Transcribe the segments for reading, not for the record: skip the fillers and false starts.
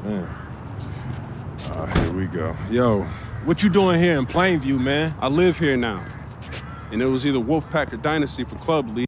Man. Here we go. Yo, what you doing here in Plainview, man? I live here now. And it was either Wolfpack or Dynasty for Club League.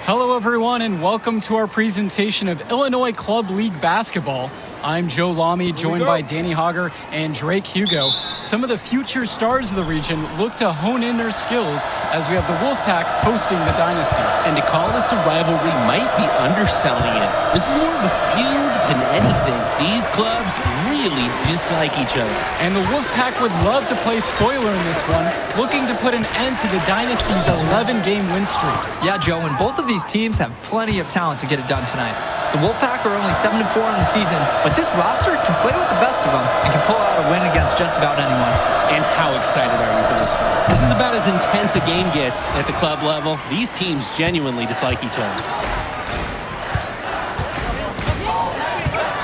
Hello, everyone, and welcome to our presentation of Illinois Club League Basketball. I'm Joe Lamy, joined by Danny Hogger and Drake Hugo. Some of the future stars of the region look to hone in their skills as we have the Wolfpack hosting the Dynasty. And to call this a rivalry might be underselling it. This is more of a feud than anything. These clubs really dislike each other. And the Wolfpack would love to play spoiler in this one, looking to put an end to the Dynasty's 11-game win streak. Yeah, Joe, and both of these teams have plenty of talent to get it done tonight. The Wolfpack are only 7-4 in the season, but this roster can play with the best of them and can pull out a win against just about anyone. And how excited are you for this one? This is about as intense a game gets at the club level. These teams genuinely dislike each other.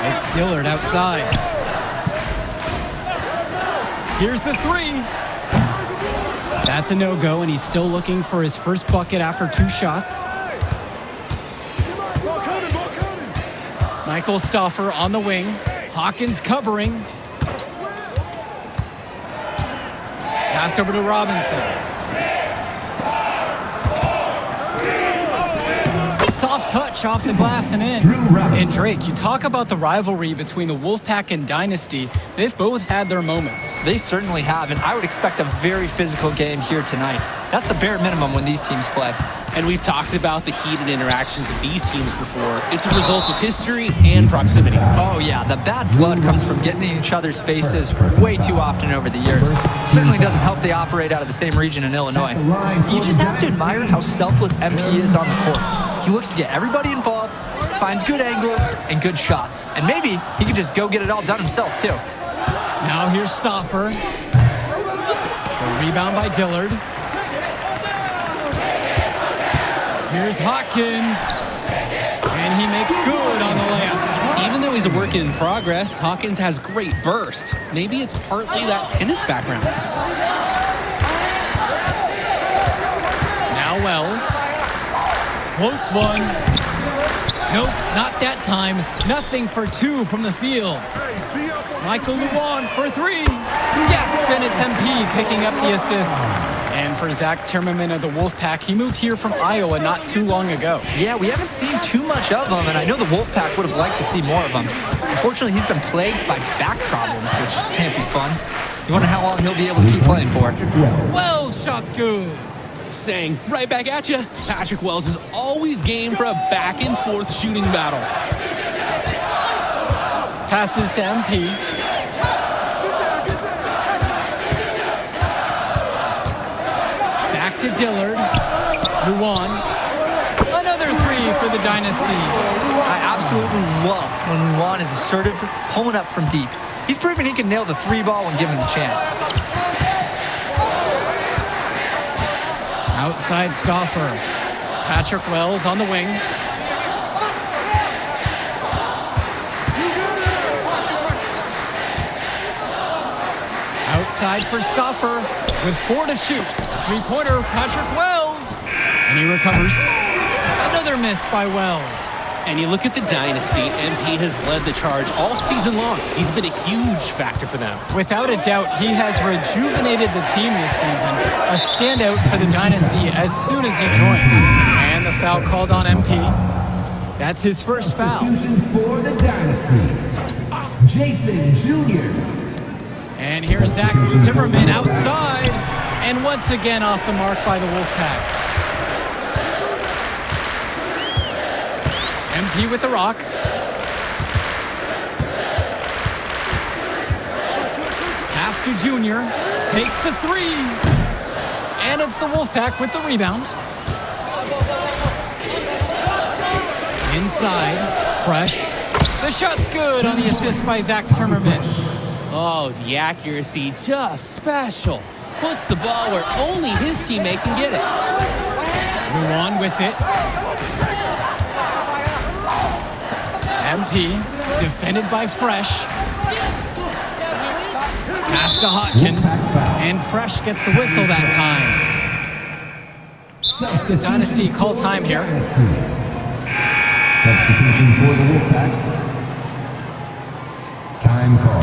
It's Dillard outside. Here's the three. That's a no-go, and he's still looking for his first bucket after 2 shots. Michael Stauffer on the wing. Hawkins covering. Pass over to Robinson. Soft touch off the glass and in. And Drake, you talk about the rivalry between the Wolfpack and Dynasty. They've both had their moments. They certainly have, and I would expect a very physical game here tonight. That's the bare minimum when these teams play. And we've talked about the heated interactions of these teams before. It's a result of history and proximity. Oh yeah, the bad blood comes from getting in each other's faces way too often over the years. Certainly doesn't help they operate out of the same region in Illinois. You just have to admire how selfless MP is on the court. He looks to get everybody involved, finds good angles and good shots. And maybe he could just go get it all done himself too. Now here's Stauffer. The rebound by Dillard. Here's Hawkins, and he makes good on the layup. Even though he's a work in progress, Hawkins has great burst. Maybe it's partly that tennis background. Now Wells. Floats one. Nope, not that time. Nothing for 2 from the field. Michael Luan for 3. Yes, and it's MP picking up the assist. And for Zach Timmerman of the Wolfpack, he moved here from Iowa not too long ago. Yeah, we haven't seen too much of him, and I know the Wolfpack would have liked to see more of him. Unfortunately, he's been plagued by back problems, which can't be fun. You wonder how long he'll be able to keep playing for. Wells, shot's good. Saying right back at you, Patrick Wells is always game for a back-and-forth shooting battle. Passes to MP. Back to Dillard. Luan. Another 3 for the Dynasty. I absolutely love when Luan is assertive, pulling up from deep. He's proven he can nail the 3-ball when given the chance. Outside Stauffer. Patrick Wells on the wing. Outside for Stauffer with 4 to shoot. 3-pointer, Patrick Wells. And he recovers. Another miss by Wells. And you look at the Dynasty, MP has led the charge all season long. He's been a huge factor for them. Without a doubt, he has rejuvenated the team this season. A standout for the Dynasty as soon as he joined. And the foul called on MP. That's his first foul. Substitution for the Dynasty, Jason Jr. And here's Zach Timmerman outside. And once again off the mark by the Wolfpack. MP with the rock. Pass to Junior. Takes the 3. And it's the Wolfpack with the rebound. Inside. Fresh. The shot's good on the assist by Zach Timmerman. Oh, the accuracy, just special. Puts the ball where only his teammate can get it. Luan with it. MP, defended by Fresh. Pass to Hawkins, and Fresh gets the whistle that time. Dynasty call time here. Substitution for the Wolfpack. Time call.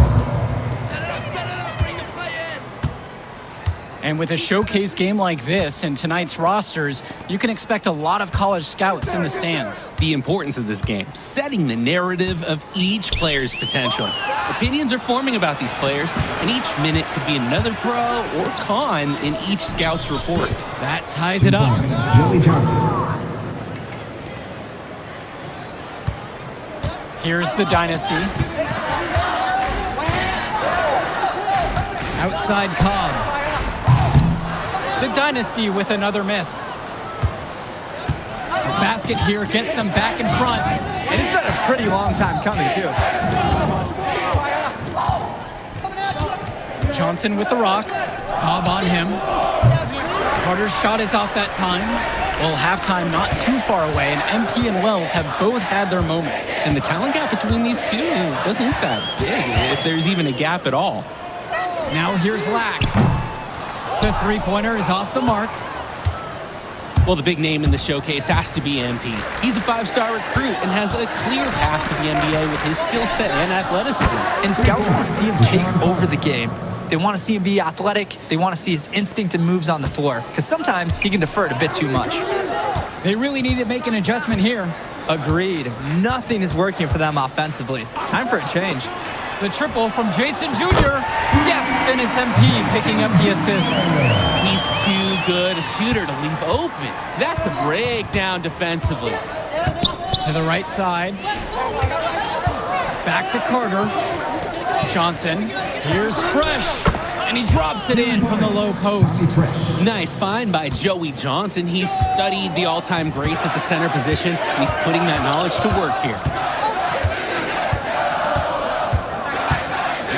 And with a showcase game like this in tonight's rosters, you can expect a lot of college scouts in the stands. The importance of this game, setting the narrative of each player's potential. Opinions are forming about these players, and each minute could be another pro or con in each scout's report. That ties it up. It's Joey Johnson. Here's the Dynasty. Outside Cobb. The Dynasty with another miss. The basket here gets them back in front. And it's been a pretty long time coming, too. Johnson with the rock. Cobb on him. Carter's shot is off that time. Well, halftime not too far away, and MP and Wells have both had their moments. And the talent gap between these two doesn't look that big, if there's even a gap at all. Now here's Lack. The three-pointer is off the mark. Well, the big name in the showcase has to be MP. He's a five-star recruit and has a clear path to the NBA with his skill set and athleticism. And scouts want to see him take over the game. They want to see him be athletic. They want to see his instinct and moves on the floor, because sometimes he can defer it a bit too much. They really need to make an adjustment here. Agreed. Nothing is working for them offensively. Time for a change. The triple from Jason Jr. Yes, and it's MP picking up the assist. He's too good a shooter to leave open. That's a breakdown defensively. To the right side. Back to Carter. Johnson. Here's Fresh. And he drops it in from the low post. Nice find by Joey Johnson. He's studied the all-time greats at the center position, and he's putting that knowledge to work here.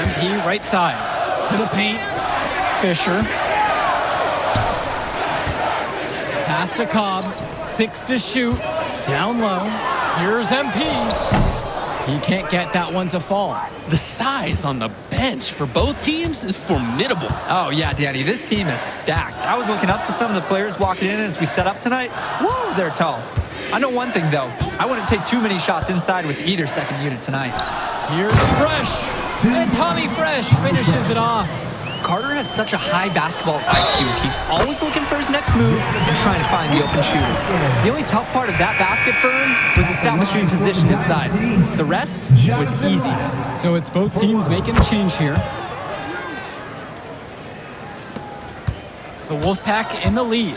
MP right side. To the paint. Fisher. Pass to Cobb. 6 to shoot. Down low. Here's MP. He can't get that one to fall. The size on the bench for both teams is formidable. Oh, yeah, Danny, this team is stacked. I was looking up to some of the players walking in as we set up tonight. Woo, they're tall. I know one thing, though. I wouldn't take too many shots inside with either second unit tonight. Here's Fresh. And Tommy Fresh finishes it off. Carter has such a high basketball IQ. He's always looking for his next move and trying to find the open shooter. The only tough part of that basket for him was establishing position inside. The rest was easy. So it's both teams making a change here. The Wolfpack in the lead.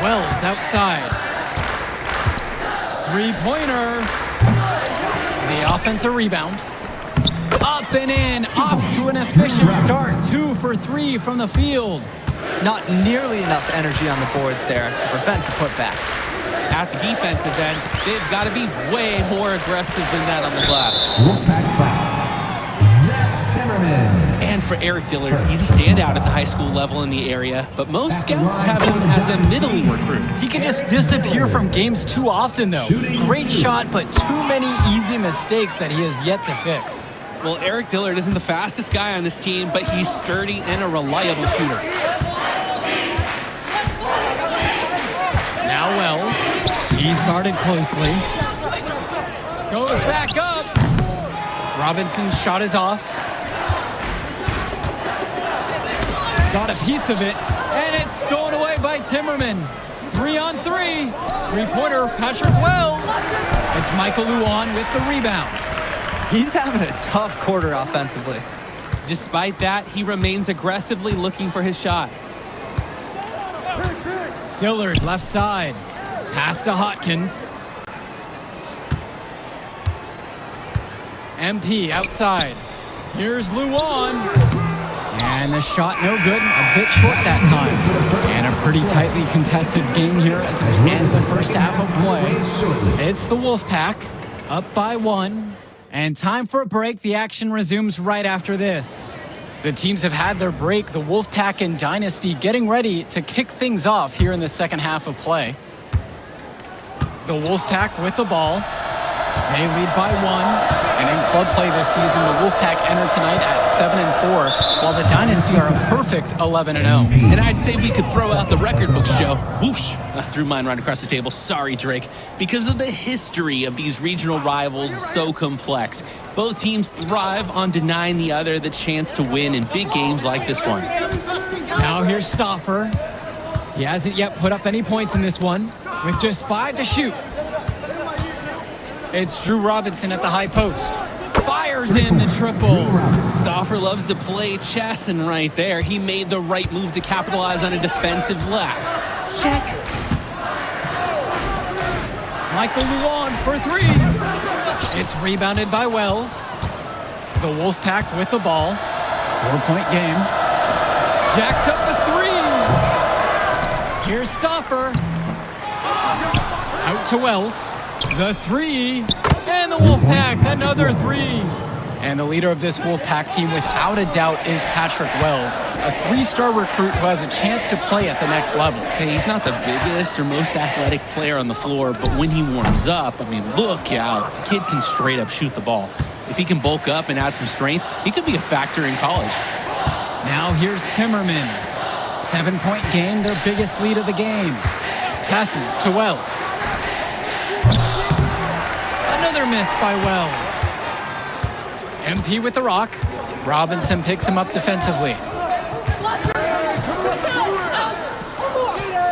Wells outside. Three-pointer. The offensive rebound. Up and in, off to an efficient start. 2 for 3 from the field. Not nearly enough energy on the boards there to prevent the putback. At the defensive end, they've got to be way more aggressive than that on the glass. Wolfpack foul. Zach Timmerman. And for Eric Dillard, he's a standout at the high school level in the area, but most scouts have him as a middling recruit. He can just disappear from games too often, though. Great shot, but too many easy mistakes that he has yet to fix. Well, Eric Dillard isn't the fastest guy on this team, but he's sturdy and a reliable shooter. Now Wells. He's guarded closely. Goes back up. Robinson's shot is off. Got a piece of it, and it's stolen away by Timmerman. 3-on-3. Three-pointer, Patrick Wells. It's Michael Luan with the rebound. He's having a tough quarter offensively. Despite that, he remains aggressively looking for his shot. Dillard left side. Pass to Hotkins. MP outside. Here's Luan. And the shot no good. A bit short that time. And a pretty tightly contested game here as we end the first half of play. It's the Wolfpack up by 1. And time for a break. The action resumes right after this. The teams have had their break. The Wolfpack and Dynasty getting ready to kick things off here in the second half of play. The Wolfpack with the ball. They lead by 1. And in club play this season, the Wolfpack enter tonight at 7-4, while the Dynasty are a perfect 11-0. And I'd say we could throw out the record books, Joe. Whoosh! I threw mine right across the table. Sorry, Drake. Because of the history of these regional rivals is so complex. Both teams thrive on denying the other the chance to win in big games like this one. Now here's Stauffer. He hasn't yet put up any points in this one, with just 5 to shoot. It's Drew Robinson at the high post. Fires in the triple. Stauffer loves to play chess, and right there, he made the right move to capitalize on a defensive lapse. Check. Michael Luan for 3. It's rebounded by Wells. The Wolfpack with the ball. 4-point game. Jacks up a 3. Here's Stauffer. Out to Wells. The 3. And the Wolfpack, another 3. And the leader of this Wolfpack team, without a doubt, is Patrick Wells, a 3-star recruit who has a chance to play at the next level. Hey, he's not the biggest or most athletic player on the floor, but when he warms up, I mean, look out. The kid can straight up shoot the ball. If he can bulk up and add some strength, he could be a factor in college. Now here's Timmerman. 7-point game, their biggest lead of the game. Passes to Wells. Another miss by Wells. MP with the rock. Robinson picks him up defensively.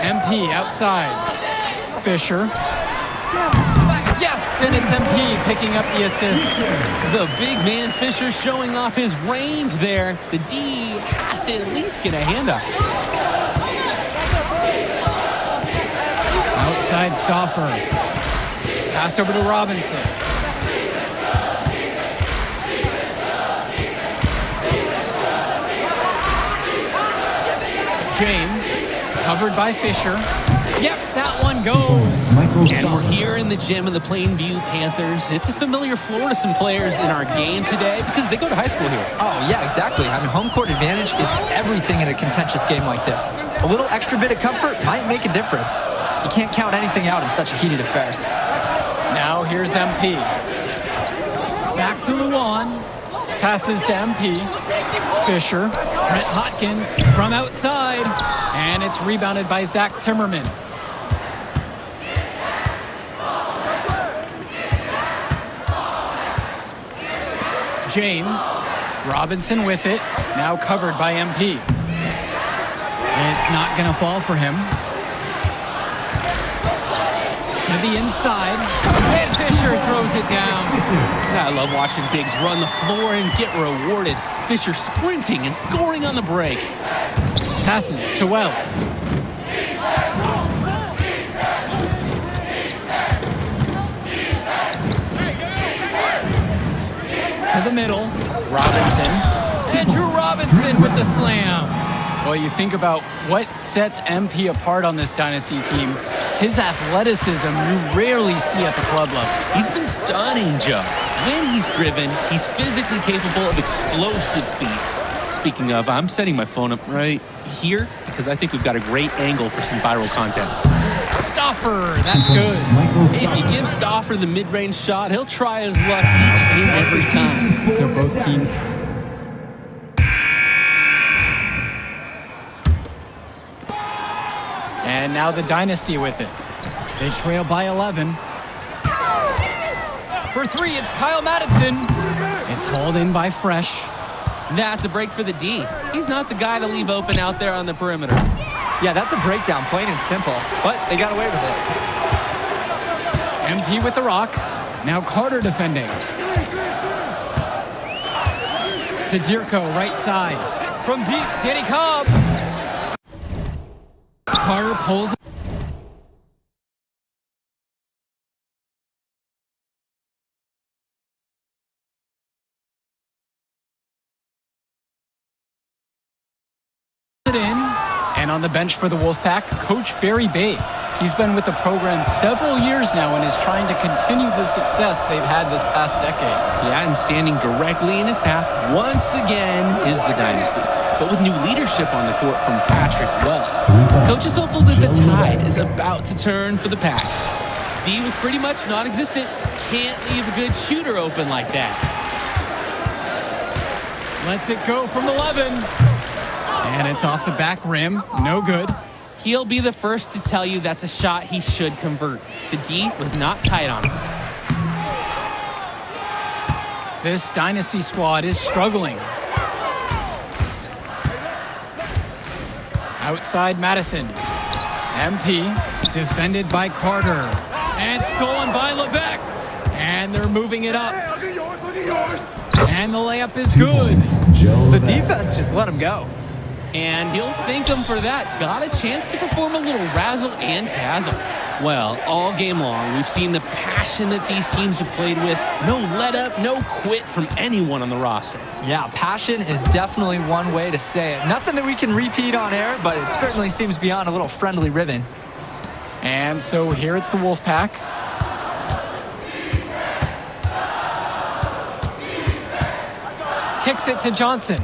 MP outside. Fisher. Yes, and it's MP picking up the assist. The big man Fisher showing off his range there. The D has to at least get a hand up. Outside Stauffer. Pass over to Robinson. James, covered by Fisher. Yep, that one goes. And we're here in the gym of the Plainview Panthers. It's a familiar floor to some players in our game today because they go to high school here. Oh, yeah, exactly. I mean, home court advantage is everything in a contentious game like this. A little extra bit of comfort might make a difference. You can't count anything out in such a heated affair. Now here's MP. Back to Luan. Passes to MP. Fisher. Brett Hotkins from outside. And it's rebounded by Zach Timmerman. James. Robinson with it. Now covered by MP. It's not going to fall for him. To the inside, and Fisher throws it down. I love watching bigs run the floor and get rewarded. Fisher sprinting and scoring on the break. Passes to Wells. To the middle, Robinson. And Drew Robinson with the slam. Well, you think about what sets MP apart on this Dynasty team. His athleticism you rarely see at the club level. He's been stunning, Joe. When he's driven, he's physically capable of explosive feats. Speaking of, I'm setting my phone up right here because I think we've got a great angle for some viral content. Stauffer, that's good. If you give Stauffer the mid-range shot, he'll try his luck each and every time. So both teams. And now the Dynasty with it. They trail by 11. For 3, it's Kyle Madison. It's hauled in by Fresh. That's a break for the D. He's not the guy to leave open out there on the perimeter. Yeah, that's a breakdown, plain and simple. But they got away with it. MP with the rock. Now Carter defending. Zadirko right side. From deep, Danny Cobb. Carter pulls it in. And on the bench for the Wolfpack, Coach Barry Bay. He's been with the program several years now and is trying to continue the success they've had this past decade. Yeah, and standing directly in his path once again is the Dynasty. But with new leadership on the court from Patrick Wells, Coach is hopeful that the tide is about to turn for the Pack. D was pretty much non-existent. Can't leave a good shooter open like that. Lets it go from 11. And it's off the back rim. No good. He'll be the first to tell you that's a shot he should convert. The D was not tight on him. This Dynasty squad is struggling. Outside Madison. MP defended by Carter. And stolen by Levesque. And they're moving it up. And the layup is good. The defense just let him go. And he'll thank him for that. Got a chance to perform a little razzle and dazzle. Well, all game long, we've seen the passion that these teams have played with. No let up, no quit from anyone on the roster. Yeah, passion is definitely one way to say it. Nothing that we can repeat on air, but it certainly seems beyond a little friendly ribbon. And so here it's the Wolfpack. Kicks it to Johnson.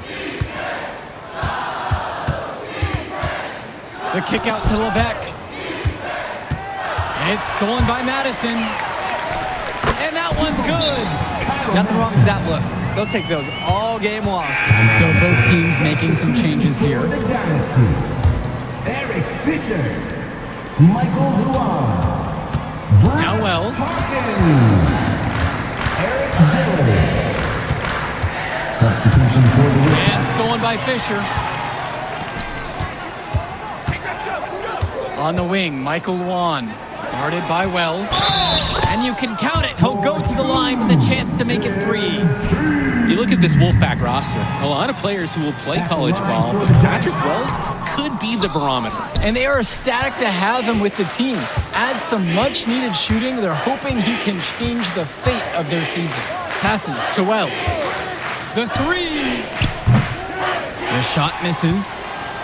The kick out to Levesque. It's stolen by Madison. And that one's good. Nothing wrong with that look. They'll take those all game long. So both teams making some changes here. For the Dynasty, Eric Fisher, Michael Luan, Now Wells. Hawkins, Eric Dillard. Substitution for the win. And stolen by Fisher. On the wing, Michael Luan. Guarded by Wells. And you can count it. He'll go to the line with a chance to make it 3. You look at this Wolfpack roster, a lot of players who will play college ball, but Patrick Wells could be the barometer. And they are ecstatic to have him with the team. Add some much-needed shooting. They're hoping he can change the fate of their season. Passes to Wells. The 3. The shot misses.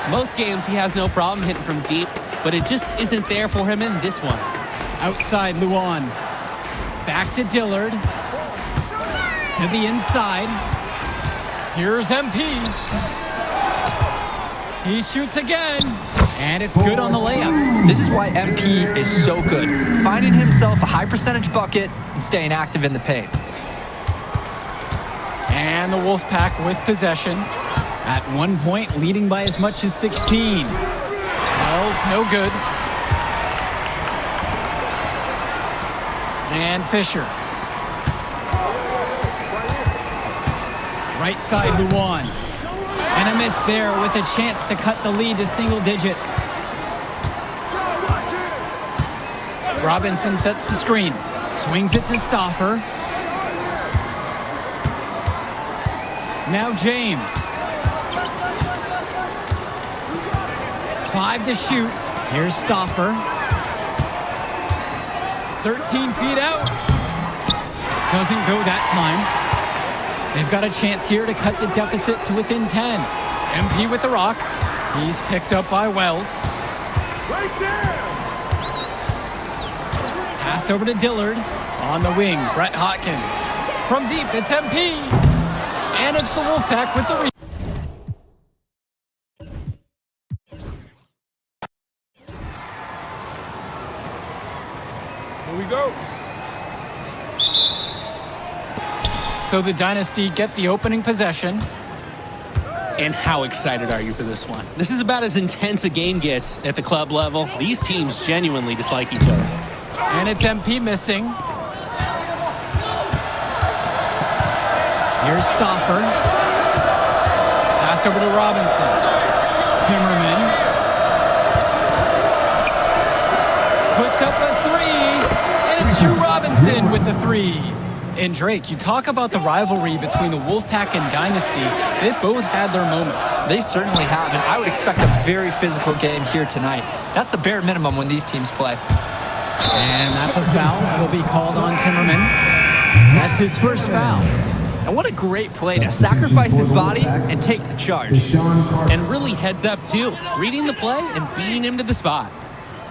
Most games he has no problem hitting from deep, but it just isn't there for him in this one. Outside Luan. Back to Dillard. To the inside. Here's MP. He shoots again. And it's good on the layup. This is why MP is so good. Finding himself a high percentage bucket and staying active in the paint. And the Wolfpack with possession. At one point, leading by as much as 16. Wells, no good. And Fisher. Right side, Luan. And a miss there with a chance to cut the lead to single digits. Robinson sets the screen. Swings it to Stauffer. Now James. 5 to shoot. Here's Stauffer. 13 feet out. Doesn't go that time. They've got a chance here to cut the deficit to within 10. MP with the rock. He's picked up by Wells. Right there! Pass over to Dillard. On the wing, Brett Hawkins. From deep, it's MP. And it's the Wolfpack with the rebound. Here we go. So the Dynasty get the opening possession. And how excited are you for this one? This is about as intense a game gets at the club level. These teams genuinely dislike each other. And it's MP missing. Here's Stauffer. Pass over to Robinson. Timmerman. Puts up a 3. And it's Drew Robinson with the 3. And Drake, you talk about the rivalry between the Wolfpack and Dynasty. They've both had their moments. They certainly have, and I would expect a very physical game here tonight. That's the bare minimum when these teams play. And that's a foul that will be called on Timmerman. That's his first foul. And what a great play to sacrifice his body and take the charge. Deshaun Carter. And really heads up too, reading the play and beating him to the spot.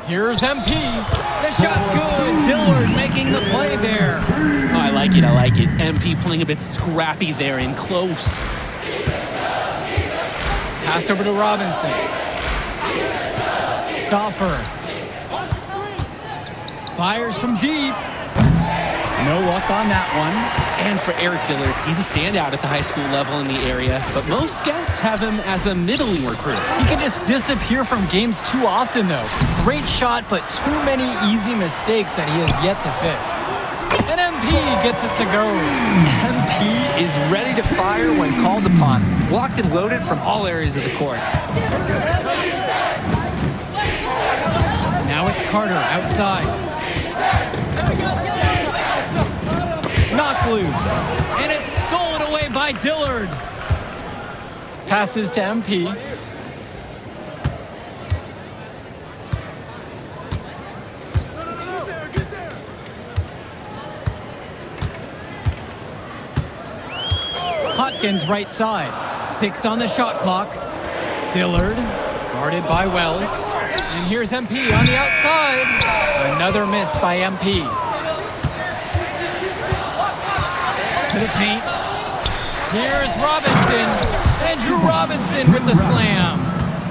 Here's MP. The shot's good. Dillard making the play there. Oh, I like it, I like it. MP playing a bit scrappy there and close. Pass over to Robinson. Stauffer. Fires from deep. No luck on that one. And for Eric Dillard, he's a standout at the high school level in the area, but most scouts have him as a middling recruit. He can just disappear from games too often, though. Great shot, but too many easy mistakes that he has yet to fix. And MP gets it to go. MP is ready to fire when called upon. Locked and loaded from all areas of the court. Now it's Carter outside. Knocked loose. And it's stolen away by Dillard. Passes to MP. Hopkins right side. 6 on the shot clock. Dillard guarded by Wells. And here's MP on the outside. Another miss by MP. To the paint. Here's Robinson. Andrew Robinson with the slam.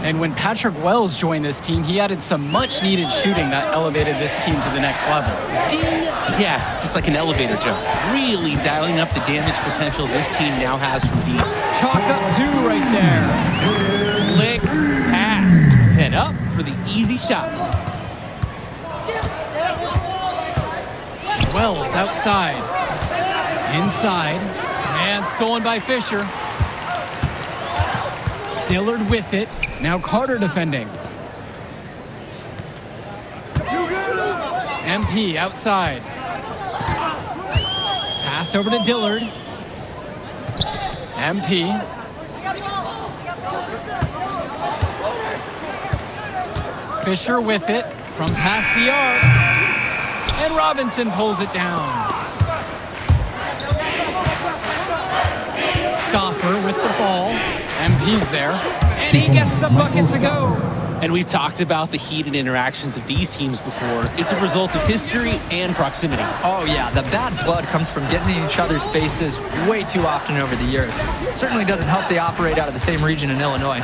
And when Patrick Wells joined this team, he added some much-needed shooting that elevated this team to the next level. Ding! Yeah, just like an elevator jump. Really dialing up the damage potential this team now has from deep. Chalk up 2 right there. Slick pass. Head up for the easy shot. Wells outside. Inside. And stolen by Fisher. Dillard with it. Now Carter defending. MP outside. Pass over to Dillard. MP. Fisher with it from past the arc. And Robinson pulls it down. Stoffer with the ball. MP's there. And he gets the bucket to go. And we've talked about the heated interactions of these teams before. It's a result of history and proximity. Oh yeah, the bad blood comes from getting in each other's faces way too often over the years. Certainly doesn't help they operate out of the same region in Illinois.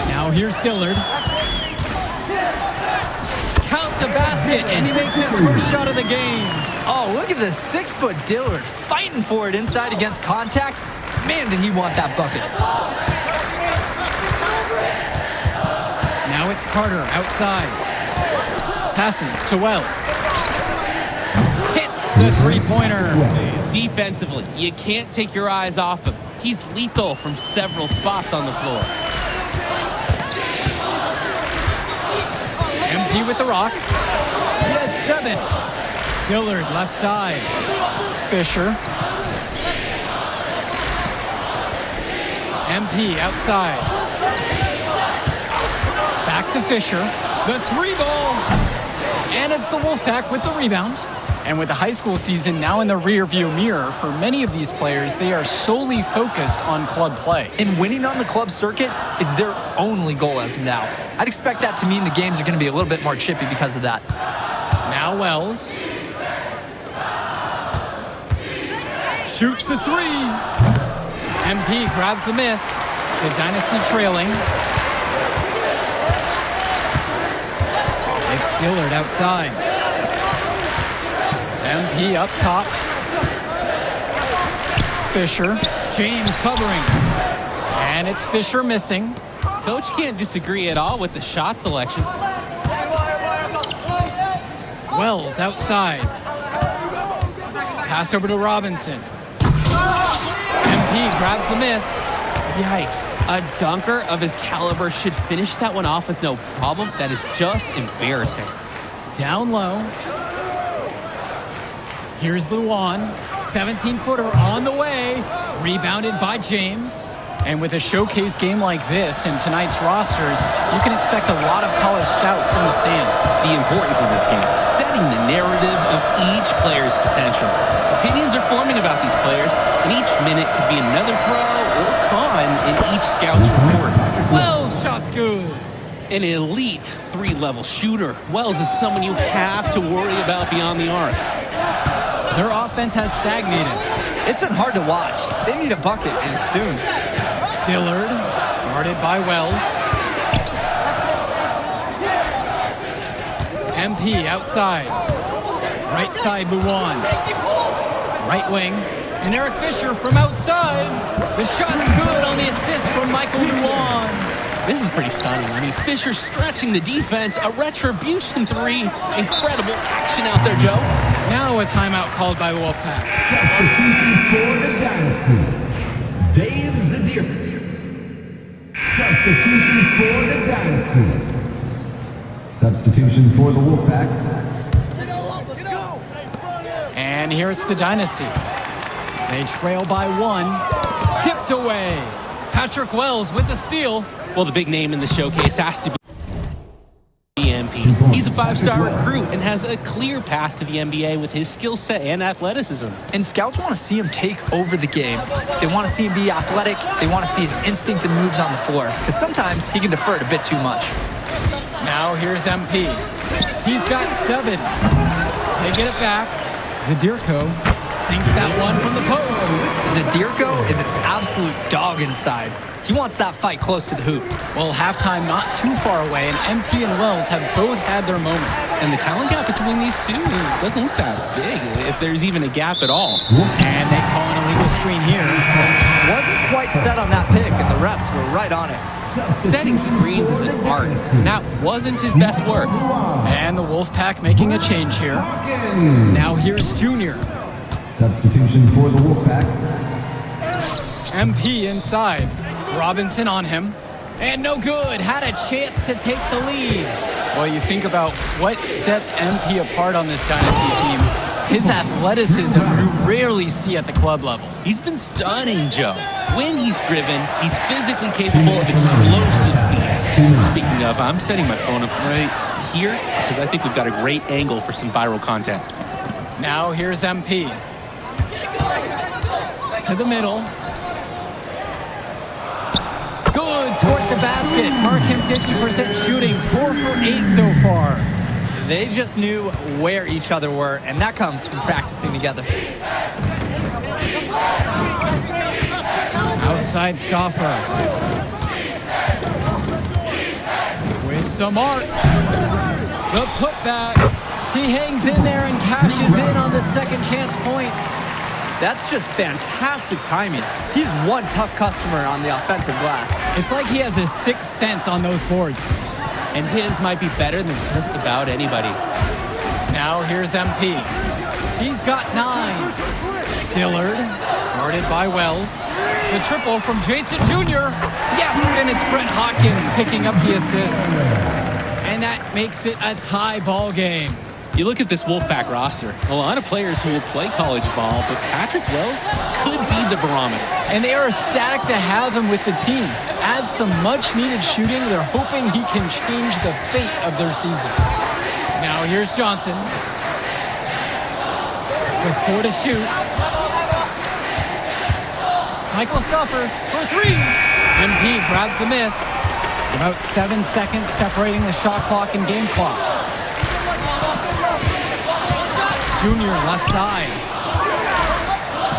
Now here's Dillard. Count the basket, and he makes his first shot of the game. Oh, look at this 6-foot Dillard fighting for it inside against contact. Man, did he want that bucket. Now it's Carter outside. Passes to Wells. Hits the three-pointer. Defensively, you can't take your eyes off him. He's lethal from several spots on the floor. MP with the rock. He has 7. Dillard left side. Fisher. MP outside. Back to Fisher. The 3-ball. And it's the Wolfpack with the rebound. And with the high school season now in the rearview mirror, for many of these players, they are solely focused on club play. And winning on the club circuit is their only goal as of now. I'd expect that to mean the games are going to be a little bit more chippy because of that. Now Wells. Shoots the 3. MP grabs the miss. The Dynasty trailing. It's Dillard outside. MP up top. Fisher. James covering. And it's Fisher missing. Coach can't disagree at all with the shot selection. Wells outside. Pass over to Robinson. MP grabs the miss. Yikes. A dunker of his caliber should finish that one off with no problem. That is just embarrassing. Down low. Here's Luan. 17-footer on the way. Rebounded by James. And with a showcase game like this in tonight's rosters, you can expect a lot of college scouts in the stands. The importance of this game, setting the narrative of each player's potential. Opinions are forming about these players, and each minute could be another pro or con in each scout's report. Wells shot's good. An elite 3-level shooter. Wells is someone you have to worry about beyond the arc. Their offense has stagnated. It's been hard to watch. They need a bucket, and soon. Dillard, guarded by Wells. MP outside. Right side, Luan. Right wing. And Eric Fisher from outside. The shot's good on the assist from Michael Luan. This is pretty stunning. I mean, Fisher stretching the defense, a retribution three. Incredible action out there, Joe. Now a timeout called by the Wolfpack. Substitution for the Dynasty. Dave Zadirka. Substitution for the Dynasty. Substitution for the Wolfpack. And here it's the Dynasty. They trail by 1. Tipped away. Patrick Wells with the steal. Well, the big name in the showcase has to be MP. He's a 5-star recruit and has a clear path to the NBA with his skill set and athleticism. And scouts want to see him take over the game. They want to see him be athletic. They want to see his instinctive moves on the floor. Because sometimes he can defer it a bit too much. Now here's MP. He's got 7. They get it back. Zadirko sinks that one from the post. Zadirko is an absolute dog inside. He wants that fight close to the hoop. Well, halftime not too far away, and MP and Wells have both had their moments. And the talent gap between these two doesn't look that big, if there's even a gap at all. And they call an illegal screen here. Wasn't quite set on that pick, and the refs were right on it. Setting screens is an art, and that wasn't his best work. And the Wolfpack making a change here. Now here's Junior. Substitution for the Wolfpack. MP inside. Robinson on him. And no good. Had a chance to take the lead. Well, you think about what sets MP apart on this Dynasty team. It's his athleticism you rarely see at the club level. He's been stunning, Joe. When he's driven, he's physically capable of explosive feats. Speaking of, I'm setting my phone up right here because I think we've got a great angle for some viral content. Now here's MP. To the middle. Good, toward the basket. Mark him 50% shooting, 4 for 8 so far. They just knew where each other were, and that comes from practicing together. Outside Stauffer. With some art. The putback. He hangs in there and cashes in on the second chance points. That's just fantastic timing. He's one tough customer on the offensive glass. It's like he has a sixth sense on those boards. And his might be better than just about anybody. Now here's MP. He's got 9. Dillard, guarded by Wells. The triple from Jason Jr. Yes, and it's Brett Hawkins picking up the assist. And that makes it a tie ball game. You look at this Wolfpack roster, a lot of players who will play college ball, but Patrick Wells could be the barometer. And they are ecstatic to have him with the team. Add some much-needed shooting. They're hoping he can change the fate of their season. Now here's Johnson. With 4 to shoot. Michael Stauffer for 3. MP grabs the miss. About 7 seconds separating the shot clock and game clock. Junior left side.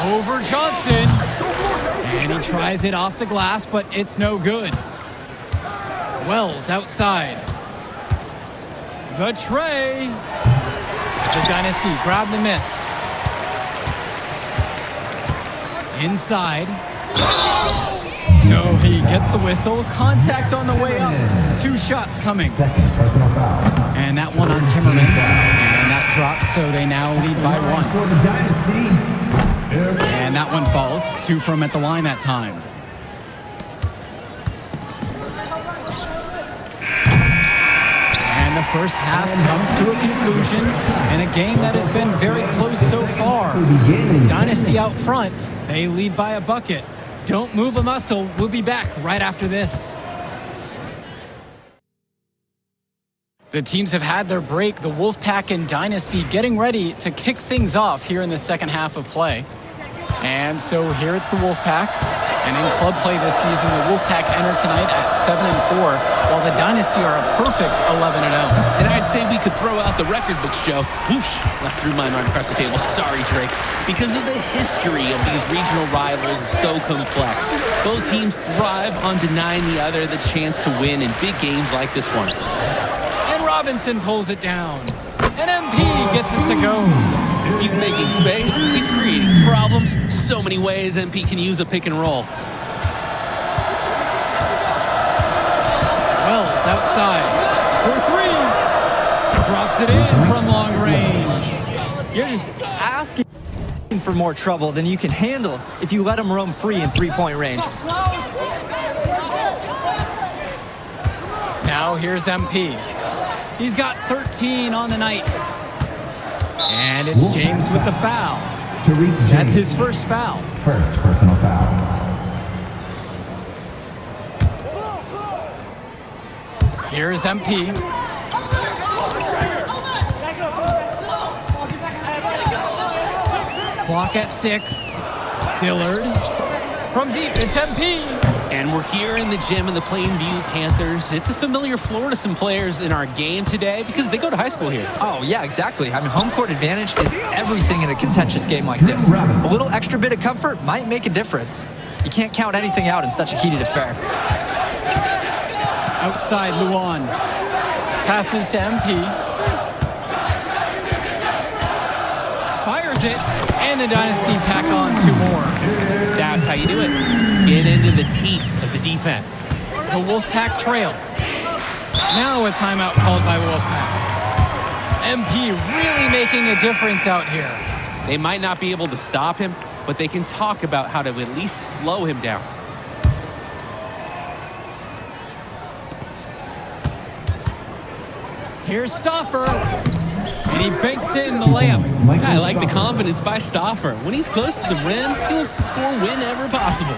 Over Johnson. And he tries it off the glass, but it's no good. Wells outside. The tray. The Dynasty grab the miss. Inside. So he gets the whistle. Contact on the way up. 2 shots coming. Second personal foul. And that one on Timmerman. And that drops, so they now lead by 1. For the Dynasty. And that one falls. 2 from at the line that time. And the first half comes to a conclusion in a game that has been very close so far. Dynasty out front. They lead by a bucket. Don't move a muscle. We'll be back right after this. The teams have had their break. The Wolfpack and Dynasty getting ready to kick things off here in the second half of play. And so here it's the Wolfpack. And in club play this season, the Wolfpack enter tonight at 7-4, while the Dynasty are a perfect 11-0. And I'd say we could throw out the record books, Joe. Whoosh! I threw mine right across the table. Sorry, Drake. Because of the history of these regional rivals is so complex. Both teams thrive on denying the other the chance to win in big games like this one. And Robinson pulls it down. and MP gets it to go. He's making space. He's creating problems. So many ways MP can use a pick and roll. Wells outside for three. Drops it in from long range. You're just asking for more trouble than you can handle if you let him roam free in three-point range. Now here's MP. He's got 13 on the night. And it's James with the foul. Tariq James. That's his first foul. First personal foul. Here's MP. Clock at 6. Dillard. From deep, it's MP. And we're here in the gym of the Plainview Panthers. It's a familiar floor to some players in our game today because they go to high school here. Oh, yeah, exactly. I mean, home court advantage is everything in a contentious game like this. A little extra bit of comfort might make a difference. You can't count anything out in such a heated affair. Outside Luan. Passes to MP. Fires it. And the Dynasty tack on 2 more. That's how you do it. Get into the teeth of the defense. The Wolfpack trail. Now a timeout called by Wolfpack. MP really making a difference out here. They might not be able to stop him, but they can talk about how to at least slow him down. Here's Stoffer. And he banks in the layup. I like the confidence by Stoffer. When he's close to the rim, he wants to score whenever possible.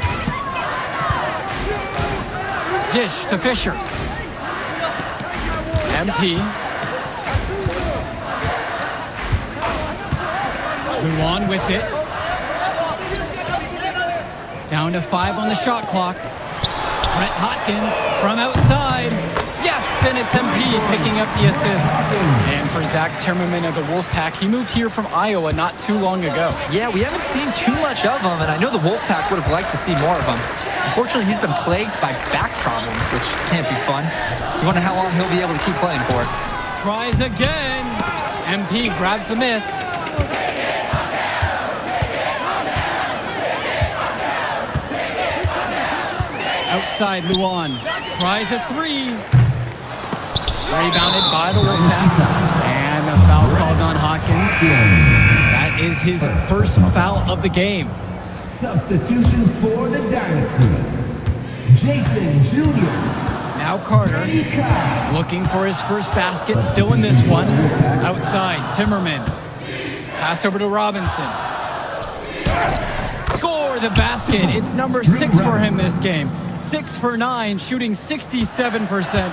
Dish to Fisher. MP. Luan with it. Down to 5 on the shot clock. Brett Hotkins from outside. Yes, and it's MP picking up the assist. And for Zach Timmerman of the Wolfpack, he moved here from Iowa not too long ago. Yeah, we haven't seen too much of him, and I know the Wolfpack would have liked to see more of him. Unfortunately, he's been plagued by back problems, which can't be fun. You wonder how long he'll be able to keep playing for. Tries again. MP grabs the miss. Outside Luan. Tries a 3. Rebounded by the Wolfpack. And a foul called on Hawkins. That is his first foul of the game. Substitution for the Dynasty. Jason Jr. Now Carter looking for his first basket, still in this one. Outside, Timmerman. Pass over to Robinson. Score the basket. It's number 6 for him this game. 6 for 9, shooting 67%.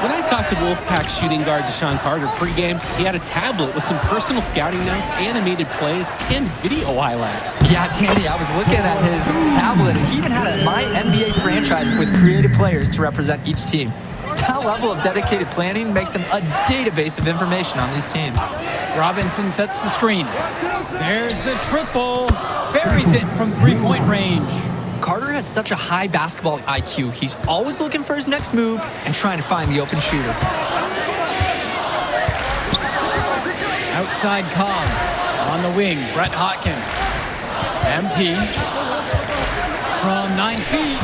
When I talked to Wolfpack shooting guard Deshaun Carter pregame, he had a tablet with some personal scouting notes, animated plays, and video highlights. Yeah, Danny, I was looking at his tablet, and he even had a My NBA franchise with creative players to represent each team. That level of dedicated planning makes him a database of information on these teams. Robinson sets the screen. There's the triple. Buries it from three-point range. Carter has such a high basketball IQ. He's always looking for his next move and trying to find the open shooter. Outside Cobb. On the wing, Brett Hotkins. MP. From 9 feet.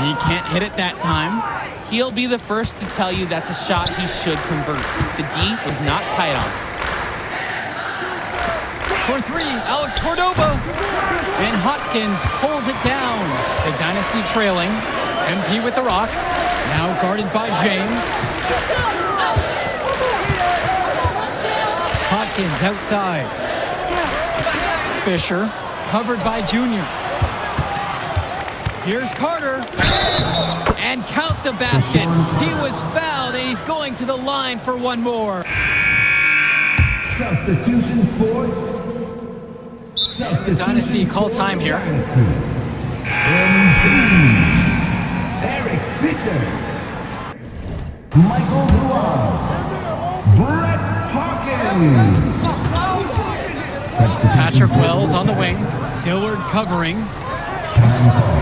He can't hit it that time. He'll be the first to tell you that's a shot he should convert. The D was not tight on. For 3, Alex Cordova. And Hotkins pulls it down. The Dynasty trailing. MP with the rock. Now guarded by James. Hotkins outside. Fisher covered by Junior. Here's Carter. And count the basket. He was fouled and he's going to the line for one more. Substitution for Dynasty call time here. Eric Fisher, Michael Luan, Brett Hawkins. Substitution Patrick for Wells on the wing. Dillard covering. time call.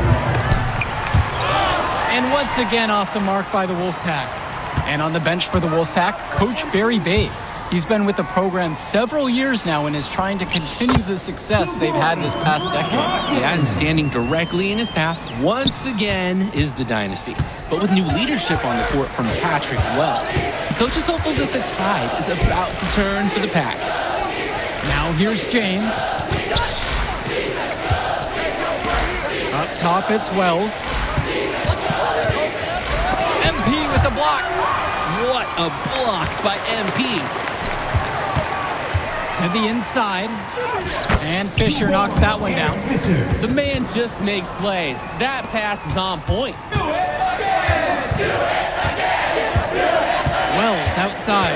And once again off the mark by the Wolfpack. And on the bench for the Wolfpack, Coach Barry Bay. He's been with the program several years now and is trying to continue the success they've had this past decade. Yeah, and standing directly in his path once again is the Dynasty. But with new leadership on the court from Patrick Wells, the coach is hopeful that the tide is about to turn for the Pack. Now here's James. Up top, it's Wells. MP with the block. What a block by MP. To the inside. And Fisher knocks that one down. The man just makes plays. That pass is on point. Wells outside.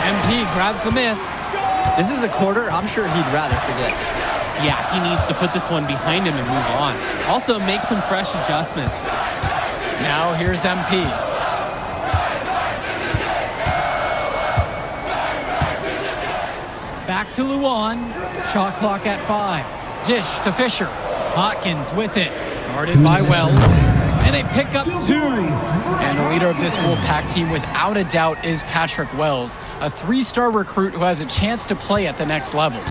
MP grabs the miss. This is a quarter I'm sure he'd rather forget. Yeah, he needs to put this one behind him and move on. Also, make some fresh adjustments. Now here's MP. Back to Luan. Shot clock at 5. Dish to Fisher. Hopkins with it. Guarded by Wells. And they pick up 2. And the leader of this Wolfpack team, without a doubt, is Patrick Wells, a 3-star recruit who has a chance to play at the next level.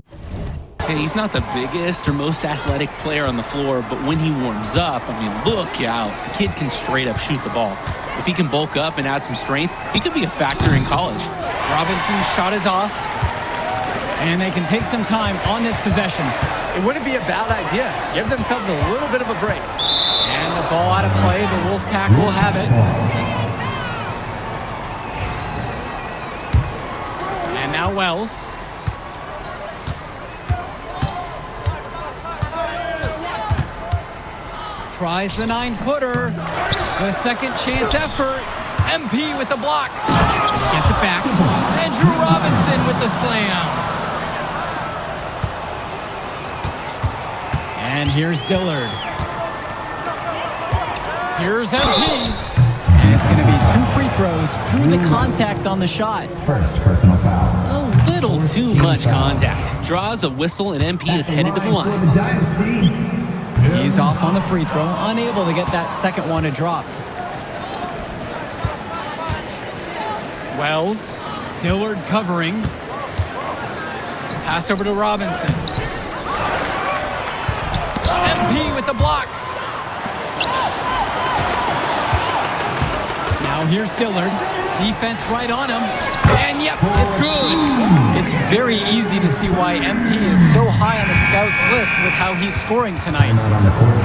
Hey, he's not the biggest or most athletic player on the floor, but when he warms up, I mean, look out. The kid can straight up shoot the ball. If he can bulk up and add some strength, he could be a factor in college. Robinson's shot is off. And they can take some time on this possession. It wouldn't be a bad idea. Give themselves a little bit of a break. And the ball out of play. The Wolfpack will have it. And now Wells. Tries the 9-footer. The second chance effort. MP with the block. Gets it back. And Drew Robinson with the slam. And here's Dillard. Here's MP. And it's going to be 2 free throws through the contact on the shot. First personal foul. A little too much contact. Draws a whistle and MP is headed to the For the line. Dynasty. He's off on the free throw, unable to get that second one to drop. Wells, Dillard covering. Pass over to Robinson. MP with the block. Now here's Dillard. Defense right on him. And yep, it's good. It's very easy to see why MP is so high on the scouts list with how he's scoring tonight. Out on the court.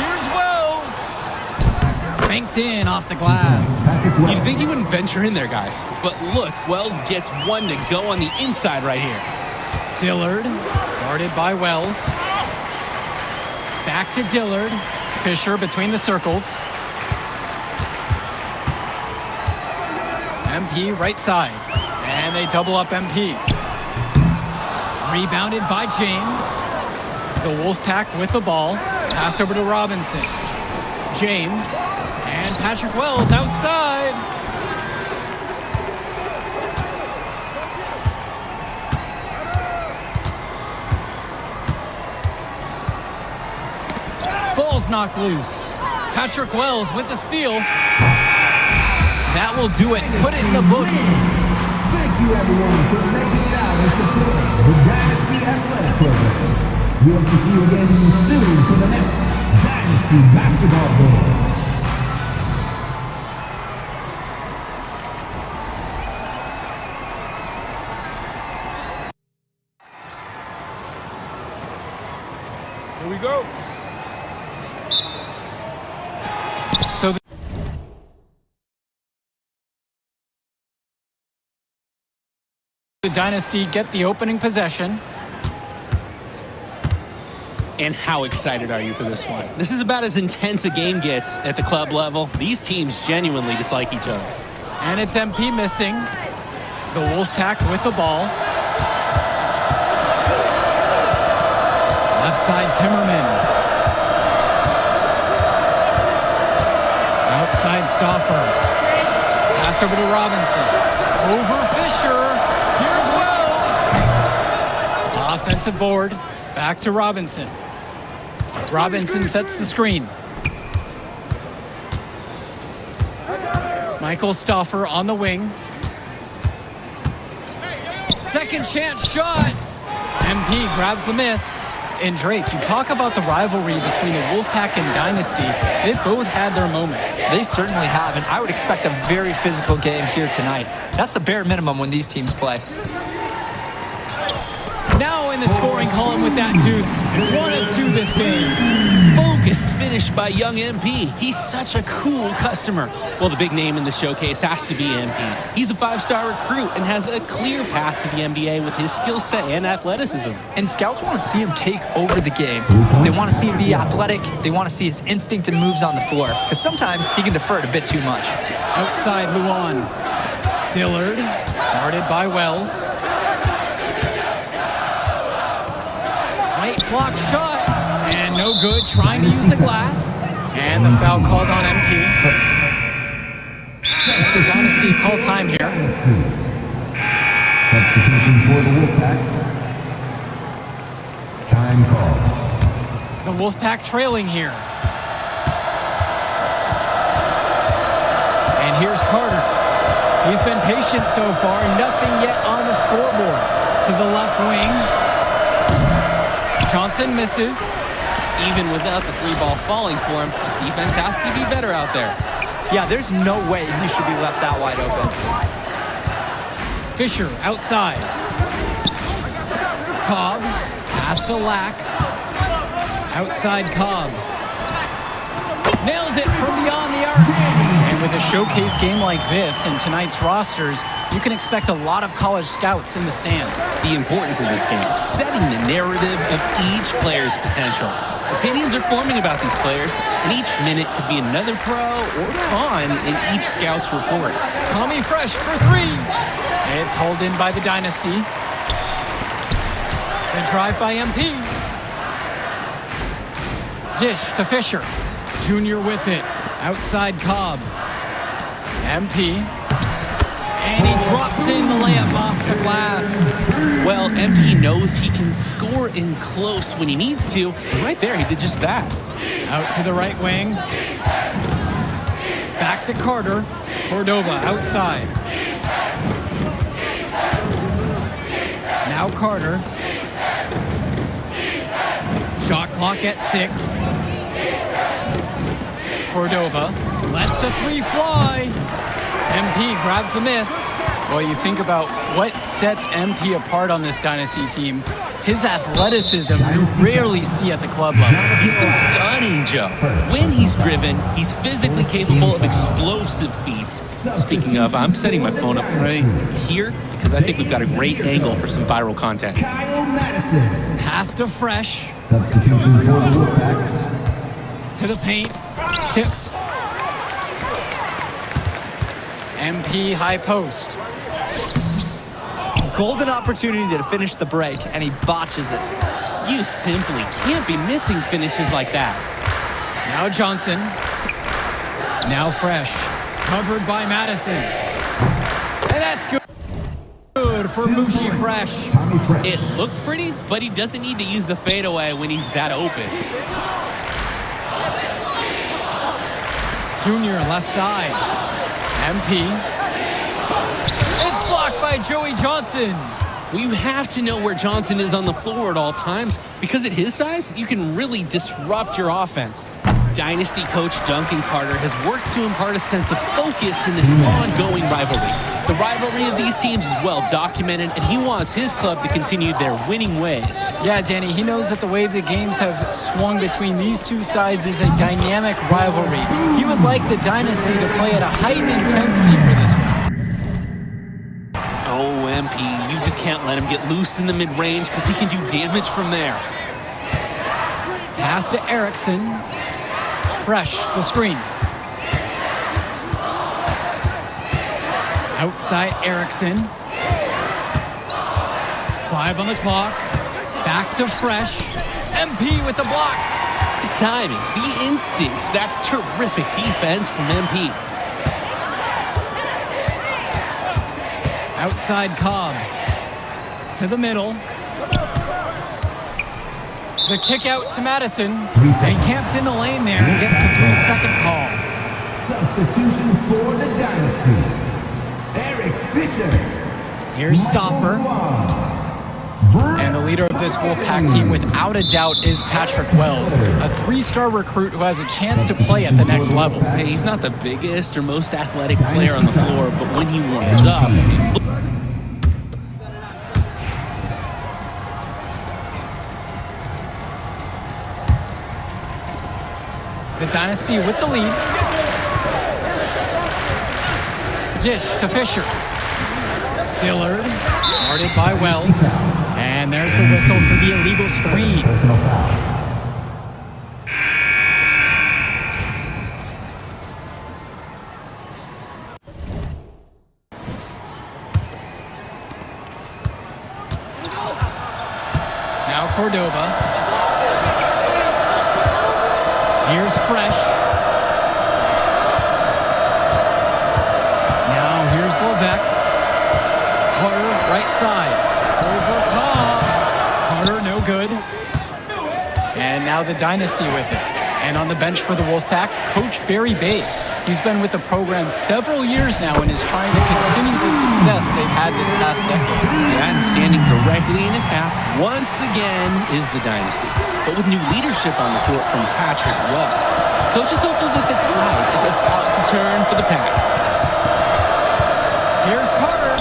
Here's Wells. Banked in off the glass. You'd think he wouldn't venture in there, guys. But look, Wells gets one to go on the inside right here. Dillard, guarded by Wells. Back to Dillard. Fisher between the circles. MP right side. And they double up MP. Rebounded by James. The Wolfpack with the ball. Pass over to Robinson. James. And Patrick Wells outside. Ball's knocked loose. Patrick Wells with the steal. That will do it. Put it in the book. Thank you everyone for making it out and supporting the Dynasty Athletic Program. We hope to see you again soon for the next Dynasty Basketball Bowl. Here we go. So the Dynasty get the opening possession. And how excited are you for this one? This is about as intense a game gets at the club level. These teams genuinely dislike each other. And it's MP missing. The Wolfpack with the ball. Left side Timmerman. Outside Stauffer. Pass over to Robinson. Over Fisher. Here's Wells. Offensive board. Back to Robinson. Robinson sets the screen. Michael Stauffer on the wing. Second chance shot. MP grabs the miss. And Drake, you talk about the rivalry between the Wolfpack and Dynasty. They've both had their moments. They certainly have, and I would expect a very physical game here tonight. That's the bare minimum when these teams play. Now in the scoring column with that deuce. 1 of 2 this game. Focused finish by young MP. He's such a cool customer. Well, the big name in the showcase has to be MP. He's a 5-star recruit and has a clear path to the NBA with his skill set and athleticism. And scouts want to see him take over the game. They want to see him be athletic. They want to see his instinct and moves on the floor. Because sometimes he can defer it a bit too much. Outside Luan. Dillard, guarded by Wells. White block shot. And no good, trying to use the glass. And the foul called on MP. Dynasty call time here. Substitution for the Wolfpack. Time call. The Wolfpack trailing here. And here's Carter. He's been patient so far, nothing yet on the scoreboard. To the left wing. Johnson misses. Even without the 3-ball falling for him, defense has to be better out there. Yeah, there's no way he should be left that wide open. Fisher outside. Cobb, pass to Lack. Outside Cobb. Nails it from beyond the arc. And with a showcase game like this in tonight's rosters, you can expect a lot of college scouts in the stands. The importance of this game, setting the narrative of each player's potential. Opinions are forming about these players, and each minute could be another pro or con in each scout's report. Tommy Fresh for 3. It's hauled in by the Dynasty. The drive by MP. Dish to Fisher. Junior with it. Outside Cobb. MP. And he drops in the layup off the glass. Well, MP knows he can score in close when he needs to. And right there, he did just that. Out to the right wing. Back to Carter. Cordova outside. Now Carter. Shot clock at 6. Cordova lets the 3 fly. MP grabs the miss. Well, you think about what sets MP apart on this Dynasty team. His athleticism you rarely see at the club level. He's been stunning, Joe. When he's driven, he's physically capable of explosive feats. Speaking of, I'm setting my phone up right here because I think we've got a great angle for some viral content. Kyle Madison. Pass to Fresh. Substitution for the Wolfpack. To the paint. Tipped. MP high post. Golden opportunity to finish the break, and he botches it. You simply can't be missing finishes like that. Now Johnson. Now Fresh. Covered by Madison. And that's good. Good for Mushi Fresh. Tommy Fresh. It looks pretty, but he doesn't need to use the fadeaway when he's that open. Junior left side. MP. It's blocked by Joey Johnson. We have to know where Johnson is on the floor at all times because at his size, you can really disrupt your offense. Dynasty coach Duncan Carter has worked to impart a sense of focus in this ongoing rivalry. The rivalry of these teams is well documented, and he wants his club to continue their winning ways. Yeah, Danny, he knows that the way the games have swung between these two sides is a dynamic rivalry. He would like the Dynasty to play at a heightened intensity for this one. Oh, MP, you just can't let him get loose in the mid-range because he can do damage from there. Pass to Erickson. Fresh, the screen. Outside Erickson. 5 on the clock. Back to Fresh. MP with the block. The timing, the instincts, that's terrific defense from MP. Outside Cobb. To the middle. The kick out to Madison. 3 And seconds. camped in the lane there and gets the 3-second call. Substitution for the Dynasty. Eric Fisher. Here's Stopper. And the leader of this Wolfpack team, without a doubt, is Patrick Wells, a 3-star recruit who has a chance to play at the next level. Hey, he's not the biggest or most athletic player on the floor, but when he warms up, The Dynasty with the lead. Dish to Fisher. Dillard, guarded by Wells. And there's the whistle for the illegal screen. Personal foul. Now Cordova. Here's Fresh. Now here's Levesque. Carter, right side. Over Cobb. Carter, no good. And now the Dynasty with it. And on the bench for the Wolfpack, Coach Barry Bay. He's been with the program several years now and is trying to continue the success they've had this past decade. yeah, and standing directly in his path once again is the Dynasty. But with new leadership on the court from Patrick Wells, Coach is hopeful that the tide is about to turn for the Pack. Here's Carter.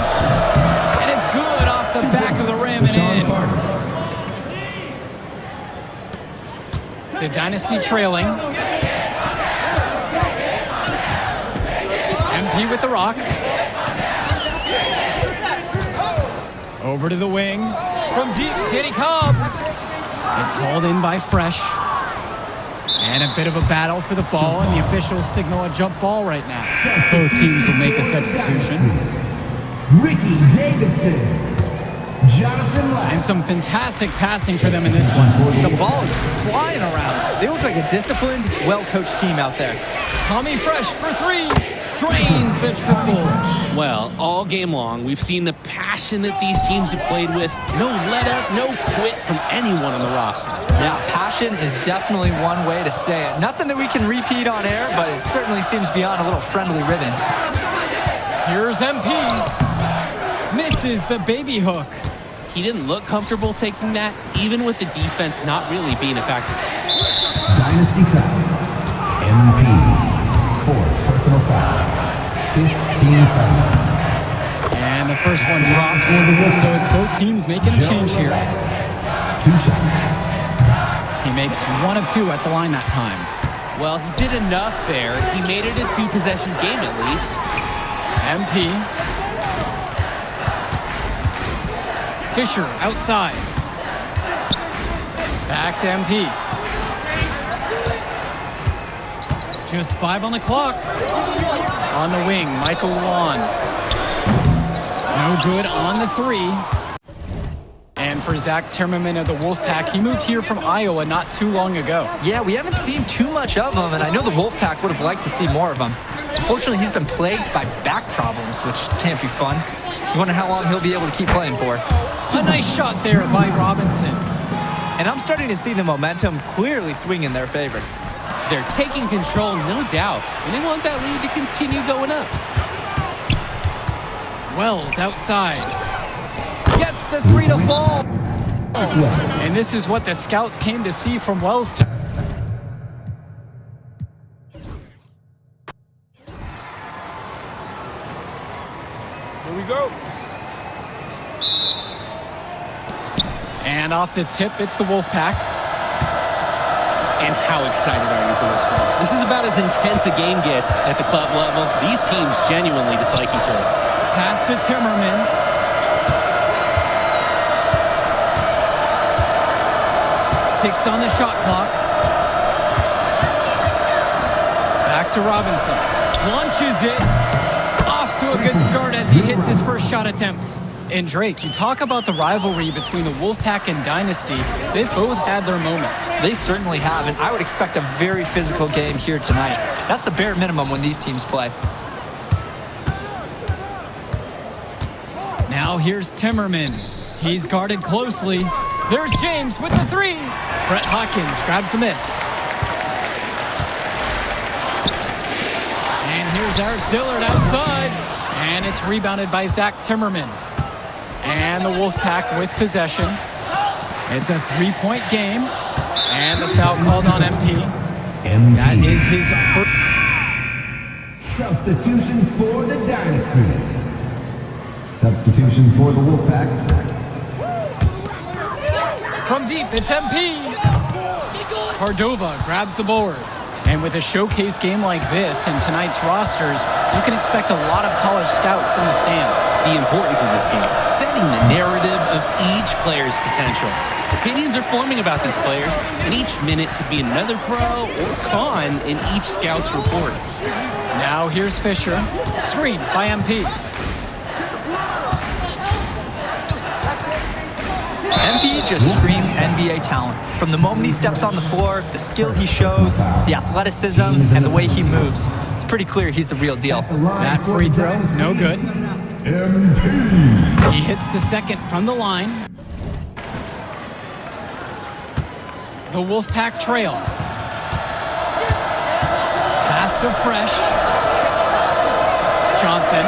And it's good off the back of the rim and in. The Dynasty trailing. MP with the rock. Over to the wing. From deep, Danny Cobb. It's hauled in by Fresh. And a bit of a battle for the ball, and the officials signal a jump ball right now. Both teams will make a substitution. Ricky Davidson. Jonathan Lack. And some fantastic passing for them in this one. The ball is flying around. They look like a disciplined, well-coached team out there. Tommy Fresh for 3. Drains the triple. Well, all game long, we've seen the passion that these teams have played with. No let up, no quit from anyone on the roster. Yeah, passion is definitely one way to say it. Nothing that we can repeat on air, but it certainly seems beyond a little friendly ribbon. Here's MP. Misses the baby hook. He didn't look comfortable taking that, even with the defense not really being a factor. Dynasty foul. MP. 4th personal foul. 15 foul. And the first one drops. So it's both teams making a change here. 2 shots. He makes 1 of 2 at the line that time. Well, he did enough there. He made it a 2-possession game at least. MP. Fisher outside. Back to MP. Just 5 on the clock. On the wing, Michael Luan. No good on the 3. And for Zach Timmerman of the Wolfpack, he moved here from Iowa not too long ago. Yeah, we haven't seen too much of him, and I know the Wolfpack would have liked to see more of him. Unfortunately, he's been plagued by back problems, which can't be fun. You wonder how long he'll be able to keep playing for. A nice shot there by Robinson. And I'm starting to see the momentum clearly swing in their favor. They're taking control, no doubt, and they want that lead to continue going up. Wells outside. Gets the 3 to fall. And this is what the scouts came to see from Wells. Here we go. And off the tip, it's the Wolfpack. And how excited are you for this one? This is about as intense a game gets at the club level. These teams genuinely dislike each other. Pass to Timmerman. Six on the shot clock. Back to Robinson. Launches it. Off to a good start as he hits his first shot attempt. And Drake, you talk about the rivalry between the Wolfpack and Dynasty. They've both had their moments. They certainly have, and I would expect a very physical game here tonight. That's the bare minimum when these teams play. Now here's Timmerman. He's guarded closely. There's James with the three. Brett Hawkins grabs a miss. And here's Eric Dillard outside. And it's rebounded by Zach Timmerman. And the Wolfpack with possession. It's a three-point game. And the foul called on MP. That is his first. Substitution for the Dynasty. Substitution for the Wolfpack. From deep, it's MP. Cordova grabs the board. And with a showcase game like this and tonight's rosters, you can expect a lot of college scouts in the stands. The importance of this game, setting the narrative of each player's potential. Opinions are forming about these players, and each minute could be another pro or con in each scout's report. Now here's Fisher. Screen by MP. MP just screams NBA talent. From the moment he steps on the floor, the skill he shows, the athleticism, and the way he moves. It's pretty clear he's the real deal. That free throw, no good. He hits the second from the line. The Wolfpack trail. Pass to Fresh. Johnson.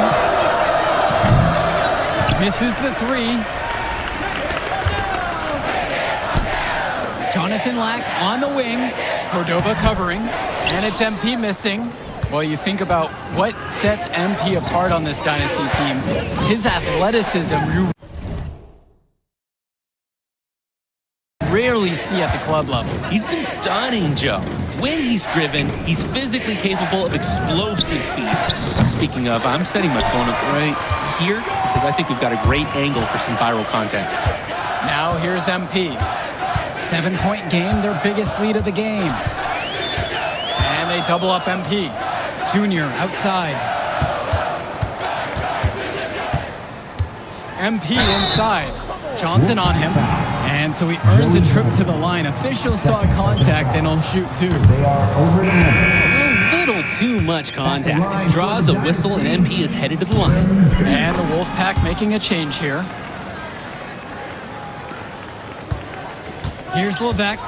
Misses the three. Jonathan Lack on the wing. Cordova covering. And it's MP missing. Well, you think about what sets MP apart on this Dynasty team. His athleticism, you rarely see at the club level. He's been stunning, Joe. When he's driven, he's physically capable of explosive feats. Speaking of, I'm setting my phone up right here because I think we've got a great angle for some viral content. Now here's MP. 7-point game, their biggest lead of the game. And they double up MP. Junior outside. MP inside. Johnson on him. And so he earns a trip to the line. Officials saw contact and he'll shoot two. They are over the limit. A little too much contact. Draws a whistle and MP is headed to the line. And the Wolfpack making a change here. Here's Levesque.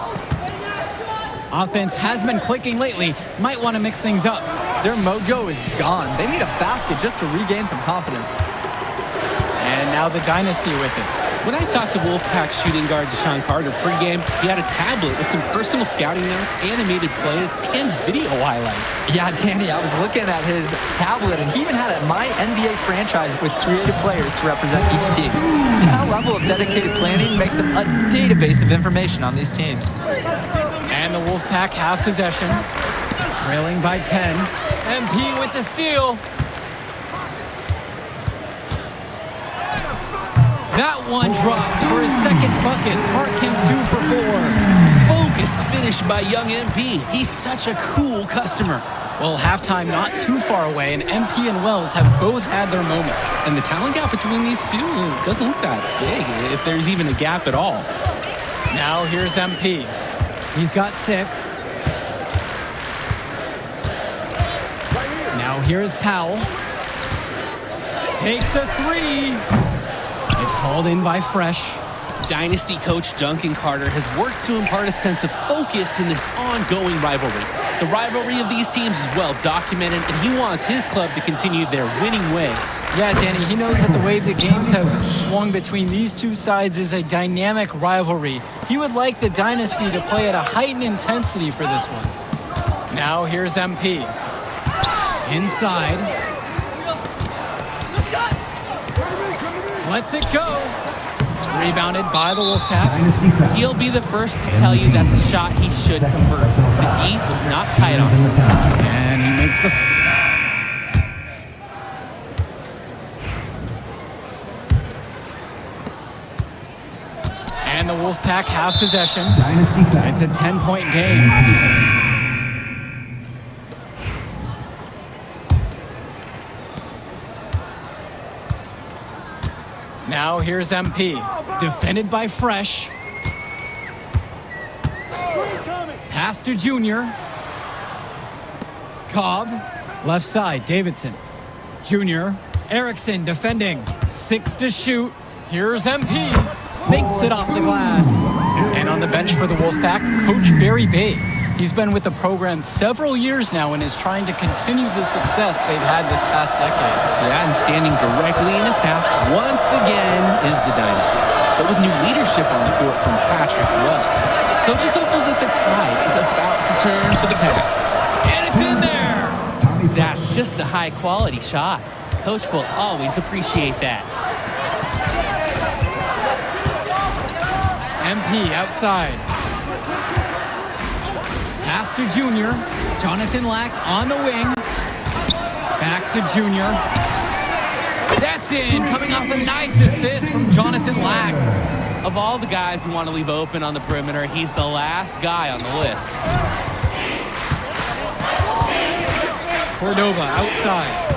Offense has been clicking lately. Might want to mix things up. Their mojo is gone. They need a basket just to regain some confidence. And now the Dynasty with it. When I talked to Wolfpack shooting guard Deshaun Carter pregame, he had a tablet with some personal scouting notes, animated plays, and video highlights. Yeah, Danny, I was looking at his tablet, and he even had a My NBA franchise with creative players to represent each team. That level of dedicated planning makes him a database of information on these teams. And the Wolfpack have possession. Trailing by 10. MP with the steal. That one drops for his second bucket. Marking 2 for 4. Focused finish by young MP. He's such a cool customer. Well, halftime not too far away, and MP and Wells have both had their moments. And the talent gap between these two doesn't look that big, if there's even a gap at all. Now here's MP. He's got 6. Now here's Powell. Takes a 3. It's hauled in by Fresh. Dynasty coach Duncan Carter has worked to impart a sense of focus in this ongoing rivalry. The rivalry of these teams is well documented, and he wants his club to continue their winning ways. Yeah, Danny, he knows that the way the games have swung between these two sides is a dynamic rivalry. He would like the Dynasty to play at a heightened intensity for this one. Now here's MP. Inside. Lets it go. Rebounded by the Wolfpack. Dynasty foul. He'll be the first to tell you that's a shot he should convert. The D was not tight on him. And he makes the... And the Wolfpack have possession. Dynasty foul. It's a 10-point game. Now here's MP. Defended by Fresh. Pass to Junior. Cobb. Left side, Davidson. Junior. Erickson defending. 6 to shoot. Here's MP. Fakes it off the glass. And on the bench for the Wolfpack, Coach Barry Bay. He's been with the program several years now and is trying to continue the success they've had this past decade. Yeah, and standing directly in his path once again is the Dynasty. But with new leadership on the court from Patrick Wells, Coach is hopeful that the tide is about to turn for the Pack. And it's in there! That's just a high-quality shot. Coach will always appreciate that. MP outside. Pass to Junior. Jonathan Lack on the wing. Back to Junior. That's in, coming off a nice assist from Jonathan Lack. Of all the guys who want to leave open on the perimeter, he's the last guy on the list. Cordova outside.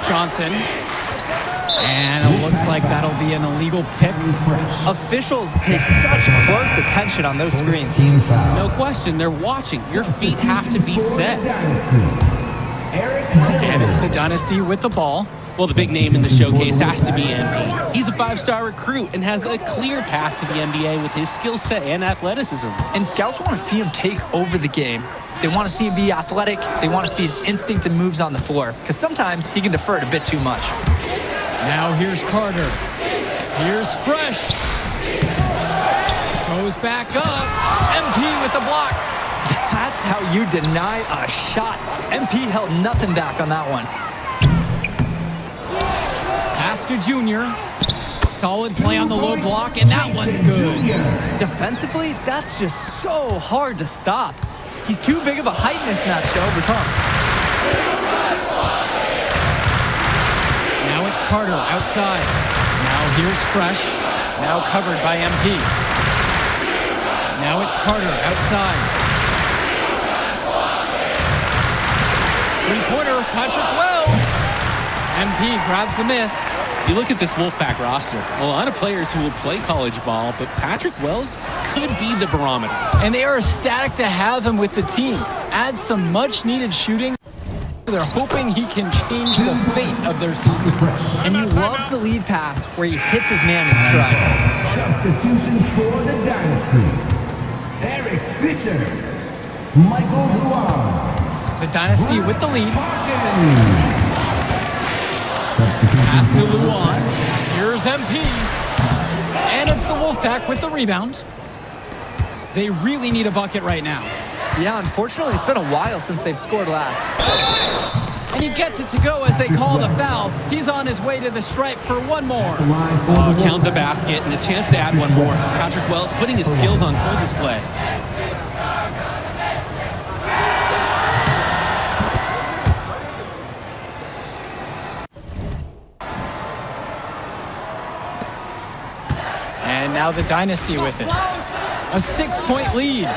Johnson. And it looks like that'll be an illegal pick. Officials pay such close attention on those screens. Team foul. No question, they're watching. Your feet have to be set. And it's the Dynasty with the ball. Well, the big name in the showcase has to be MP. He's a 5-star recruit and has a clear path to the NBA with his skill set and athleticism. And scouts want to see him take over the game. They want to see him be athletic. They want to see his instinct and moves on the floor. Because sometimes he can defer it a bit too much. Now here's Carter. Here's Fresh. Goes back up. MP with the block. That's how you deny a shot. MP held nothing back on that one. Pass to Junior. Solid play on the low block, and that one's good. Defensively, that's just so hard to stop. He's too big of a height mismatch to overcome. Now it's Carter outside. Now here's Fresh. Now covered by MP. Now it's Carter outside. Three-pointer, Patrick Wells. MP grabs the miss. You look at this Wolfpack roster, a lot of players who will play college ball, but Patrick Wells could be the barometer. And they are ecstatic to have him with the team. Add some much-needed shooting. They're hoping he can change the fate of their season. And you love the lead pass where he hits his man in stride. Substitution for the Dynasty. Eric Fisher. Michael Luan. The Dynasty with the lead. Substitution Pass to for Luan. Here's MP. And it's the Wolfpack with the rebound. They really need a bucket right now. Yeah, unfortunately, it's been a while since they've scored last. And he gets it to go as they call the foul. He's on his way to the stripe for one more. line for the Count the basket and a chance to add one more. Patrick Wells putting his skills on full display. And now the Dynasty with it. A 6-point lead.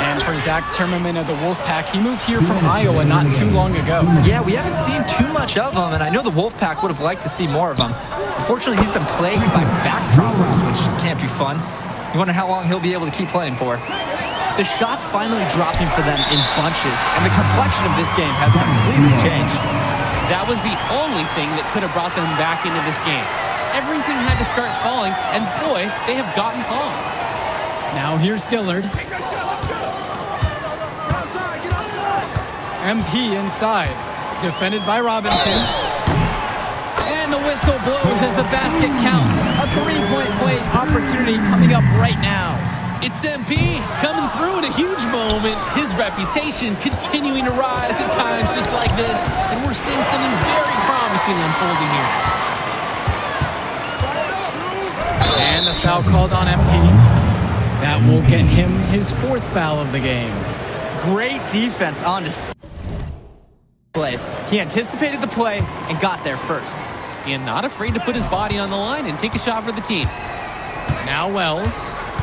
And for Zach Timmerman of the Wolfpack, he moved here from Iowa not too long ago. Yeah, we haven't seen too much of him, and I know the Wolfpack would have liked to see more of him. Unfortunately, he's been plagued by back problems, which can't be fun. You wonder how long he'll be able to keep playing for. The shots finally dropping for them in bunches, and the complexion of this game has completely changed. That was the only thing that could have brought them back into this game. Everything had to start falling, and boy, they have gotten calm. Now here's Dillard. MP inside. Defended by Robinson. And the whistle blows as the basket counts. A 3-point play opportunity coming up right now. It's MP coming through in a huge moment. His reputation continuing to rise at times just like this. And we're seeing something very promising unfolding here. And the foul called on MP. That will get him his 4th foul of the game. Great defense on display. He anticipated the play and got there first. And not afraid to put his body on the line and take a shot for the team. Now Wells.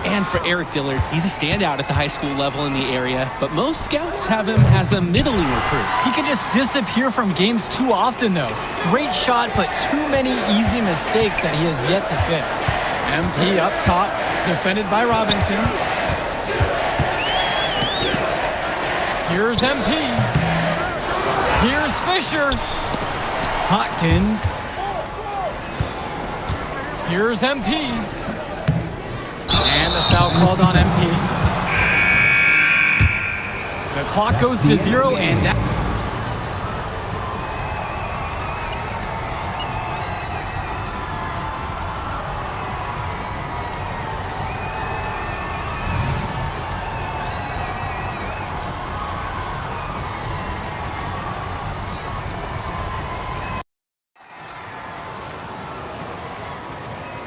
And for Eric Dillard, he's a standout at the high school level in the area, but most scouts have him as a middling recruit. He can just disappear from games too often, though. Great shot, but too many easy mistakes that he has yet to fix. MP up top, defended by Robinson. Here's MP. Here's Fisher. Hopkins. Here's MP. And the foul called on MP. The clock goes to 0, and that...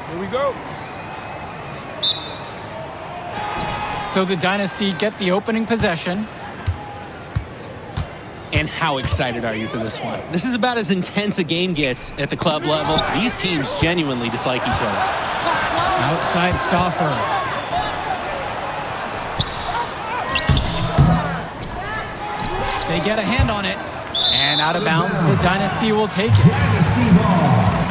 Here we go. So the Dynasty get the opening possession. And how excited are you for this one? This is about as intense a game gets at the club level. These teams genuinely dislike each other. Outside Stauffer. They get a hand on it. And out of bounds, the Dynasty will take it. Dynasty ball.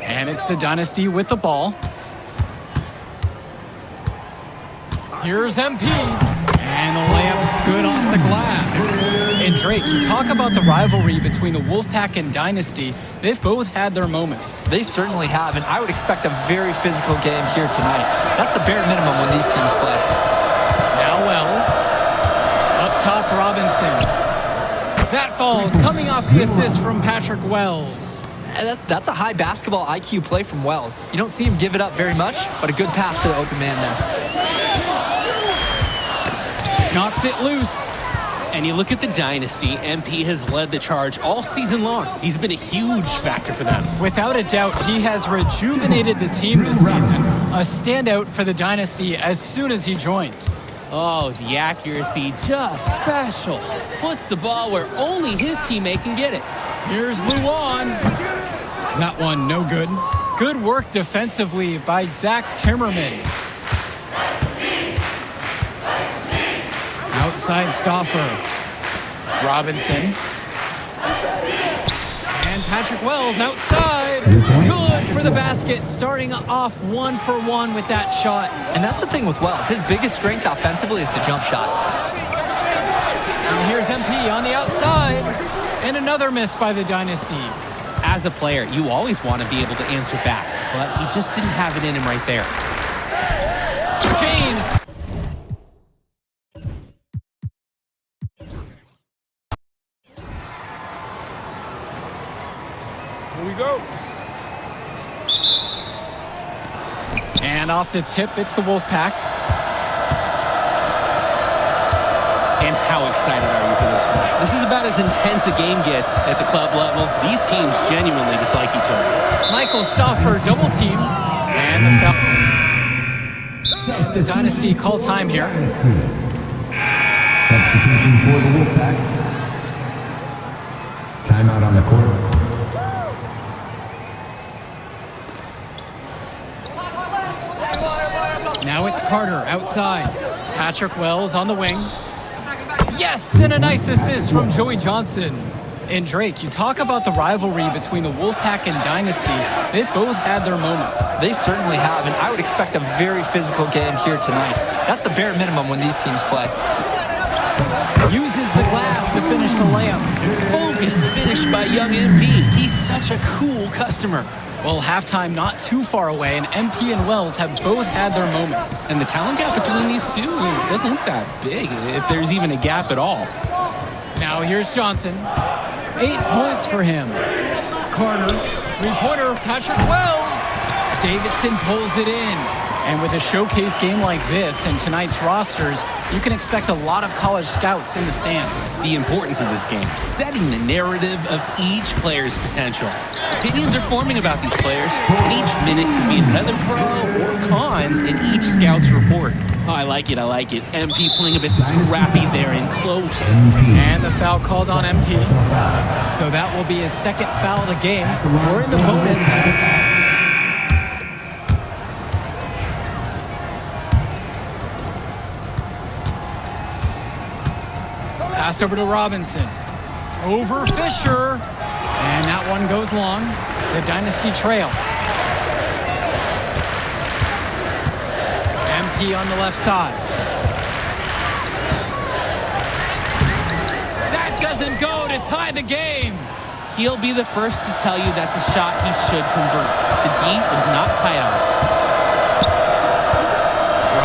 And it's the Dynasty with the ball. Here's MP. And the layup's good off the glass. And Drake, you talk about the rivalry between the Wolfpack and Dynasty. They've both had their moments. They certainly have, and I would expect a very physical game here tonight. That's the bare minimum when these teams play. Now Wells. Up top, Robinson. That falls, coming off the assist from Patrick Wells. That's a high basketball IQ play from Wells. You don't see him give it up very much, but a good pass to the open man there. Knocks it loose. And you look at the Dynasty, MP has led the charge all season long. He's been a huge factor for them. Without a doubt, he has rejuvenated the team this season. A standout for the Dynasty as soon as he joined. Oh, the accuracy, just special. Puts the ball where only his teammate can get it. Here's Luan. That one, no good. Good work defensively by Zach Timmerman. Outside Stauffer. Robinson. And Patrick Wells outside. Good for the basket, starting off 1 for 1 with that shot. And that's the thing with Wells. His biggest strength offensively is the jump shot. And here's MP on the outside. And another miss by the Dynasty. As a player, you always want to be able to answer back, but he just didn't have it in him right there. James. Here we go. And off the tip, it's the Wolfpack. And how excited are you for this one? This is about as intense a game gets at the club level. These teams genuinely dislike each other. Michael Stauffer double teamed. And the foul. The Dynasty call time here. Substitution for the Wolfpack. Timeout on the court. Now it's Carter outside. Patrick Wells on the wing. Yes, and a nice assist from Joey Johnson. And Drake, you talk about the rivalry between the Wolfpack and Dynasty. They've both had their moments. They certainly have, and I would expect a very physical game here tonight. That's the bare minimum when these teams play. Uses the glass to finish the layup. Focused finish by young MP. He's such a cool customer. Well, halftime not too far away, and MP and Wells have both had their moments. And the talent gap between these two doesn't look that big, if there's even a gap at all. Now here's Johnson. 8 points for him. Carter, three-pointer, Patrick Wells. Davidson pulls it in. And with a showcase game like this and tonight's rosters, you can expect a lot of college scouts in the stands. The importance of this game, setting the narrative of each player's potential. Opinions are forming about these players, and each minute could be another pro or con in each scout's report. Oh, I like it, I like it. MP playing a bit scrappy there and close. And the foul called on MP. So that will be his second foul of the game. We're in the bonus. Pass over to Robinson. Over Fisher. And that one goes long. The Dynasty trail. MP on the left side. That doesn't go to tie the game. He'll be the first to tell you that's a shot he should convert. The D was not tight on.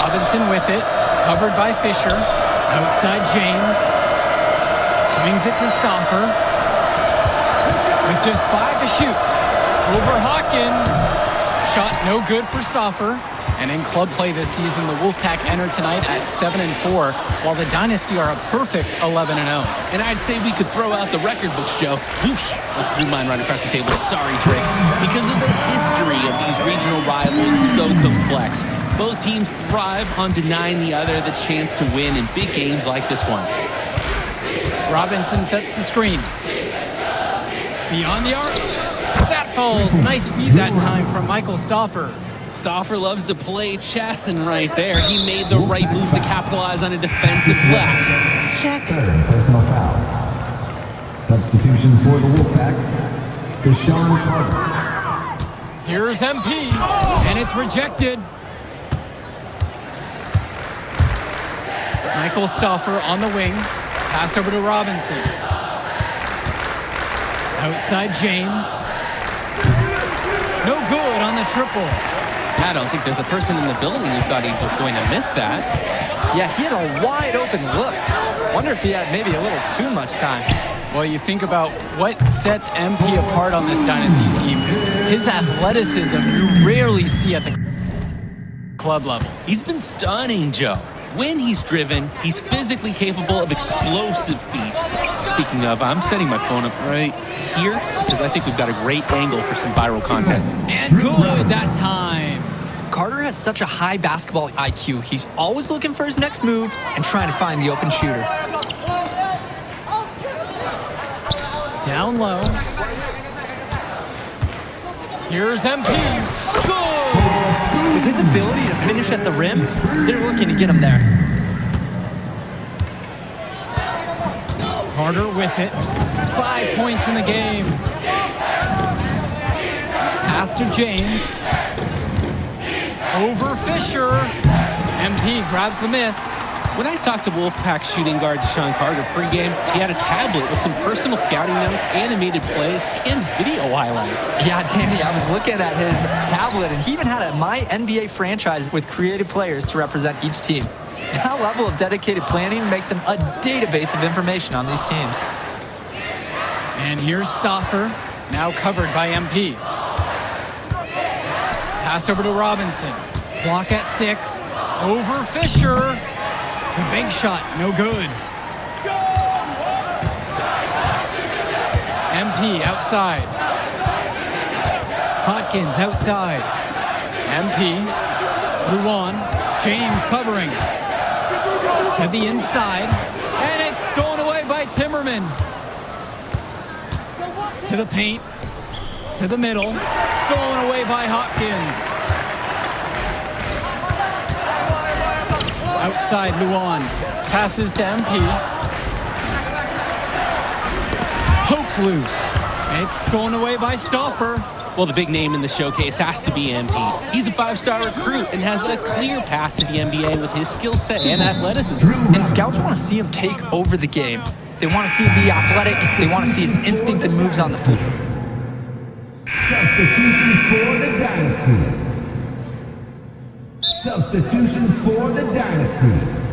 Robinson with it, covered by Fisher. Outside James. Swings it to Stauffer. With just 5 to shoot. Over Hawkins. Shot no good for Stauffer. And in club play this season, the Wolfpack enter tonight at 7-4, while the Dynasty are a perfect 11-0. And I'd say we could throw out the record books, Joe. Whoosh! I threw mine right across the table. Sorry, Drake. Because of the history of these regional rivals is so complex. Both teams thrive on denying the other the chance to win in big games like this one. Robinson sets the screen. Beyond the arc. That falls. Nice feed that time from Michael Stauffer. Stauffer loves to play chessing right there. He made the right move to capitalize on a defensive lapse. Check. Third personal foul. Substitution for the Wolfpack, Deshaun Carter. Here's MP, and it's rejected. Michael Stauffer on the wing. Pass over to Robinson. Outside James. No good on the triple. I don't think there's a person in the building who thought he was going to miss that. Yeah, he had a wide open look. Wonder if he had maybe a little too much time. Well, you think about what sets MP apart on this Dynasty team. His athleticism you rarely see at the club level. He's been stunning, Joe. When he's driven, he's physically capable of explosive feats. Speaking of, I'm setting my phone up right here because I think we've got a great angle for some viral content. And good that time. Carter has such a high basketball IQ. He's always looking for his next move and trying to find the open shooter. Down low. Here's MP. Good! With his ability to finish at the rim, they're looking to get him there. Carter with it. 5 points in the game. Pass to James. Over Fisher. MP grabs the miss. When I talked to Wolfpack shooting guard Deshaun Carter pregame, he had a tablet with some personal scouting notes, animated plays, and video highlights. Yeah, Danny, I was looking at his tablet, and he even had a My NBA franchise with creative players to represent each team. That level of dedicated planning makes him a database of information on these teams. And here's Stauffer, now covered by MP. Pass over to Robinson. Clock at 6. Over Fisher. The big shot, no good. MP outside. Hawkins outside. MP. Luan. James covering. To the inside. And it's stolen away by Timmerman. To the paint. To the middle. Stolen away by Hopkins. Outside Luan. Passes to MP. Pokes loose. It's stolen away by Stauffer. Well, the big name in the showcase has to be MP. He's a 5-star recruit and has a clear path to the NBA with his skill set and athleticism. And scouts want to see him take over the game. They want to see him be athletic. They want to see his instinct and moves on the floor. Substitution for the Dynasty. Substitution for the Dynasty.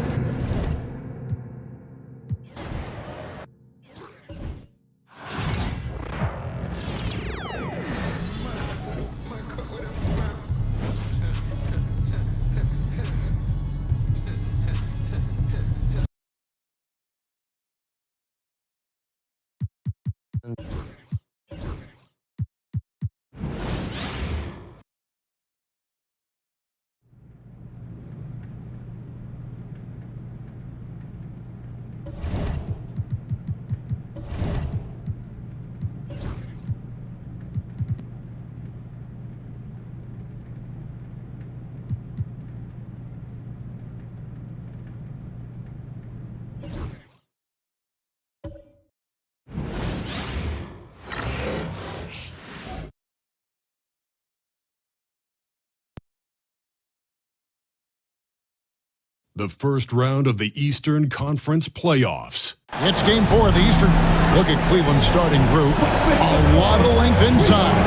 the first round of the Eastern Conference playoffs. It's game 4 of the Eastern. Look at Cleveland's starting group. A lot of length inside.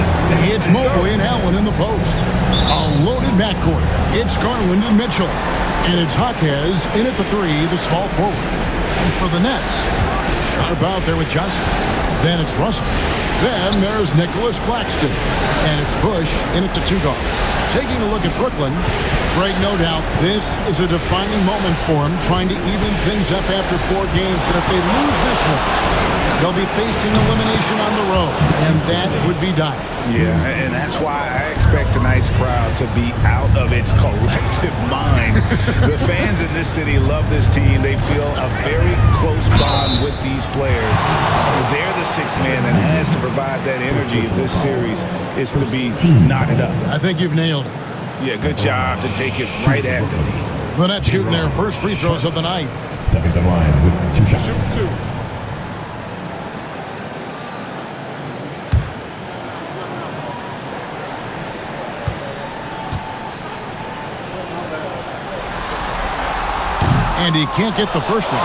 It's Mobley and Allen in the post. A loaded backcourt. It's Garland and Mitchell. And it's Jaquez in at the 3, the small forward. And for the Nets, Sharp out there with Johnson. Then it's Russell. Then there's Nicholas Claxton. And it's Bush in at the 2 guard. Taking a look at Brooklyn, Greg, no doubt, this is a defining moment for him, trying to even things up after 4 games. But if they lose this one, they'll be facing elimination on the road, and that would be dire. Yeah, and that's why I expect tonight's crowd to be out of its collective mind. The fans in this city love this team. They feel a very close bond with these players. They're the 6th man that has to provide that energy if this series is to be knotted up. I think you've nailed it. Yeah, good job to take it right at the knee. The Nets shooting their first free throws of the night. Stepping the line with 2 shots. Shoot 2. And he can't get the first one.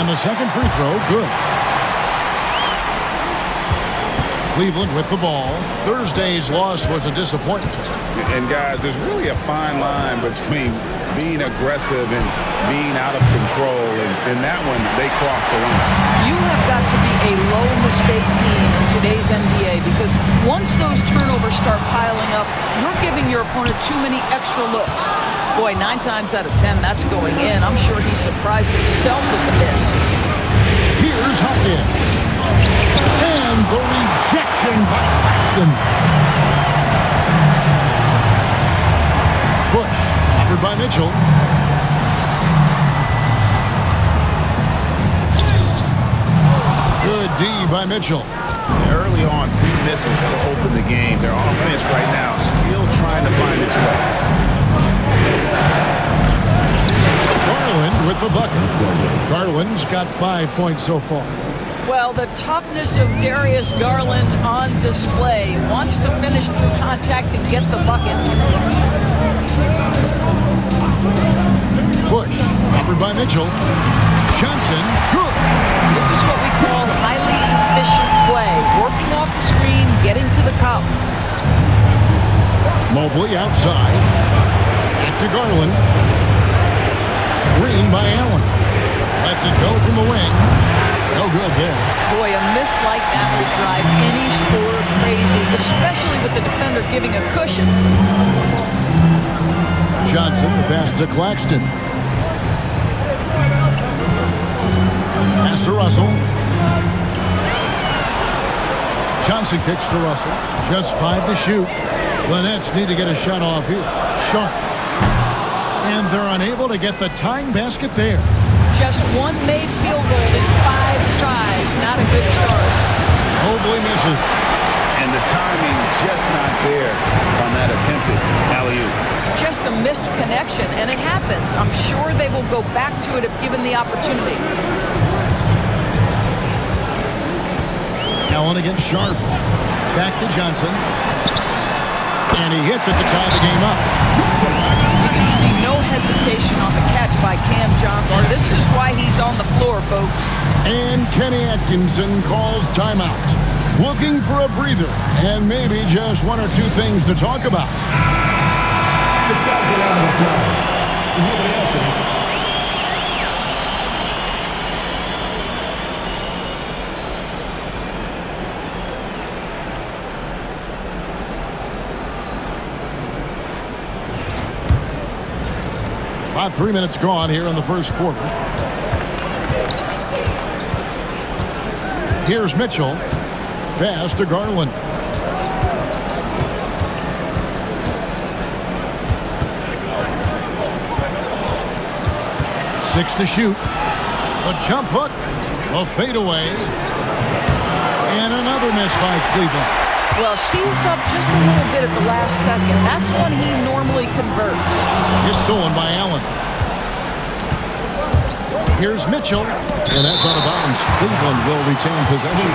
And the second free throw, good. Cleveland with the ball. Thursday's loss was a disappointment. And guys, there's really a fine line between being aggressive and being out of control. And that one, they crossed the line. You have got to be a low-mistake team in today's NBA because once those turnovers start piling up, you're giving your opponent too many extra looks. Boy, 9 times out of 10, that's going in. I'm sure he's surprised himself with the miss. Here's Hawkins. And the rejection by Claxton. Bush, covered by Mitchell. Good D by Mitchell. Early on, 3 misses to open the game. Their offense right now still trying to find its way. Garland with the bucket. Garland's got 5 points so far. Well, the toughness of Darius Garland on display. Wants to finish through contact and get the bucket. Bush, covered by Mitchell. Johnson, good. This is what we call highly efficient play. Working off the screen, getting to the cup. Mobley outside. Back to Garland. Screen by Allen. Lets it go from the wing. No good there. Boy, a miss like that would drive any scorer crazy, especially with the defender giving a cushion. Johnson, the pass to Claxton. Pass to Russell. Johnson kicks to Russell. Just 5 to shoot. The Nets need to get a shot off here. Sharp. And they're unable to get the tying basket there. Just 1 made field goal in 5 tries. Not a good start. Mobley misses. And the timing just not there on that attempted alley-oop. Just a missed connection, and it happens. I'm sure they will go back to it if given the opportunity. Allen against Sharp. Back to Johnson. And he hits it to tie the game up. You can see no hesitation on the catch by Cam Johnson. This is why he's on the floor, folks. And Kenny Atkinson calls timeout. Looking for a breather and maybe just 1 or 2 things to talk about. About 3 minutes gone here in the first quarter. Here's Mitchell. Pass to Garland. Six to shoot. The jump hook. The fadeaway. And another miss by Cleveland. Well, seized up just a little bit at the last second. That's when he normally converts. It's stolen by Allen. Here's Mitchell, and that's out of bounds. Cleveland will retain possession.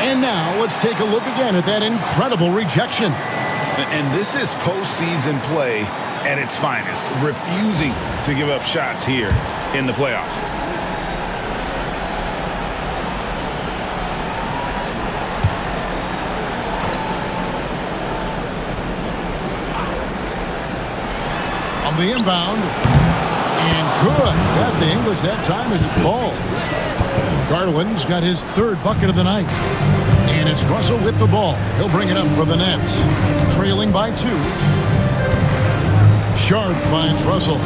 And now let's take a look again at that incredible rejection. And this is postseason play at its finest, refusing to give up shots here in the playoffs. On the inbound, and good. Got the English that time as it falls. Garland's got his third bucket of the night. And it's Russell with the ball. He'll bring it up for the Nets. Trailing by 2. Sharp finds Russell.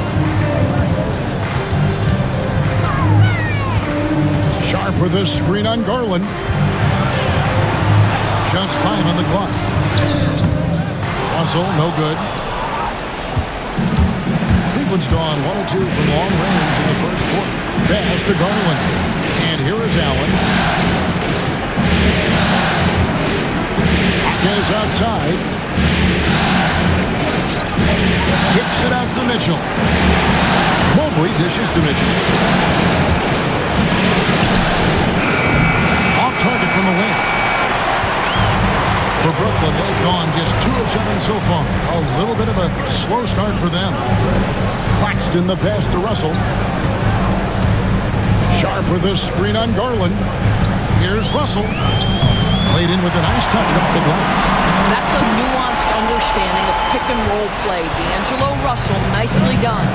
Sharp with a screen on Garland. Just 5 on the clock. Russell, no good. Cleveland's gone 1 or 2 from long range in the first quarter. Pass to Garland. And here is Allen. Goes outside. Kicks it out to Mitchell. Mobley dishes to Mitchell. Off target from the wing. For Brooklyn, they've gone just 2 of 7 so far. A little bit of a slow start for them. Claxton the pass to Russell. Sharp with a screen on Garland. Here's Russell. Played in with a nice touch off the glass. That's a nuanced understanding of pick-and-roll play. D'Angelo Russell, nicely done.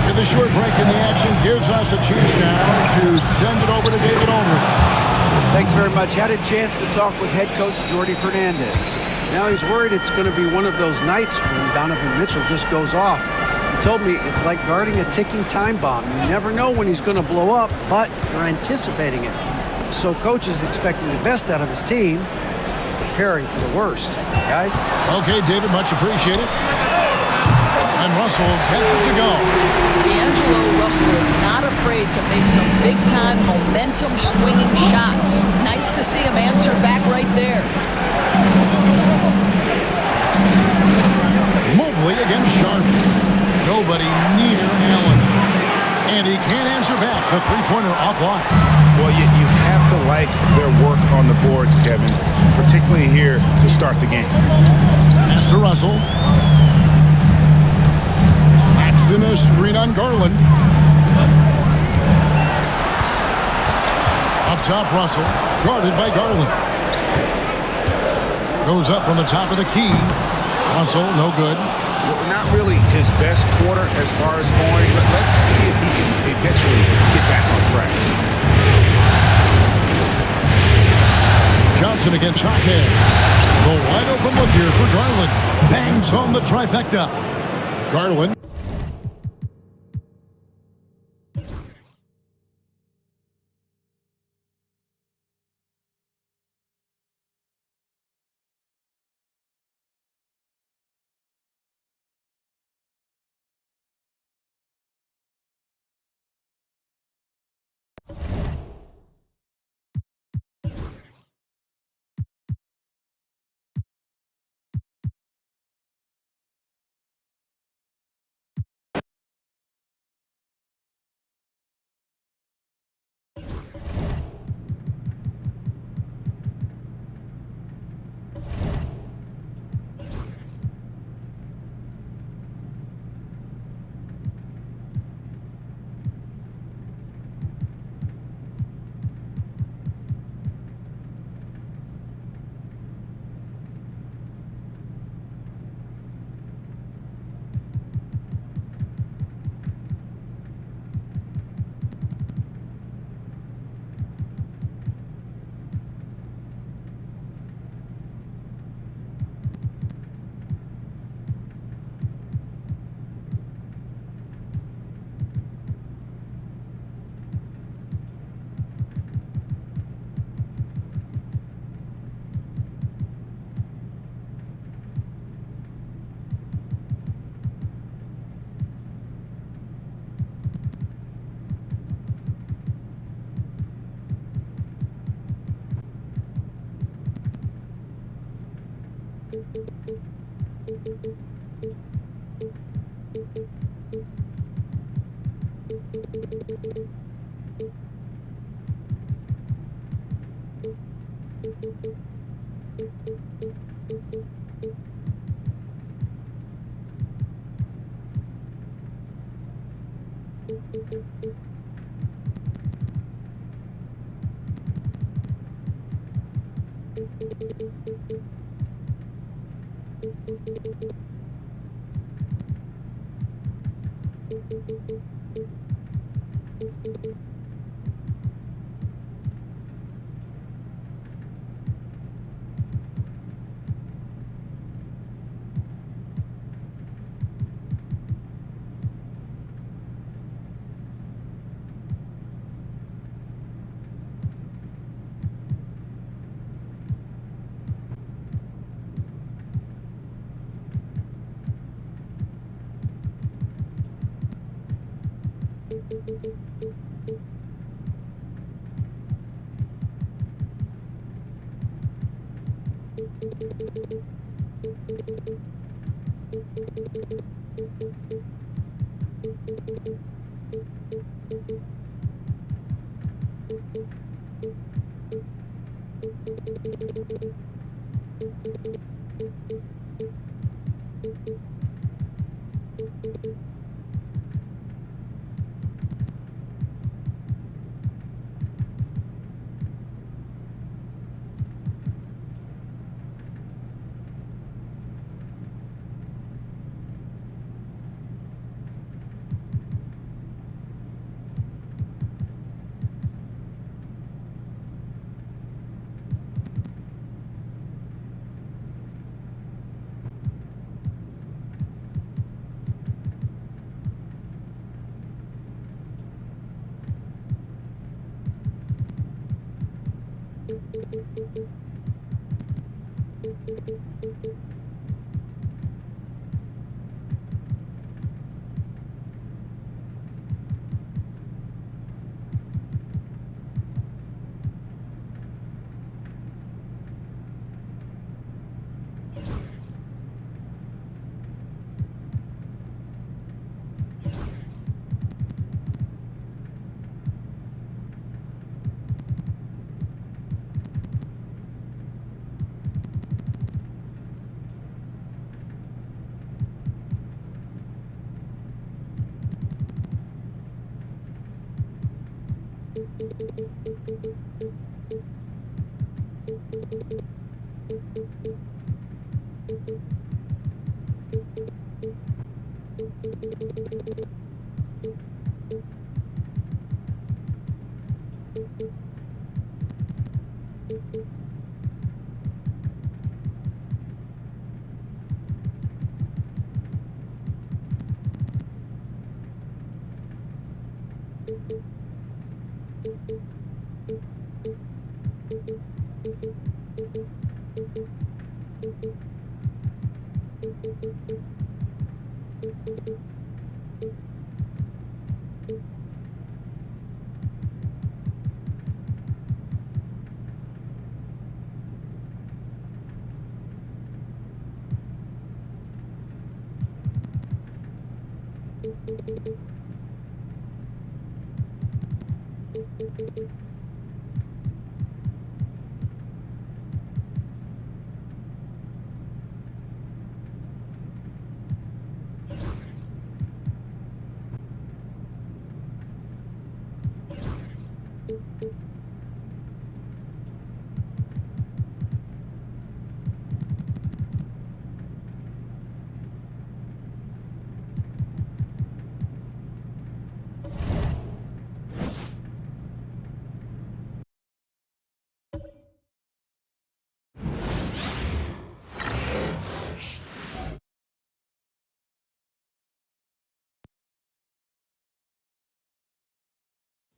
And the short break in the action gives us a chance now to send it over to David Aldridge. Thanks very much. Had a chance to talk with head coach Jordi Fernandez. Now he's worried it's going to be one of those nights when Donovan Mitchell just goes off. He told me it's like guarding a ticking time bomb. You never know when he's going to blow up, but you're anticipating it. So coach is expecting the best out of his team, preparing for the worst. Guys? Okay, David, much appreciated. And Russell gets it to go. D'Angelo Russell is not afraid to make some big-time momentum-swinging shots. Nice to see him answer back right there. Mobley against Sharp. Nobody near Allen. And he can't answer back. The three-pointer offline. Well, you have to like their work on the boards, Kevin, particularly here to start the game. Pass to Russell. Paxton a screen on Garland. Up top, Russell. Guarded by Garland. Goes up from the top of the key. Russell, no good. Not really his best quarter as far as scoring. Let's see if he can eventually get back on track. Johnson against Chalkhead. The wide open look here for Garland. Bangs home the trifecta. Garland.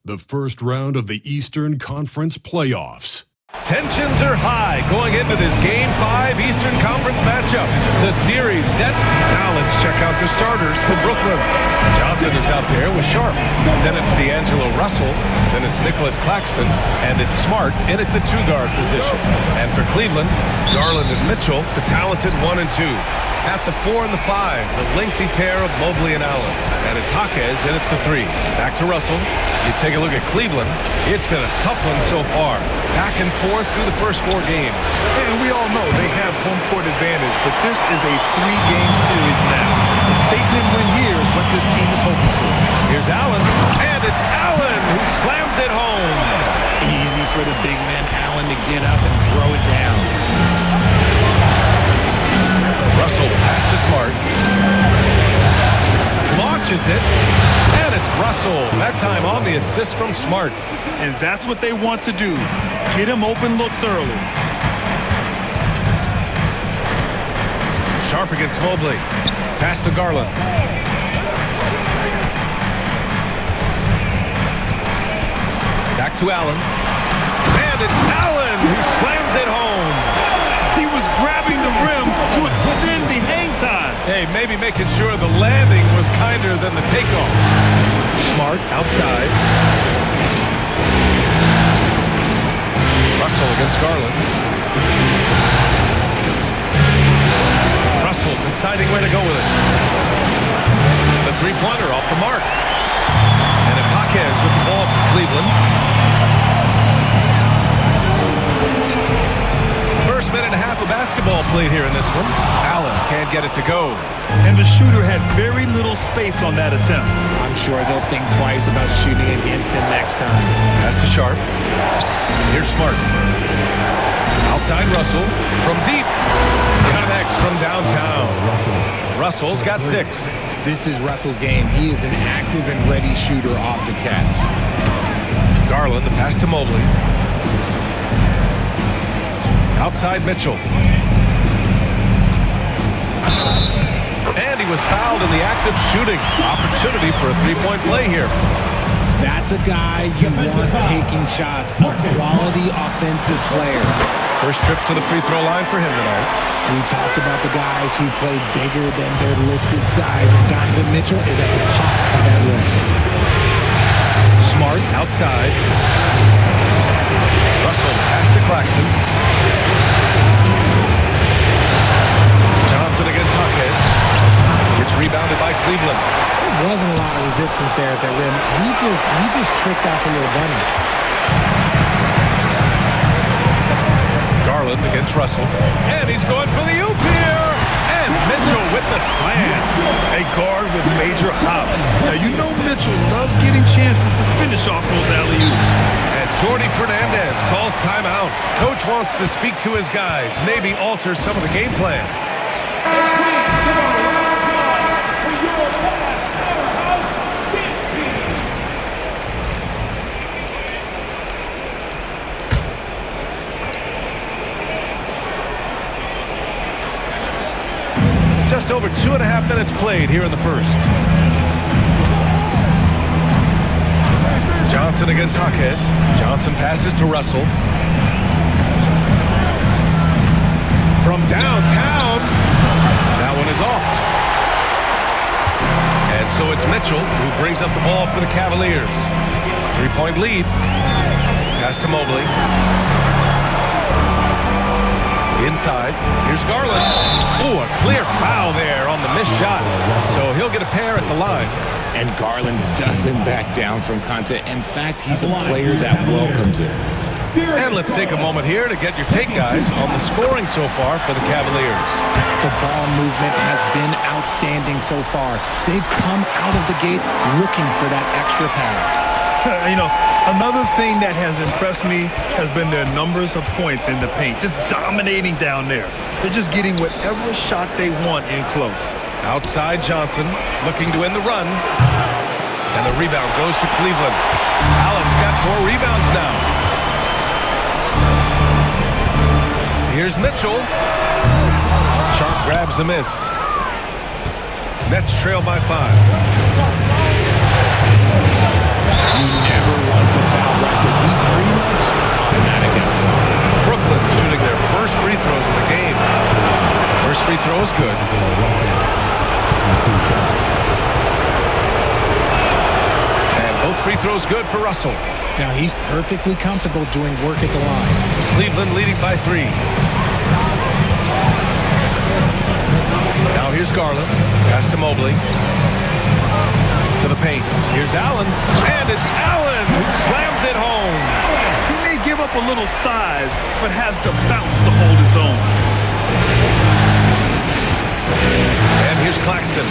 The first round of the Eastern Conference playoffs. Tensions are high going into this Game 5 Eastern Conference match. matchup. The series dead. Now let's check out the starters for Brooklyn. Johnson is out there with Sharp. Then it's D'Angelo Russell. Then it's Nicholas Claxton. And it's Smart in at the two-guard position. And for Cleveland, Garland and Mitchell, the talented 1 and 2. At the 4 and the 5, the lengthy pair of Mobley and Allen. And it's Jaquez in at the 3. Back to Russell. You take a look at Cleveland. It's been a tough one so far. Back and forth through the first 4 games. And we all know they have home court advantage, but this is a 3-game series now. A statement win here is what this team is hoping for. Here's Allen, and it's Allen who slams it home. Easy for the big man Allen to get up and throw it down. Russell pass to Smart. Launches it, and it's Russell. That time on the assist from Smart. And that's what they want to do. Get him open looks early. Sharp against Mobley. Pass to Garland. Back to Allen. And it's Allen who slams it home. He was grabbing the rim to extend the hang time. Hey, maybe making sure the landing was kinder than the takeoff. Smart outside. Russell against Garland. Russell deciding where to go with it. The three-pointer off the mark. And it's Jaquez with the ball from Cleveland. First minute and a half of basketball played here in this one. Allen can't get it to go. And the shooter had very little space on that attempt. I'm sure they'll think twice about shooting against him next time. Pass to Sharp. Here's Smart. Outside Russell. From deep. Connects from downtown. Russell's got 6. This is Russell's game. He is an active and ready shooter off the catch. Garland, the pass to Mobley. Outside Mitchell. And he was fouled in the act of shooting. Opportunity for a three-point play here. That's a guy you want taking shots. A quality offensive player. First trip to the free throw line for him tonight. We talked about the guys who play bigger than their listed size, and Donovan Mitchell is at the top of that list. Smart outside. Russell pass to Claxton. Johnson against Jaquez. It's rebounded by Cleveland. There wasn't a lot of resistance there at the rim. He just tricked off a little bunny. Garland against Russell. And he's going for the oop here. And Mitchell with the slam. A guard with major hops. Now, you know Mitchell loves getting chances to finish off those alley-oops. And Jordi Fernandez calls timeout. Coach wants to speak to his guys, maybe alter some of the game plan. Just over 2.5 minutes played here in the first. Johnson against Jaquez. Johnson passes to Russell. From downtown, that one is off. And so it's Mitchell who brings up the ball for the Cavaliers. 3-point lead. Pass to Mobley. Inside, here's Garland. Ooh, a clear foul there on the missed shot. So he'll get a pair at the line. And Garland doesn't back down from contact. In fact, he's a player that welcomes it. And let's take a moment here to get your take, guys, on the scoring so far for the Cavaliers. The ball movement has been outstanding so far. They've come out of the gate looking for that extra pass. You know, another thing that has impressed me has been their numbers of points in the paint, just dominating down there. They're just getting whatever shot they want in close. Outside Johnson, looking to end the run. And the rebound goes to Cleveland. Allen's got 4 rebounds now. Here's Mitchell. Sharp grabs the miss. Nets trail by 5. You never want to foul Russell. He's pretty much automatic. Brooklyn shooting their first free throws of the game. First free throw is good. And both free throws good for Russell. Now he's perfectly comfortable doing work at the line. Cleveland leading by 3. Now here's Garland. Pass to Mobley. To the paint. Here's Allen. And it's Allen who slams it home. He may give up a little size, but has the bounce to hold his own. And here's Claxton.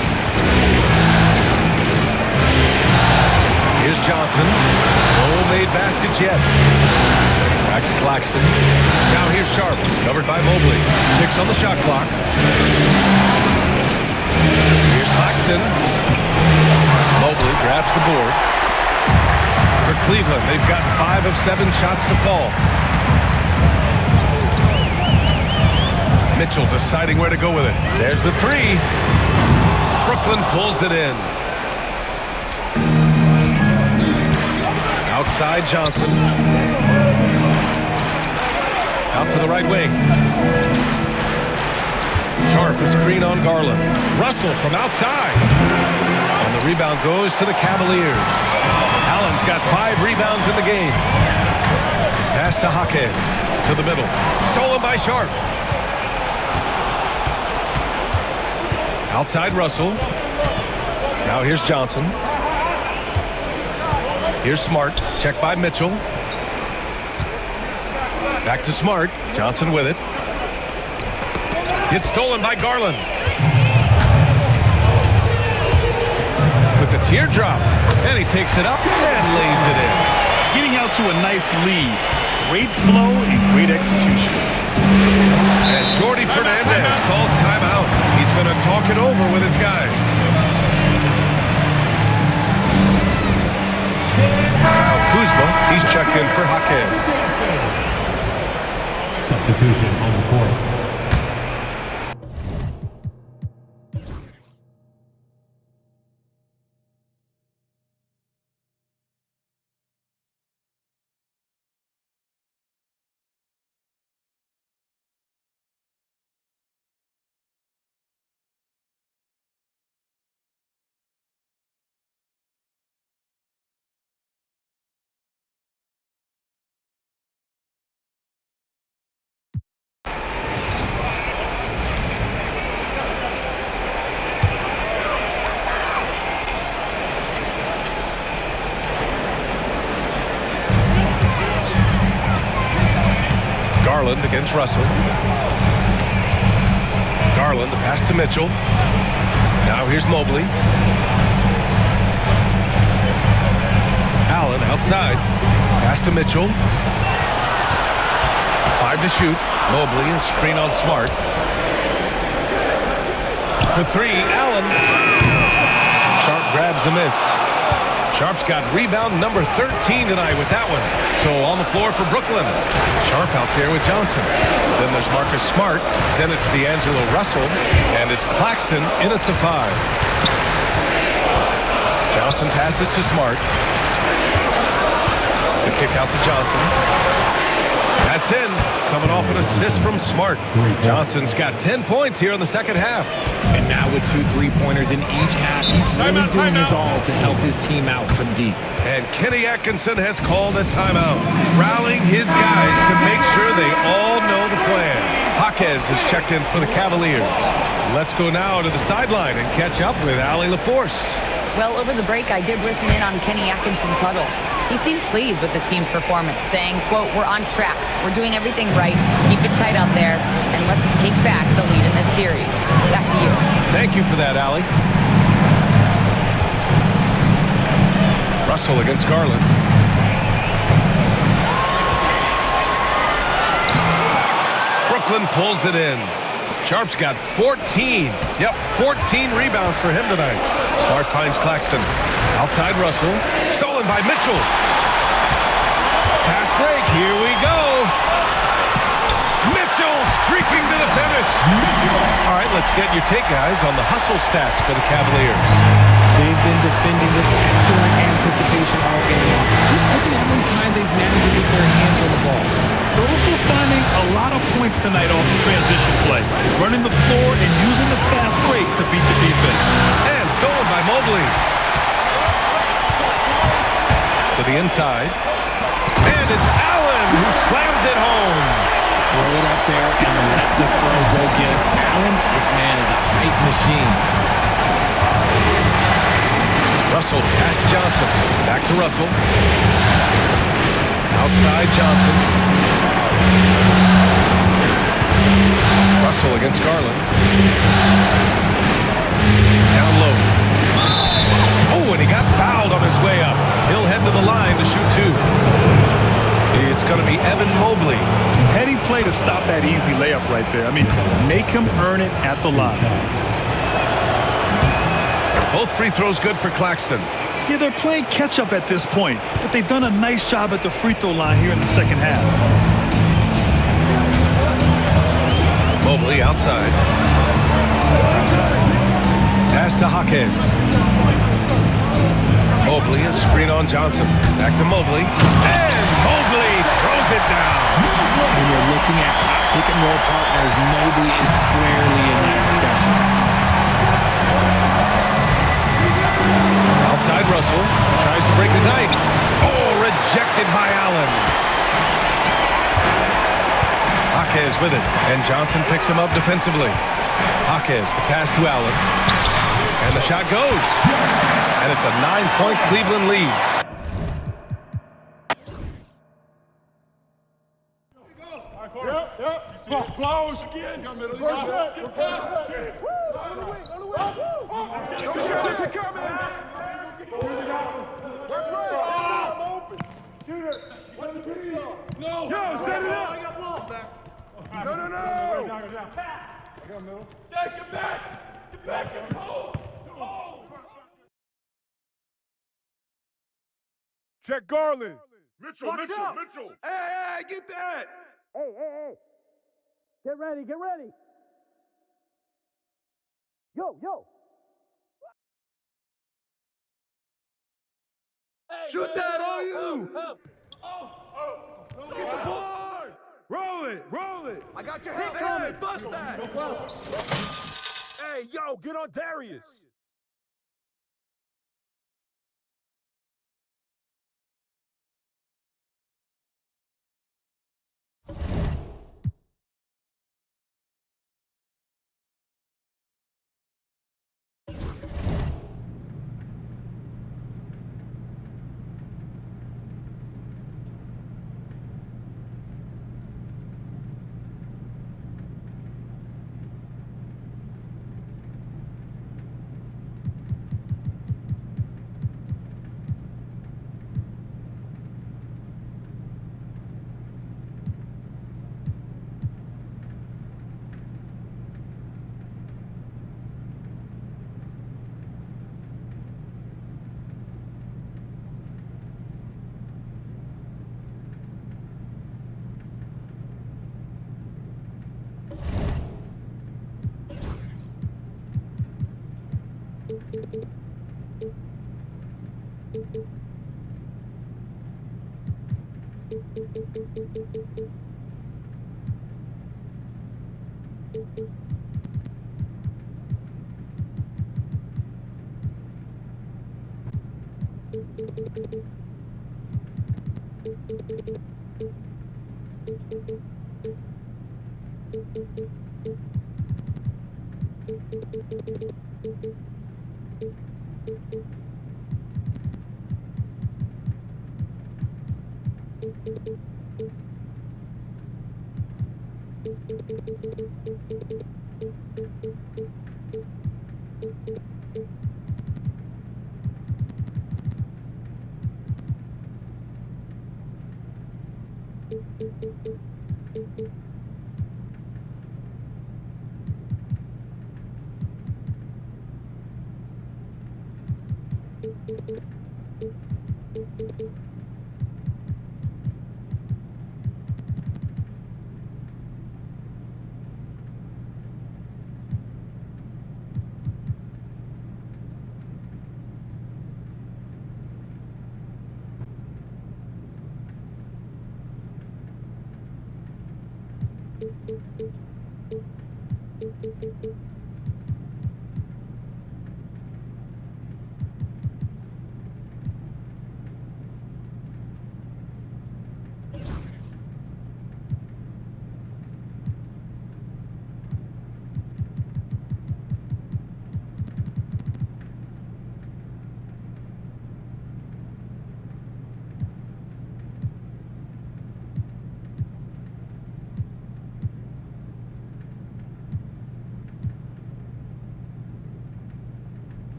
Here's Johnson. No made baskets yet. Back to Claxton. Now here's Sharp. Covered by Mobley. 6 on the shot clock. Here's Claxton. Mobley grabs the board. For Cleveland, they've got 5 of 7 shots to fall. Mitchell deciding where to go with it. There's the 3. Brooklyn pulls it in. Outside Johnson. Out to the right wing. Sharp, a screen on Garland. Russell from outside. And the rebound goes to the Cavaliers. Allen's got 5 rebounds in the game. Pass to Jaquez. To the middle. Stolen by Sharp. Outside Russell. Now here's Johnson. Here's Smart. Checked by Mitchell. Back to Smart. Johnson with it. It's stolen by Garland. With the teardrop. And he takes it up and lays it in. Getting out to a nice lead. Great flow and great execution. And Jordi Fernandez calls timeout. He's going to talk it over with his guys. Now Kuzma, he's checked in for Jaquez. Substitution on the court. Garland against Russell. Garland, the pass to Mitchell. Now here's Mobley. Allen outside. Pass to Mitchell. 5 to shoot. Mobley, a screen on Smart. For 3, Allen. Sharp grabs the miss. Sharp's got rebound number 13 tonight with that one. So on the floor for Brooklyn. Sharp out there with Johnson. Then there's Marcus Smart. Then it's D'Angelo Russell. And it's Claxton in at the 5. Johnson passes to Smart. The kick out to Johnson. That's in. Coming off an assist from Smart. Johnson's got 10 points here in the second half. And now with 2 3-pointers in each half, he's really doing his all to help his team out from deep. And Kenny Atkinson has called a timeout, rallying his guys to make sure they all know the plan. Jaquez has checked in for the Cavaliers. Let's go now to the sideline and catch up with Allie LaForce. Well, over the break, I did listen in on Kenny Atkinson's huddle. He seemed pleased with his team's performance, saying, quote, "We're on track. We're doing everything right. Keep it tight out there, and let's take back the lead in this series." Back to you. Thank you for that, Allie. Russell against Garland. Brooklyn pulls it in. Sharp's got 14. Yep, 14 rebounds for him tonight. Smart finds Claxton. Outside Russell. Stolen by Mitchell. Fast break. Here we go. Mitchell streaking to the finish. All right, let's get your take, guys, on the hustle stats for the Cavaliers. They've been defending with excellent anticipation all game long. Just look at how many times they've managed to get their hands on the ball. They're also finding a lot of points tonight off the transition play, running the floor and offense. And stolen by Mobley. To the inside. And it's Allen who slams it home. Throw it up there and let the throw go get it. Allen, this man is a height machine. Russell pass to Johnson. Back to Russell. Outside Johnson. Russell against Garland. Down low. Oh, and he got fouled on his way up. He'll head to the line to shoot two. It's going to be Evan Mobley. Heady play to stop that easy layup right there. I mean, make him earn it at the line. Both free throws good for Claxton. Yeah, they're playing catch-up at this point, but they've done a nice job at the free throw line here in the second half. Mobley outside. Pass to Hawkins. Mobley, a screen on Johnson. Back to Mobley. And Mobley throws it down. When you're looking at top pick-and-roll partners, Mobley is squarely in that discussion. Outside Russell. Tries to break his ice. Oh, rejected by Allen. Hawkins with it. And Johnson picks him up defensively. Hawkins, the pass to Allen. And the shot goes. And it's a 9-point Cleveland lead. Close again. Yo, set it up. I got ball back. No. Dad, get back. Get back in post. Check Garland. Mitchell. Hey, get that. Hey. Get ready. Yo. Hey, shoot that on you. Get the board. Roll it. I got your head coming. Bust that. Hey, yo, get on Darius.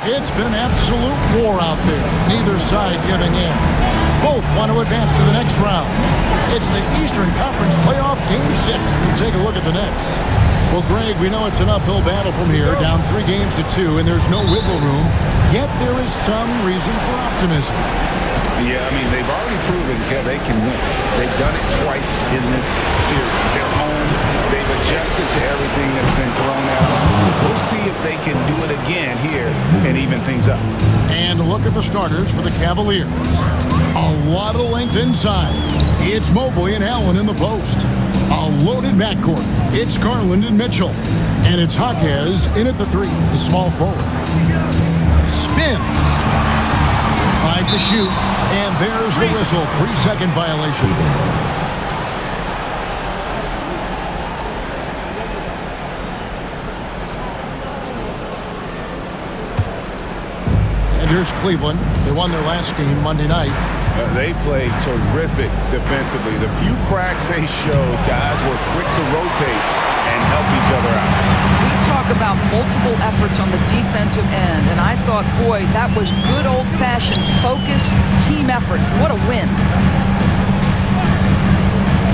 It's been an absolute war out there. Neither side giving in. Both want to advance to the next round. It's the Eastern Conference Playoff Game 6. We'll take a look at the Nets. Well, Greg, we know it's an uphill battle from here, down 3 games to 2, and there's no wiggle room. Yet there is some reason for optimism. Yeah, I mean, they've already proven they can win. They've done it twice in this series. They're home. They've adjusted to everything that's been thrown at them. We'll see if they can do it again here and even things up. And look at the starters for the Cavaliers. A lot of length inside. It's Mobley and Allen in the post. A loaded backcourt. It's Garland and Mitchell. And it's Jaquez in at the 3, the small forward. Spins. 5 to shoot. And there's the whistle. 3-second violation. And here's Cleveland. They won their last game Monday night. They played terrific defensively. The few cracks they showed, guys were quick to rotate and help each other out. We talk about multiple efforts on the defensive end, and I thought, boy, that was good old-fashioned focus, team effort. What a win.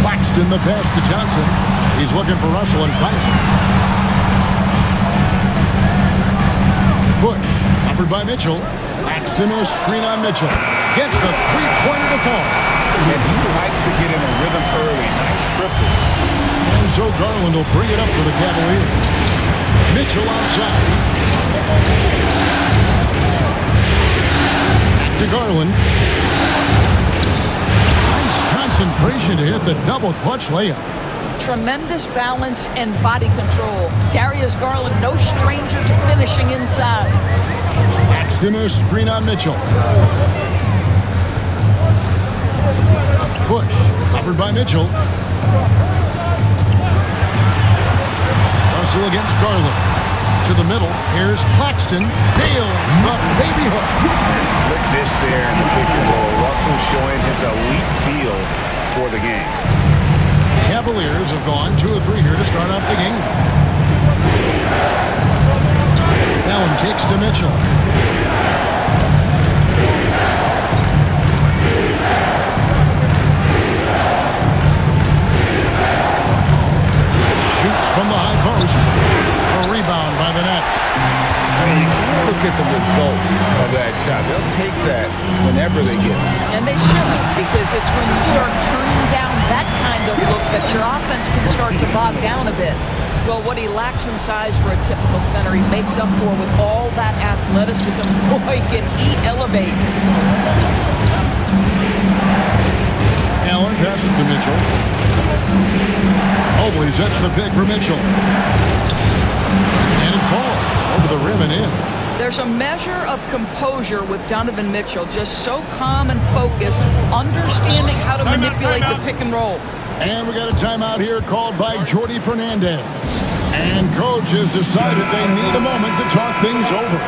Claxton the pass to Johnson. He's looking for Russell and finds him. Bush, covered by Mitchell. Claxton a screen on Mitchell. Gets the 3-pointer to fall. And he likes to get in a rhythm early. Nice triple. And so Garland will bring it up for the Cavaliers. Mitchell outside. Back to Garland. Nice concentration to hit the double clutch layup. Tremendous balance and body control. Darius Garland, no stranger to finishing inside. Claxton a screen on Mitchell. Bush, covered by Mitchell. Russell against Garland. To the middle, here's Claxton. Nails the baby hook. Slick dish there in the pick and roll. Russell showing his elite feel for the game. Cavaliers have gone 2 of 3 here to start out the game. Allen kicks to Mitchell. Shoots from the high post. A rebound by the Nets. I mean, you can't look at the result of that shot. They'll take that whenever they get it. And they should, because it's when you start turning down that kind of look that your offense can start to bog down a bit. Well, what he lacks in size for a typical center, he makes up for with all that athleticism. Boy, can he elevate. Allen passes to Mitchell. Mobley sets the pick for Mitchell. And it falls over the rim and in. There's a measure of composure with Donovan Mitchell, just so calm and focused, understanding how to manipulate the pick and roll. And we got a timeout here called by Jordi Fernandez. And coach has decided they need a moment to talk things over.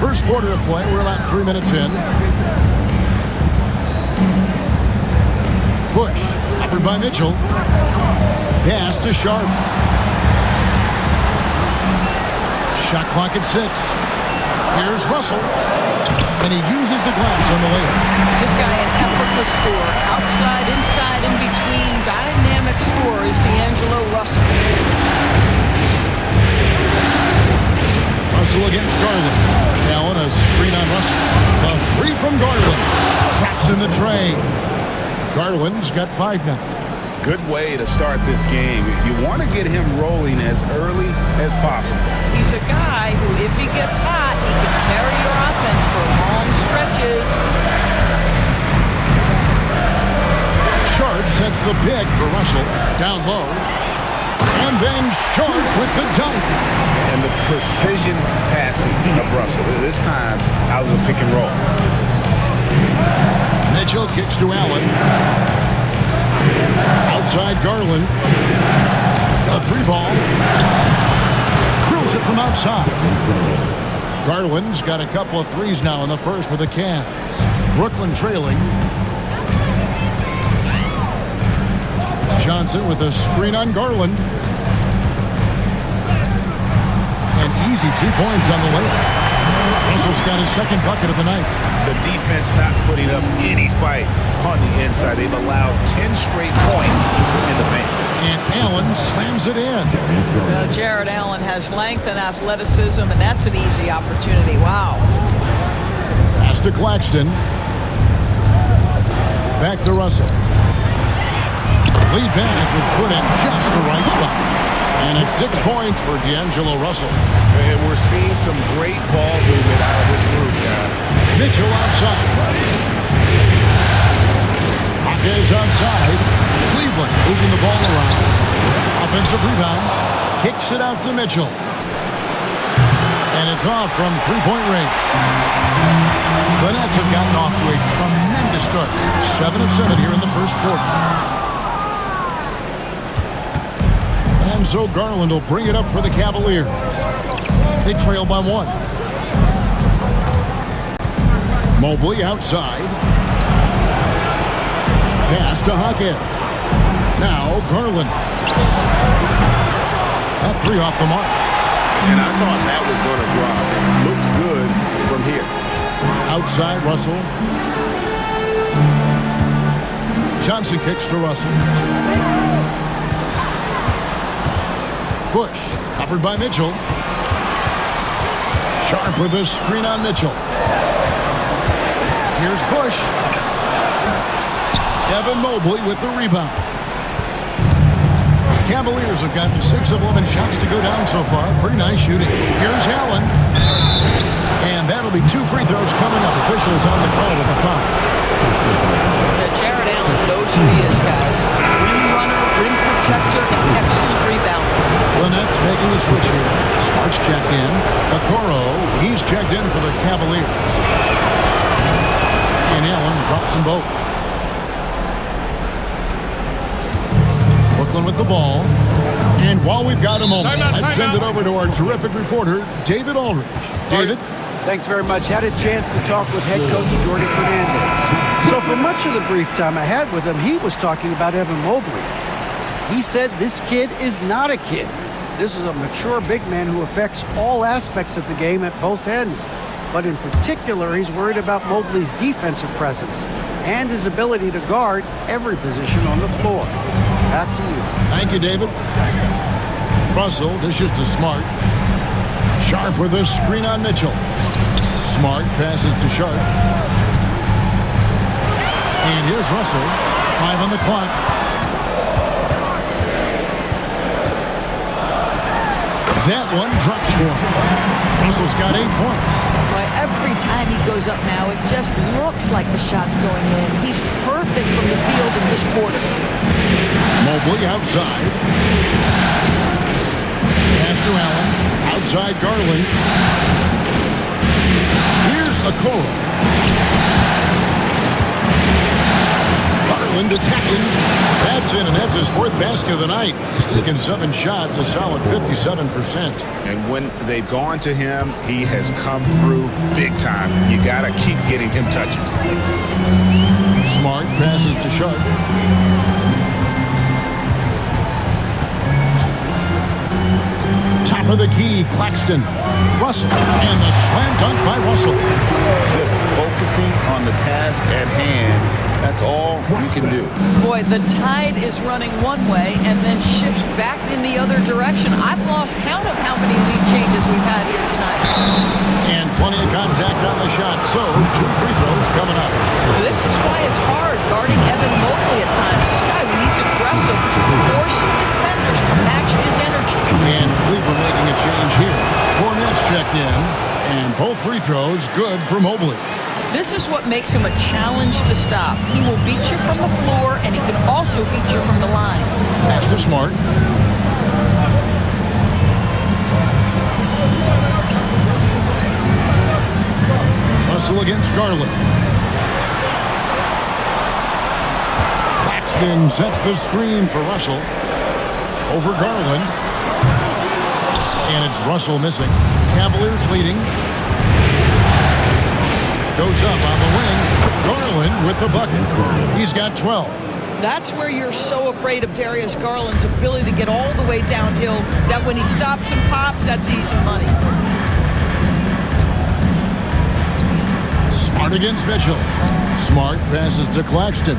First quarter of play, we're about 3 minutes in. Bush, covered by Mitchell. Pass to Sharp. Shot clock at 6. Here's Russell. And he uses the glass on the layup. This guy an effortless score. Outside, inside, in between. Dynamic score is D'Angelo Russell. Russell against Garland. Allen a screen on Russell. A 3 from Garland. Traps in the tray. Garland's got 5 now. Good way to start this game. You want to get him rolling as early as possible. He's a guy who, if he gets hot, he can carry your offense for long stretches. Sharp sets the pick for Russell. Down low. And then Sharp with the dunk. And the precision passing of Russell. This time out of the pick and roll. Mitchell kicks to Allen. Outside Garland. A 3-ball. Drills it from outside. Garland's got a couple of threes now in the first for the Cavs. Brooklyn trailing. Johnson with a screen on Garland. An easy 2 points on the layup. Russell's got his second bucket of the night. The defense not putting up any fight on the inside. They've allowed 10 straight points in the paint. And Allen slams it in. Well, Jared Allen has length and athleticism, and that's an easy opportunity. Wow. Pass to Claxton. Back to Russell. Lead pass was put in just the right spot. And it's 6 points for D'Angelo Russell. And we're seeing some great ball movement out of this group, guys. Mitchell outside. Hawkins outside. Cleveland moving the ball around. Offensive rebound. Kicks it out to Mitchell. And it's off from three-point range. The Nets have gotten off to a tremendous start. 7 of 7 here in the first quarter. And so Garland will bring it up for the Cavaliers. They trail by 1. Mobley outside. Pass to Hawkins. Now Garland. That 3 off the mark. And I thought that was going to drop. Looked good from here. Outside Russell. Johnson kicks to Russell. Bush covered by Mitchell. Sharp with a screen on Mitchell. Here's Bush. Evan Mobley with the rebound. Cavaliers have gotten 6 of 11 shots to go down so far. Pretty nice shooting. Here's Allen. And that'll be 2 free throws coming up. Officials on the call with the foul. Jared Allen knows who he is, guys. Rim runner, rim protector, and excellent rebounder. The Nets making a switch here. Smart's checked in. Okoro, he's checked in for the Cavaliers. And Allen drops them both. Brooklyn with the ball. And while we've got a moment, let's send it over to our terrific reporter, David Aldridge. David? Thanks very much. Had a chance to talk with head coach Jordi Fernandez. So for much of the brief time I had with him, he was talking about Evan Mobley. He said this kid is not a kid. This is a mature big man who affects all aspects of the game at both ends. But in particular, he's worried about Mobley's defensive presence and his ability to guard every position on the floor. Back to you. Thank you, David. Russell dishes to Smart. Sharp with a screen on Mitchell. Smart passes to Sharp. And here's Russell. 5 on the clock. That one drops for him. Russell's got 8 points. Boy, every time he goes up now, it just looks like the shot's going in. He's perfect from the field in this quarter. Mobley outside. Pass to Allen. Outside Garland. Here's Okoro. Garland attacking. That's in, and that's his 4th basket of the night. He's taken 7 shots, a solid 57%. And when they've gone to him, he has come through big time. You got to keep getting him touches. Smart passes to Sharp. Top of the key, Claxton. Russell. And the slam dunk by Russell. Just focusing on the task at hand. That's all you can do. Boy, the tide is running one way and then shifts back in the other direction. I've lost count of how many lead changes we've had here tonight. And plenty of contact on the shot, so 2 free throws coming up. This is why it's hard guarding Evan Mobley at times. This guy, when he's aggressive, forcing defenders to match his energy. And Cleveland making a change here. Fournette's checked in, and both free throws good for Mobley. This is what makes him a challenge to stop. He will beat you from the floor, and he can also beat you from the line. Pass to Smart. Russell against Garland. Claxton sets the screen for Russell. Over Garland. And it's Russell missing. Cavaliers leading. Goes up on the wing. Garland with the bucket. He's got 12. That's where you're so afraid of Darius Garland's ability to get all the way downhill that when he stops and pops, that's easy money. Smart against Mitchell. Smart passes to Claxton.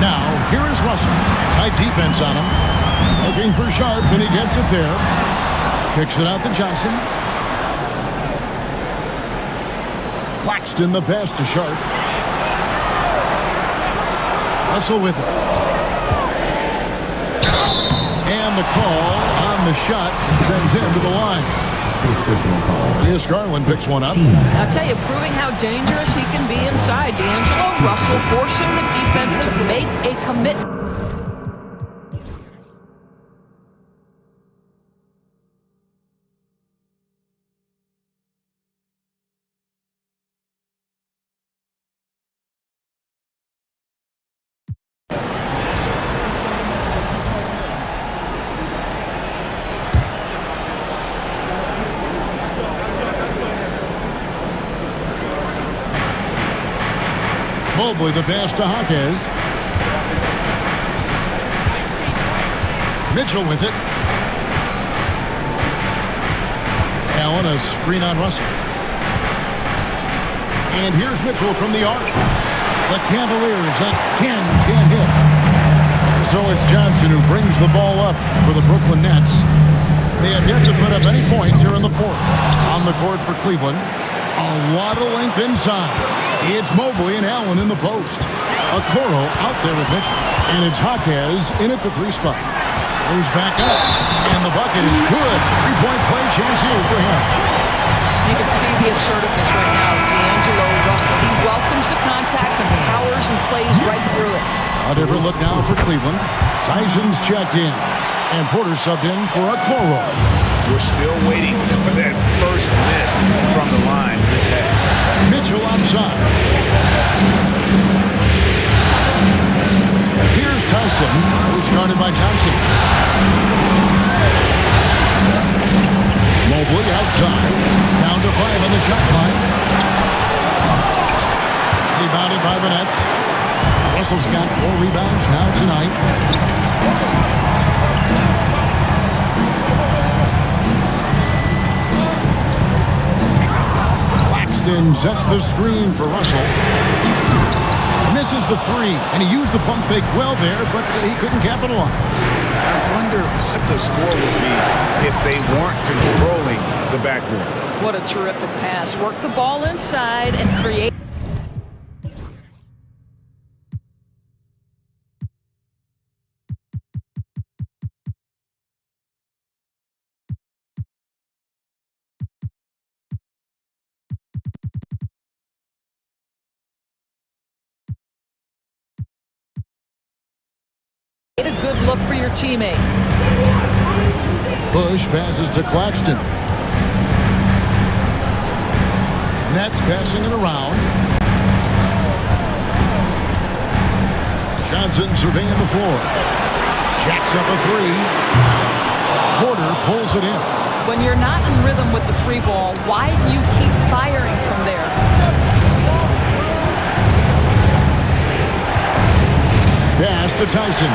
Now, here is Russell. Tight defense on him. Looking for Sharp, and he gets it there. Kicks it out to Johnson. Claxton the pass to Sharp. Russell with it. And the call on the shot sends him to the line. Darius Garland picks one up. I'll tell you, proving how dangerous he can be inside. D'Angelo Russell forcing the defense to make a commitment. Mobley the pass to Hawkins. Mitchell with it. Allen a screen on Russell. And here's Mitchell from the arc. The Cavaliers again can't hit. So it's Johnson who brings the ball up for the Brooklyn Nets. They have yet to put up any points here in the fourth. On the court for Cleveland. A lot of length inside. It's Mobley and Allen in the post. Okoro out there with Mitchell. And it's Hawkins in at the 3 spot. Moves back up. And the bucket is good. 3-point play chance here for him. You can see the assertiveness right now of D'Angelo Russell. He welcomes the contact and powers and plays right through it. A different look now for Cleveland. Tyson's checked in. And Porter subbed in for Okoro. We're still waiting for that first miss from the line this half. Mitchell outside. Here's Tyson, who's guarded by Johnson. Mobley outside. Down to 5 on the shot clock. Rebounded by the Nets. Russell's got 4 rebounds now tonight. Claxton sets the screen for Russell. Misses the 3, and he used the pump fake well there, but he couldn't capitalize. I wonder what the score would be if they weren't controlling the backboard. What a terrific pass. Work the ball inside and create. A good look for your teammate. Bush passes to Claxton. Nets passing it around. Johnson surveying the floor. Jacks up a 3. Porter pulls it in. When you're not in rhythm with the 3 ball, why do you keep firing from there? Pass to Tyson.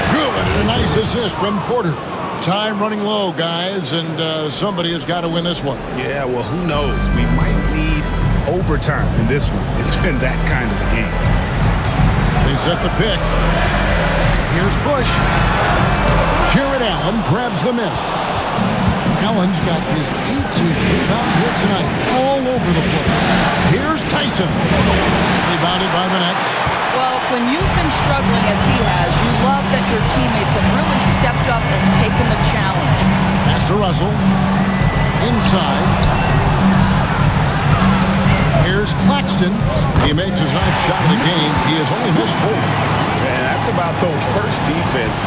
Good, and a nice assist from Porter. Time running low, guys, and somebody has got to win this one. Yeah, well, who knows? We might need overtime in this one. It's been that kind of a game. They set the pick. Here's Bush. Jared Allen grabs the miss. Allen's got his 18th rebound here tonight, all over the place. Here's Tyson. Rebounded by the Nets. Well, when you've been struggling as he has, you love that your teammates have really stepped up and taken the challenge. Pass to Russell. Inside. Here's Claxton. He makes his 9th shot of the game. He has only missed 4. Man, that's about the worst defense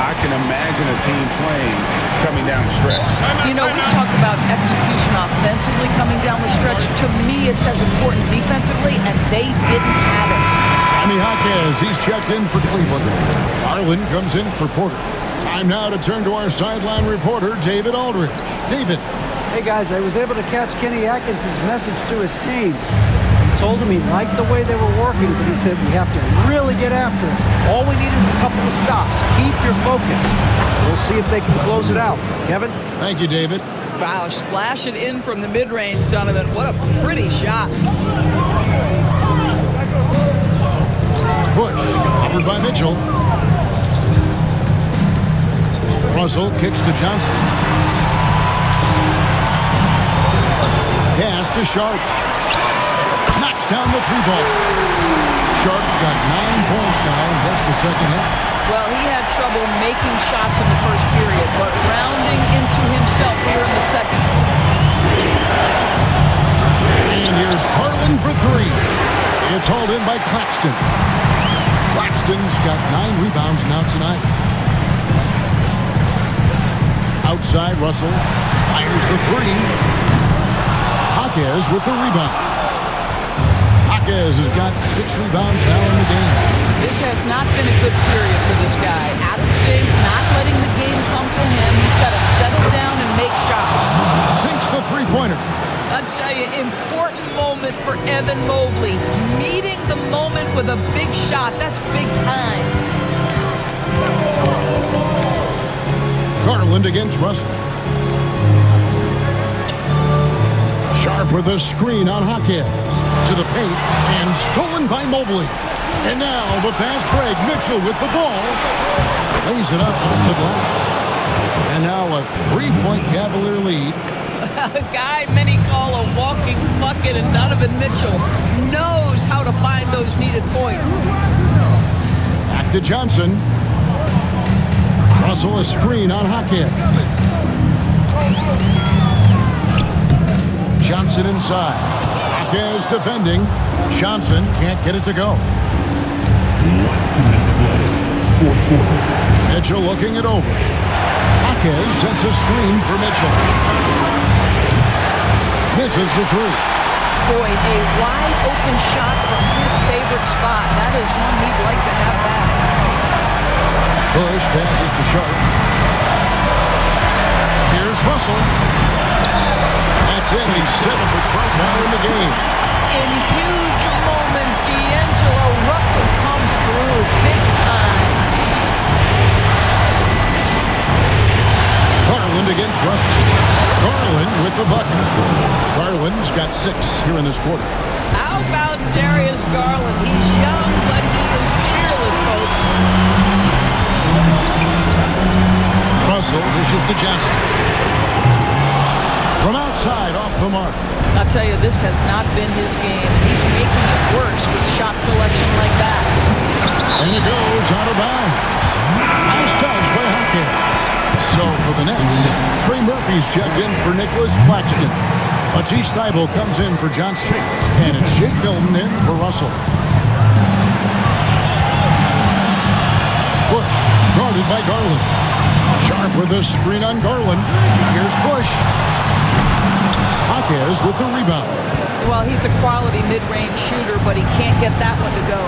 I can imagine a team playing coming down the stretch. You know, we talk about execution offensively coming down the stretch. To me, it's as important defensively, and they didn't have it. Sammy Hawkins, he's checked in for Cleveland. Garland comes in for Porter. Time now to turn to our sideline reporter, David Aldridge. David. Hey, guys, I was able to catch Kenny Atkinson's message to his team. He told him he liked the way they were working, but he said we have to really get after it. All we need is a couple of stops. Keep your focus. We'll see if they can close it out. Kevin? Thank you, David. Wow, splash it in from the mid-range, Donovan. What a pretty shot. Push, covered by Mitchell. Russell kicks to Johnson. Pass to Sharp. Knocks down the 3-ball. Sharp's got 9 points now in just the second half. Well, he had trouble making shots in the first period, but rounding into himself here in the second. And here's Garland for 3. It's hauled in by Claxton. Claxton's got 9 rebounds now tonight. Outside, Russell fires the 3. Jaquez with the rebound. Jaquez has got 6 rebounds now in the game. This has not been a good period for this guy. Out of sync, not letting the game come to him. He's got to settle down and make shots. Sinks the 3-pointer. I'll tell you, important moment for Evan Mobley. Meeting the moment with a big shot. That's big time. Garland against Russell. Sharp with a screen on Jaquez. To the paint and stolen by Mobley. And now the fast break. Mitchell with the ball. Lays it up off the glass. And now a 3-point Cavalier lead. A guy many call a walking bucket, and Donovan Mitchell knows how to find those needed points. Back to Johnson. Russell a screen on Jaquez. Johnson inside. Jaquez defending. Johnson can't get it to go. Mitchell looking it over. Jaquez sets a screen for Mitchell. Misses the 3. Boy, a wide open shot from his favorite spot. That is one he'd like to have back. Bush passes to Sharp. Here's Russell. That's it. He's 7 for 12 now in the game. In huge moment, D'Angelo Russell comes through big time. Garland against Russell. Garland with the bucket. Garland's got 6 here in this quarter. How about Darius Garland? He's young, but he is fearless, folks. Russell dishes to Johnson. From outside, off the mark. I'll tell you, this has not been his game. He's making it worse with shot selection like that. And it goes out of bounds. Nice touch by Jaquez. So for the Nets, Trey Murphy's checked in for Nicholas Claxton. Matisse Thybulle comes in for Johnson. And it's Jake Milton in for Russell. Bush guarded by Garland. Sharp with a screen on Garland. Here's Bush. Jaquez with the rebound. Well, he's a quality mid-range shooter, but he can't get that one to go.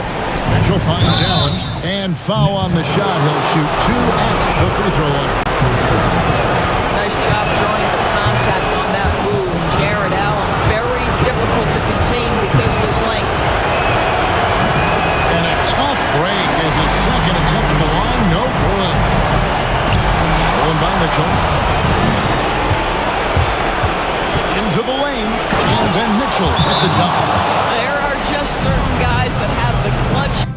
Mitchell finds Allen. And foul on the shot. He'll shoot 2 at the free throw line. Nice job drawing the contact on that move. Jared Allen, very difficult to contain because of his length. And a tough break as his second attempt at the line. No good. Stolen by Mitchell. Into the lane. And then Mitchell at the dunk. There are just certain guys that have the clutch.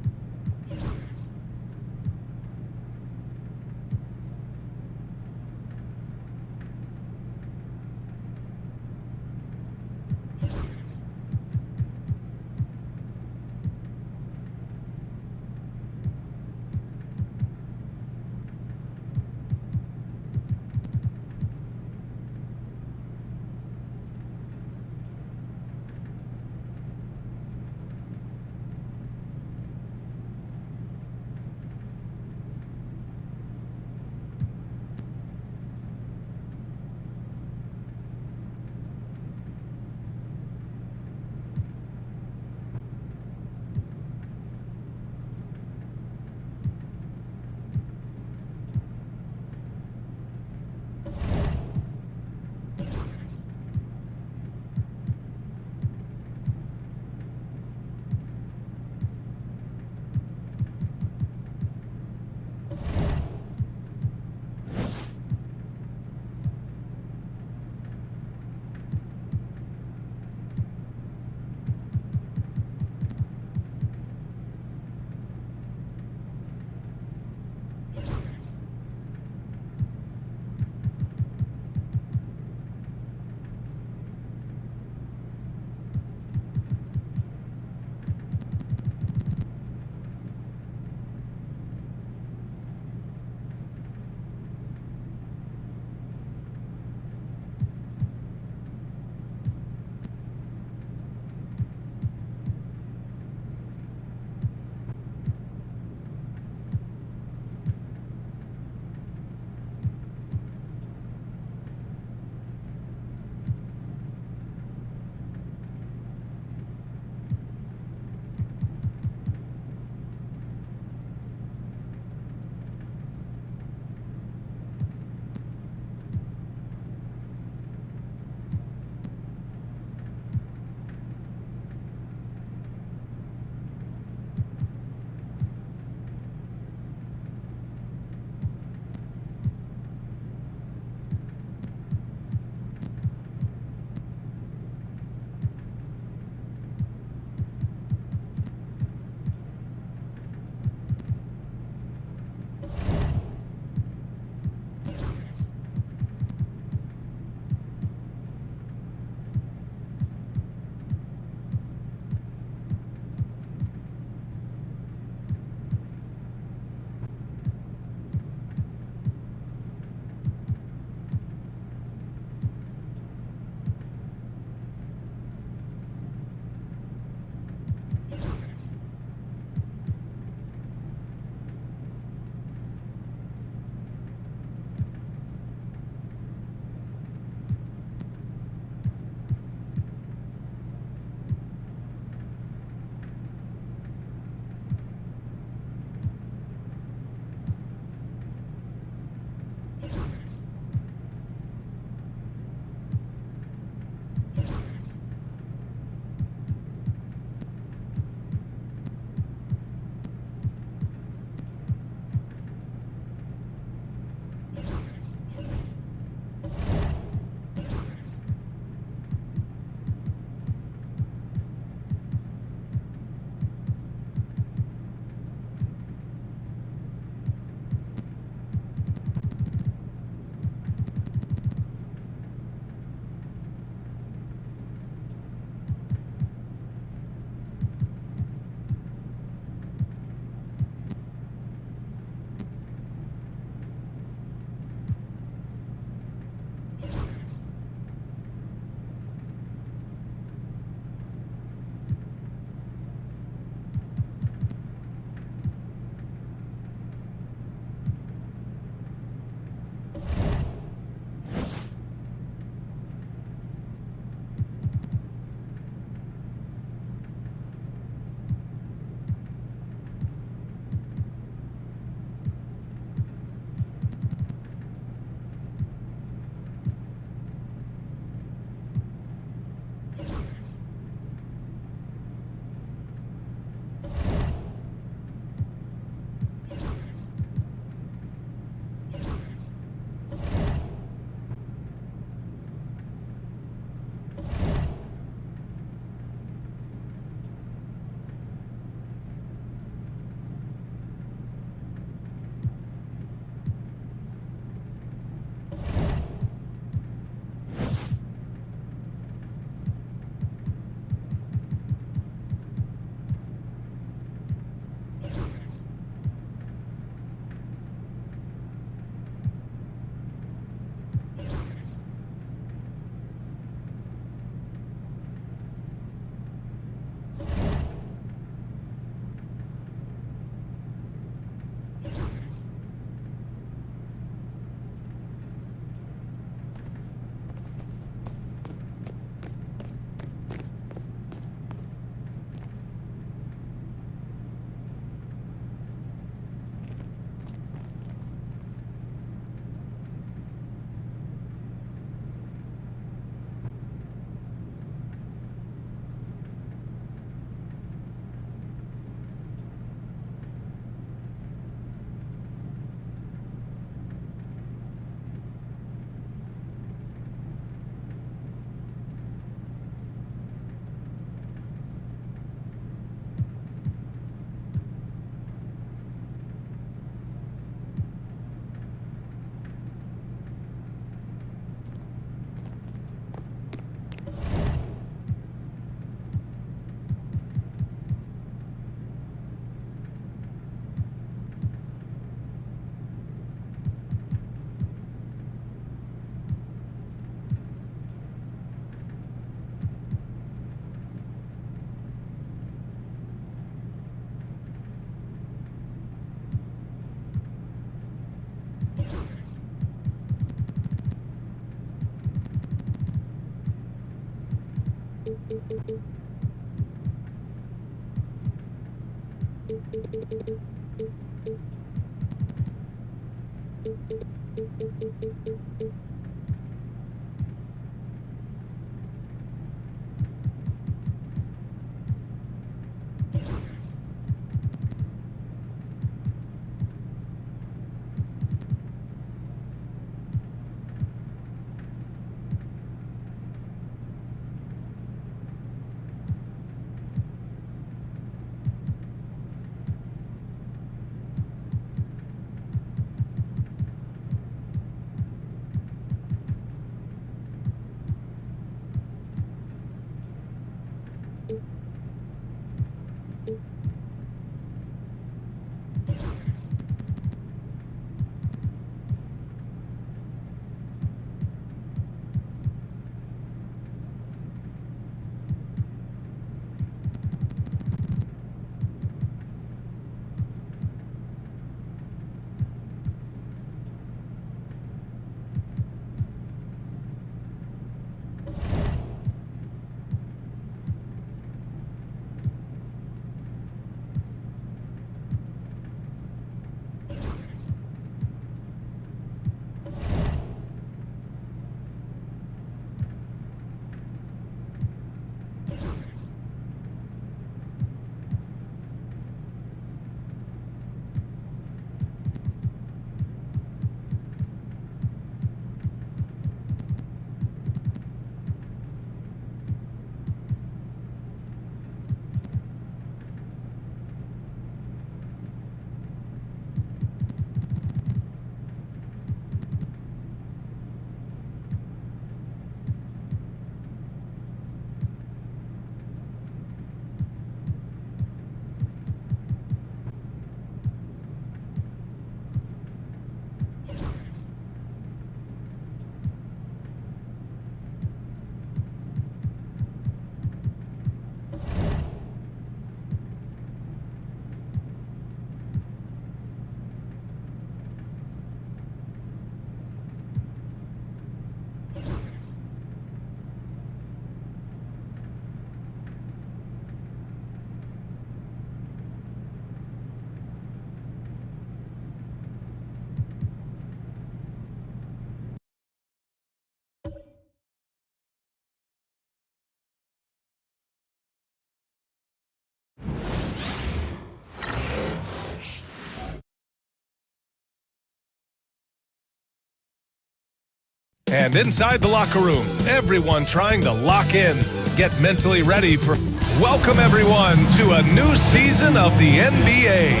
And inside the locker room, everyone trying to lock in, get mentally ready for... Welcome, everyone, to a new season of the NBA.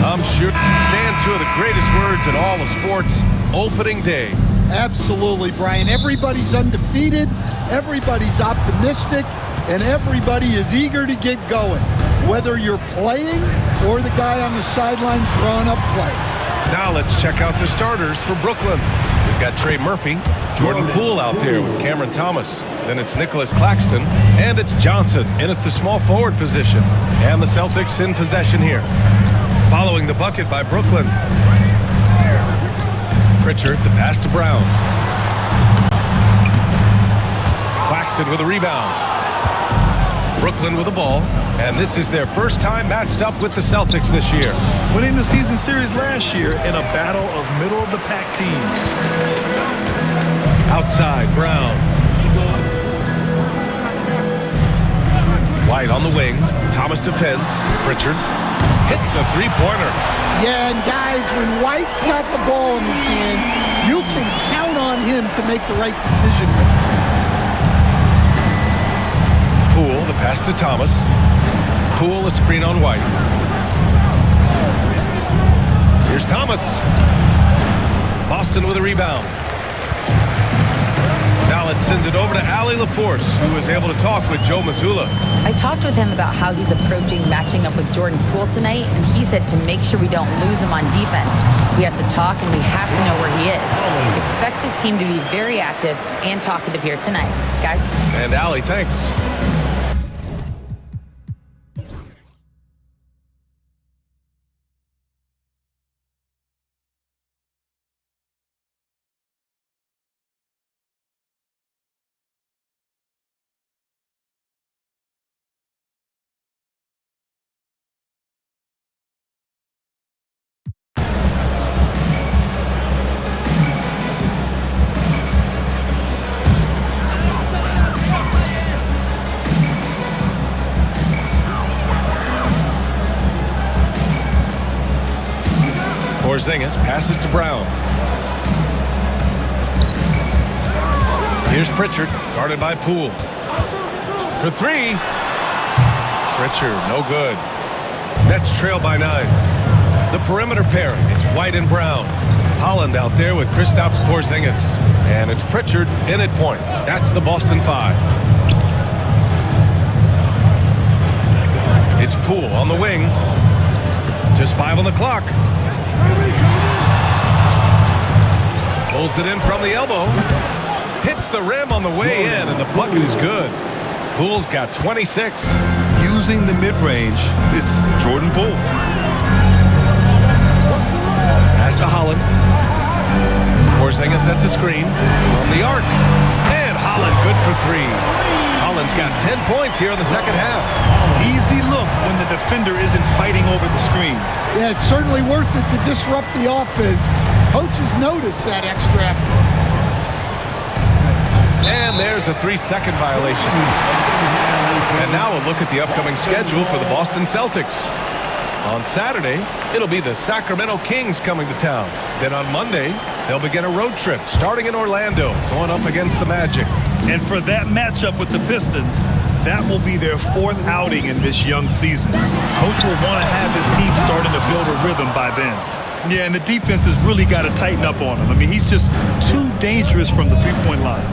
I'm sure stand two of the greatest words in all of sports, opening day. Absolutely, Brian. Everybody's undefeated, everybody's optimistic, and everybody is eager to get going, whether you're playing or the guy on the sidelines drawing up plays. Now let's check out the starters for Brooklyn. We've got Trey Murphy, Jordan Poole out there with Cameron Thomas. Then it's Nicholas Claxton, and it's Johnson in at the small forward position. And the Celtics in possession here. Following the bucket by Brooklyn. Pritchard, the pass to Brown. Claxton with a rebound. Brooklyn with the ball, and this is their first time matched up with the Celtics this year. Winning the season series last year in a battle of middle-of-the-pack teams. Outside, Brown. White on the wing. Thomas defends. Pritchard hits a three-pointer. Yeah, and guys, when White's got the ball in his hands, you can count on him to make the right decision. Poole, the pass to Thomas. Poole, a screen on White. Here's Thomas. Boston with a rebound. Now let's send it over to Allie LaForce, who was able to talk with Joe Mazzulla. I talked with him about how he's approaching matching up with Jordan Poole tonight, and he said to make sure we don't lose him on defense, we have to talk and we have to know where he is. He expects his team to be very active and talkative here tonight. Guys? And Allie, thanks. Porzingis passes to Brown. Here's Pritchard, guarded by Poole. For three. Pritchard, no good. Nets trail by 9. The perimeter pairing, it's White and Brown. Holland out there with Kristaps Porzingis. And it's Pritchard in at point. That's the Boston 5. It's Poole on the wing. Just 5 on the clock. Pulls it in from the elbow. Hits the rim on the way in, and the bucket is good. Poole's got 26. Using the mid-range, it's Jordan Poole. Pass to Holland. Porzingis sets a screen from the arc. And Holland good for 3. Holland's got 10 points here in the second half. Easy look when the defender isn't fighting over the screen. Yeah, it's certainly worth it to disrupt the offense. Coaches notice that extra effort. And there's a 3-second violation. And now a look at the upcoming schedule for the Boston Celtics. On Saturday, it'll be the Sacramento Kings coming to town. Then on Monday, they'll begin a road trip starting in Orlando, going up against the Magic. And for that matchup with the Pistons, that will be their 4th outing in this young season. Coach will want to have his team starting to build a rhythm by then. Yeah, and the defense has really got to tighten up on him. I mean, he's just too dangerous from the three-point line.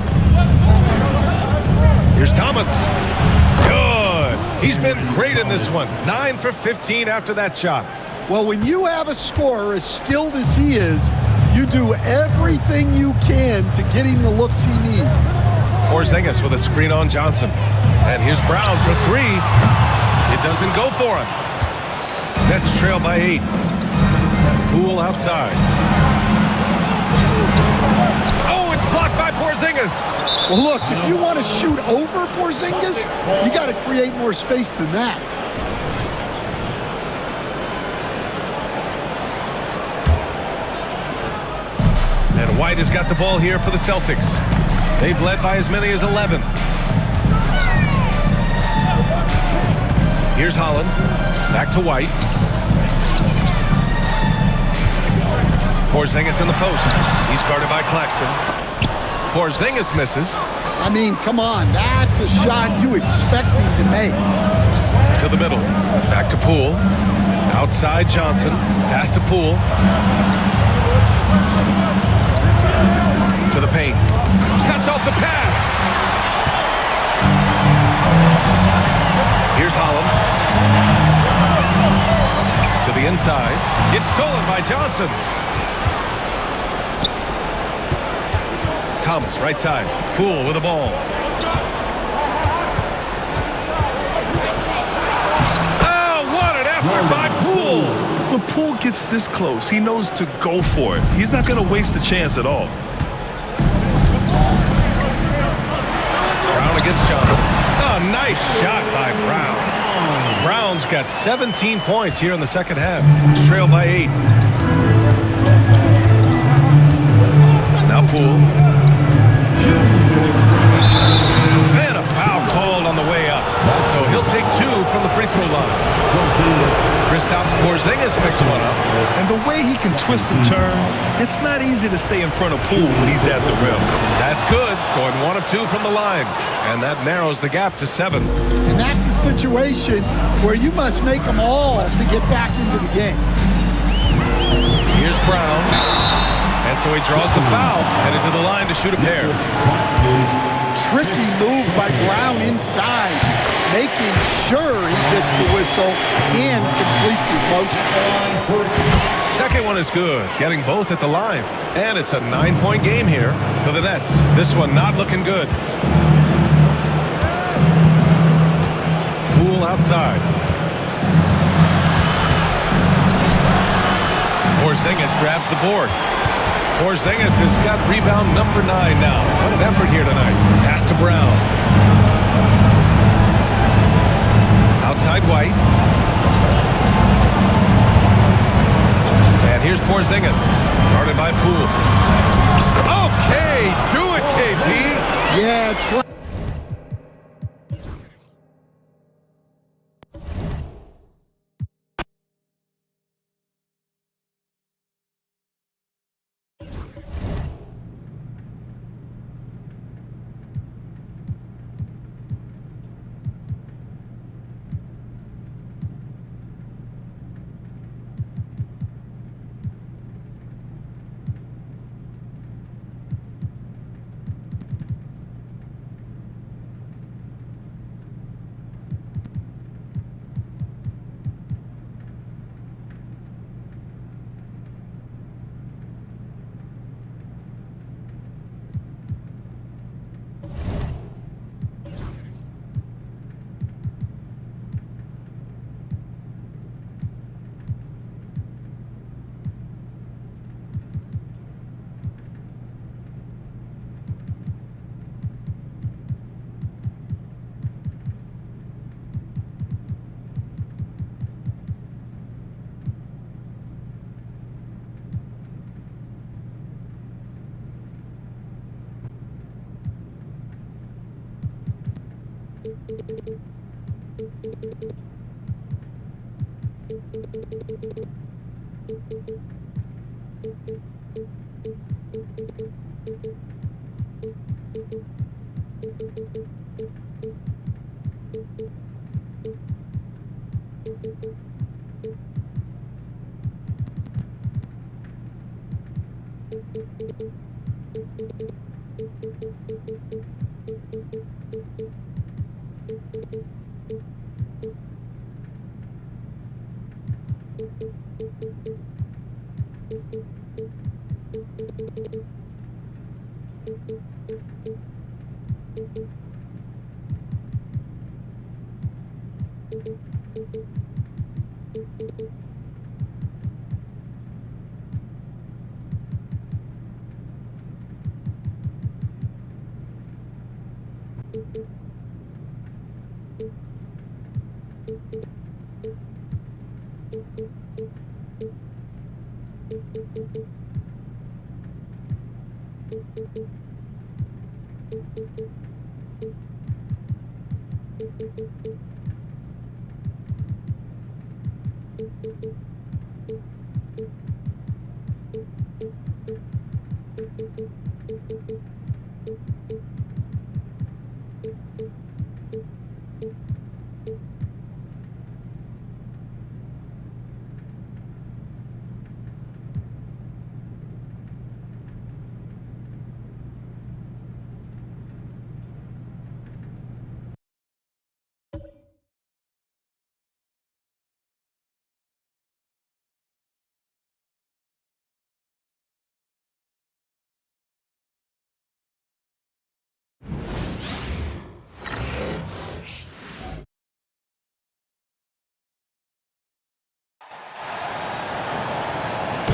Here's Thomas. Good. He's been great in this one. 9 for 15 after that shot. Well, when you have a scorer as skilled as he is, you do everything you can to get him the looks he needs. Porzingis with a screen on Johnson. And here's Brown for 3. It doesn't go for him. Nets trail by 8. Poole outside. Oh, it's blocked by Porzingis. Well, look, if you want to shoot over Porzingis, you got to create more space than that. And White has got the ball here for the Celtics. They've led by as many as 11. Here's Holland. Back to White. Porzingis in the post. He's guarded by Claxton. Porzingis misses. I mean, come on. That's a shot you expect him to make. To the middle. Back to Poole. Outside Johnson. Pass to Poole. To the paint. Cuts off the pass. Here's Holland. To the inside. It's stolen by Johnson. Thomas, right side. Poole with the ball. Oh, what an effort by Poole. When Poole gets this close, he knows to go for it. He's not going to waste the chance at all. Brown against Johnson. Oh, nice shot by Brown. Brown's got 17 points here in the second half. Trailed by 8. Now Poole. And a foul called on the way up. So he'll take 2 from the free throw line. Kristaps Porzingis picks one up. And the way he can twist and turn, it's not easy to stay in front of Poole when he's at the rim. That's good. Going 1 of 2 from the line. And that narrows the gap to 7. And that's a situation where you must make them all to get back into the game. Here's Brown. And so he draws the foul, headed to the line to shoot a pair. Tricky move by Brown inside, making sure he gets the whistle and completes his motion. Second one is good, getting both at the line. And it's a 9-point game here for the Nets. This one not looking good. Poole outside. Porzingis grabs the board. Porzingis has got rebound number 9 now. What an effort here tonight. Pass to Brown. Outside White. And here's Porzingis. Guarded by Poole. Okay, do it, KB. Yeah,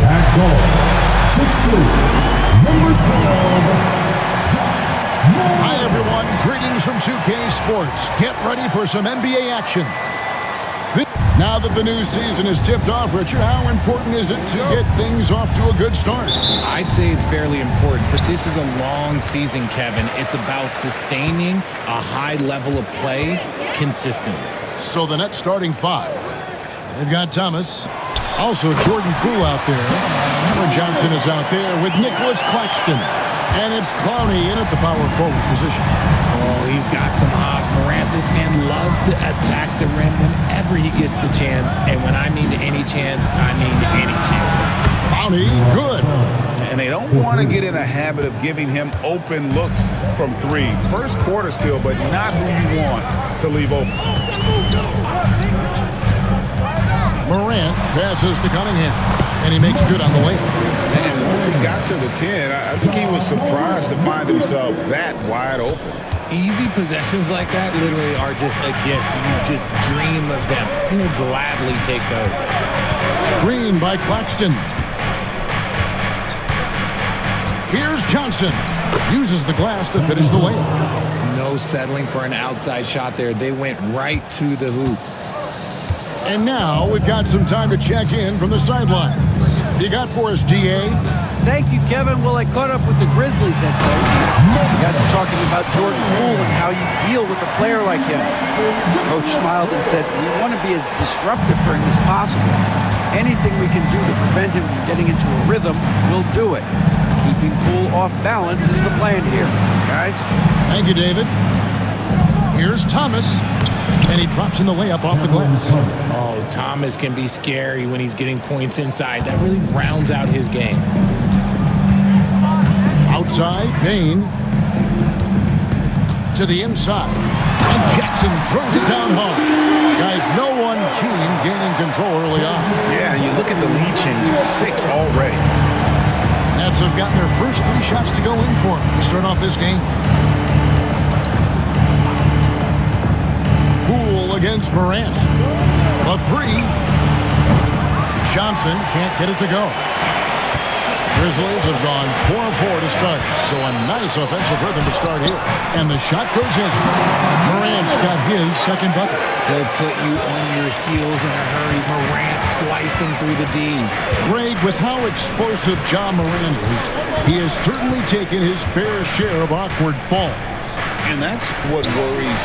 At goal, 6'2", number 12, Hi, everyone. Greetings from 2K Sports. Get ready for some NBA action. Now that the new season is tipped off, Richard, how important is it to get things off to a good start? I'd say it's fairly important, but this is a long season, Kevin. It's about sustaining a high level of play consistently. So the Nets starting five. They've got Thomas. Also Jordan Poole out there. Cameron Johnson is out there with Nicholas Claxton. And it's Clowney in at the power forward position. Oh, he's got some hops. Morant, this man loves to attack the rim whenever he gets the chance. And when I mean any chance, I mean any chance. Clowney, good. And they don't want to get in a habit of giving him open looks from three. First quarter still, but not who you want to leave open. Morant passes to Cunningham, and he makes good on the way. And once he got to the 10, I think he was surprised to find himself that wide open. Easy possessions like that literally are just a gift. You just dream of them. He'll gladly take those. Screen by Claxton. Here's Johnson. Uses the glass to finish the layup. No settling for an outside shot there. They went right to the hoop. And now we've got some time to check in from the sideline. You got for us, DA? Thank you, Kevin. Well, I caught up with the Grizzlies head coach. We got to talking about Jordan Poole and how you deal with a player like him. Coach smiled and said, we want to be as disruptive for him as possible. Anything we can do to prevent him from getting into a rhythm, we'll do it. Keeping Poole off balance is the plan here, guys. Thank you, David. Here's Thomas. And he drops in the layup off the glass. Oh, Thomas can be scary when he's getting points inside. That really rounds out his game. Outside, Bain. To the inside. And Jackson throws it down hard. Guys, no one team gaining control early on. Yeah, you look at the lead change. It's 6 already. Nets have gotten their first 3 shots to go in for them to start off this game. Against Morant. A 3. Johnson can't get it to go. Grizzlies have gone 4-4 to start, so a nice offensive rhythm to start here. And the shot goes in. Morant's got his second bucket. They'll put you on your heels in a hurry. Morant slicing through the D. Greg, with how explosive Ja Morant is, he has certainly taken his fair share of awkward falls. And that's what worries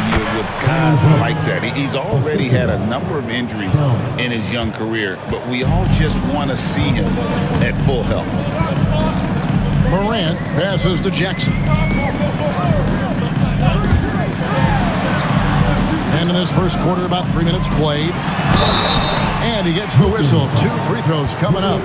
familiar with guys like that. He's already had a number of injuries in his young career, but we all just want to see him at full health. Morant passes to Jackson. And in this first quarter, about 3 minutes played. And he gets the whistle. 2 free throws coming up.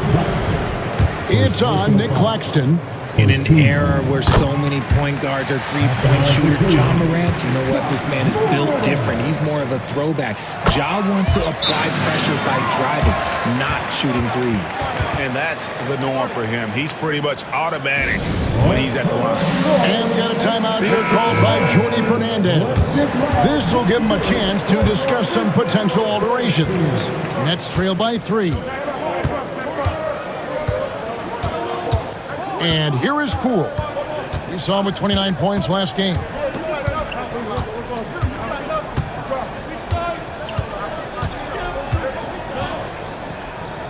It's on Nick Claxton. In an era where so many point guards are three-point shooters, Ja Morant, you know what? This man is built different. He's more of a throwback. Ja wants to apply pressure by driving, not shooting threes. And that's the norm for him. He's pretty much automatic when he's at the line. And we got a timeout here called by Jordy Fernandez. This will give him a chance to discuss some potential alterations. Nets trail by 3. And here is Poole. We saw him with 29 points last game.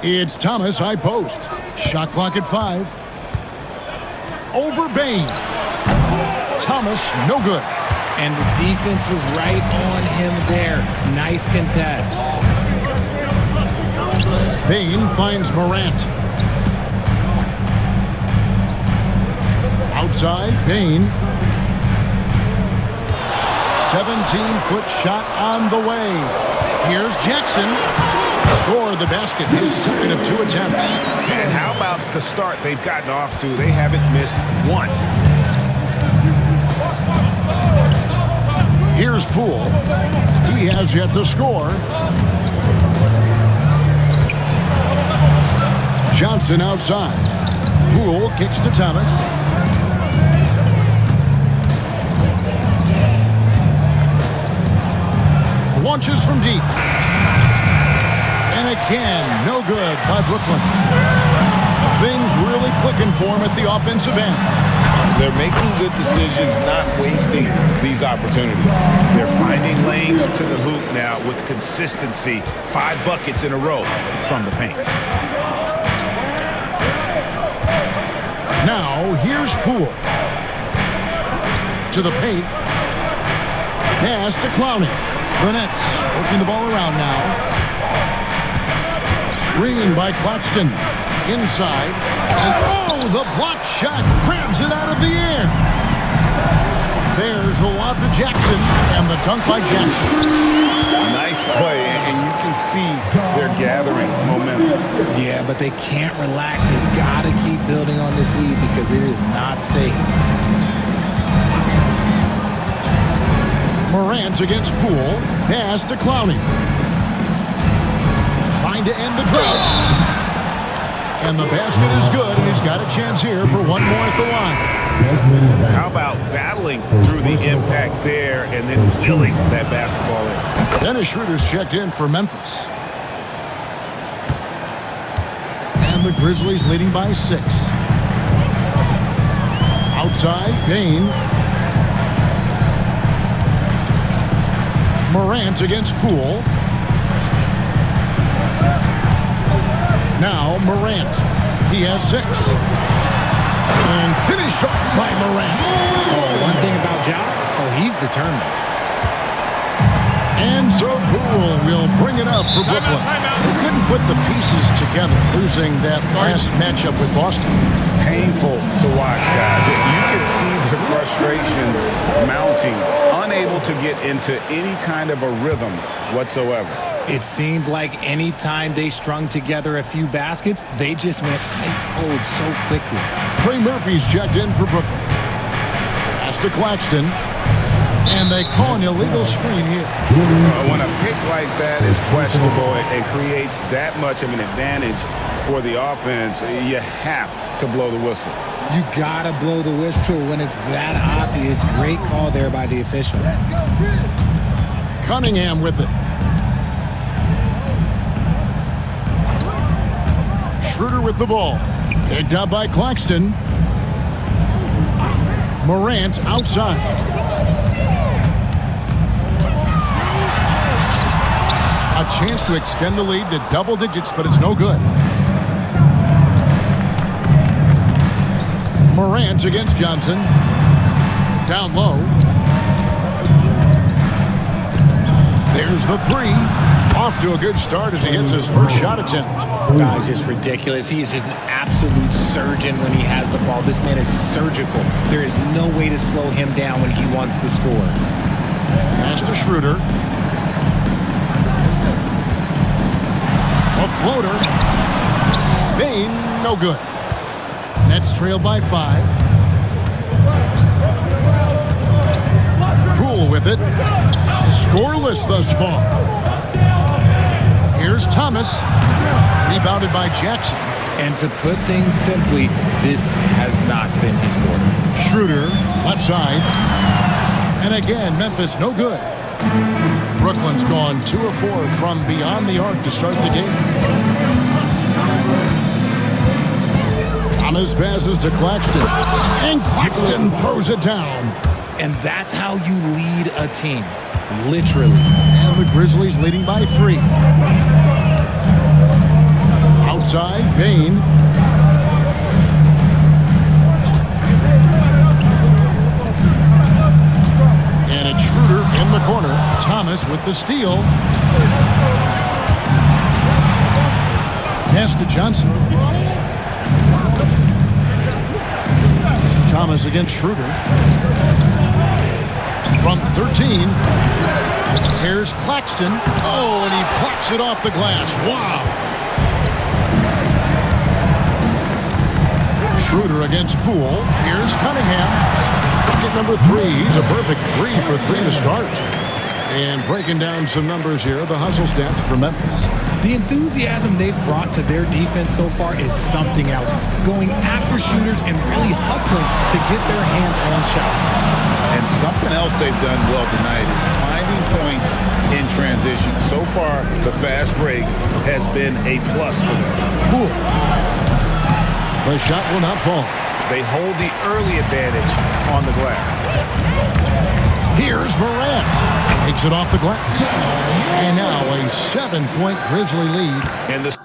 It's Thomas, high post. Shot clock at 5. Over Bane. Thomas, no good. And the defense was right on him there. Nice contest. Bane finds Morant. Outside, Bane. 17-foot shot on the way. Here's Jackson. Score the basket, his second of 2 attempts. And how about the start they've gotten off to? They haven't missed once. Here's Poole. He has yet to score. Johnson outside. Poole kicks to Thomas. Launches from deep. And again, no good by Brooklyn. Things really clicking for him at the offensive end. They're making good decisions, not wasting these opportunities. They're finding lanes to the hoop now with consistency. 5 buckets in a row from the paint. Now, here's Poole. To the paint. Pass to Clowney. The Nets working the ball around now. Screen by Claxton. Inside. And the block shot grabs it out of the air. There's the lob to Jackson. And the dunk by Jackson. Nice play, and you can see they're gathering momentum. Yeah, but they can't relax. They've got to keep building on this lead because it is not safe. Morant against Poole. Pass to Clowney. Trying to end the drought. And the basket is good, and he's got a chance here for one more at the line. How about battling through the impact there and then wheeling that basketball in? Dennis Schroeder's checked in for Memphis. And the Grizzlies leading by 6. Outside, Bane. Morant against Poole. Now Morant. He has 6. And finished off by Morant. Oh, one thing about Ja, he's determined. And so Poole will bring it up for Brooklyn. They couldn't put the pieces together, losing that last matchup with Boston. Painful to watch, guys. You can see the frustrations mounting, unable to get into any kind of a rhythm whatsoever. It seemed like any time they strung together a few baskets, they just went ice cold so quickly. Trey Murphy's checked in for Brooklyn. Pass to Claxton. And they call an illegal screen here. When a pick like that is questionable and creates that much of an advantage for the offense, you have to blow the whistle. You gotta blow the whistle when it's that obvious. Great call there by the official. Cunningham with it. Schroeder with the ball. Picked up by Claxton. Morant outside. A chance to extend the lead to double digits, but it's no good. Morant against Johnson. Down low. There's the three. Off to a good start as he hits his first shot attempt. Guy's just ridiculous. He is just an absolute surgeon when he has the ball. This man is surgical. There is no way to slow him down when he wants to score. Pass to Schroeder. A floater. Bain, no good. Nets trailed by 5. Poole with it. Scoreless thus far. Here's Thomas. Rebounded by Jackson. And to put things simply, this has not been his quarter. Schroeder, left side. And again, Memphis, no good. Brooklyn's gone 2 of 4 from beyond the arc to start the game. Thomas passes to Claxton. And Claxton throws it down. And that's how you lead a team. Literally. And the Grizzlies leading by 3. Outside, Bain. And it's Schroeder in the corner. Thomas with the steal. Pass to Johnson. Thomas against Schroeder. From 13. Here's Claxton. Oh, and he plucks it off the glass. Wow. Schroeder against Poole. Here's Cunningham. Bucket number 3. He's a perfect 3 for 3 to start. And breaking down some numbers here, the hustle stats for Memphis. The enthusiasm they've brought to their defense so far is something else. Going after shooters and really hustling to get their hands on shots. And something else they've done well tonight is finding points in transition. So far, the fast break has been a plus for them. Cool. The shot will not fall. They hold the early advantage on the glass. Here's Morant. Takes it off the glass. And now a 7-point Grizzly lead. And the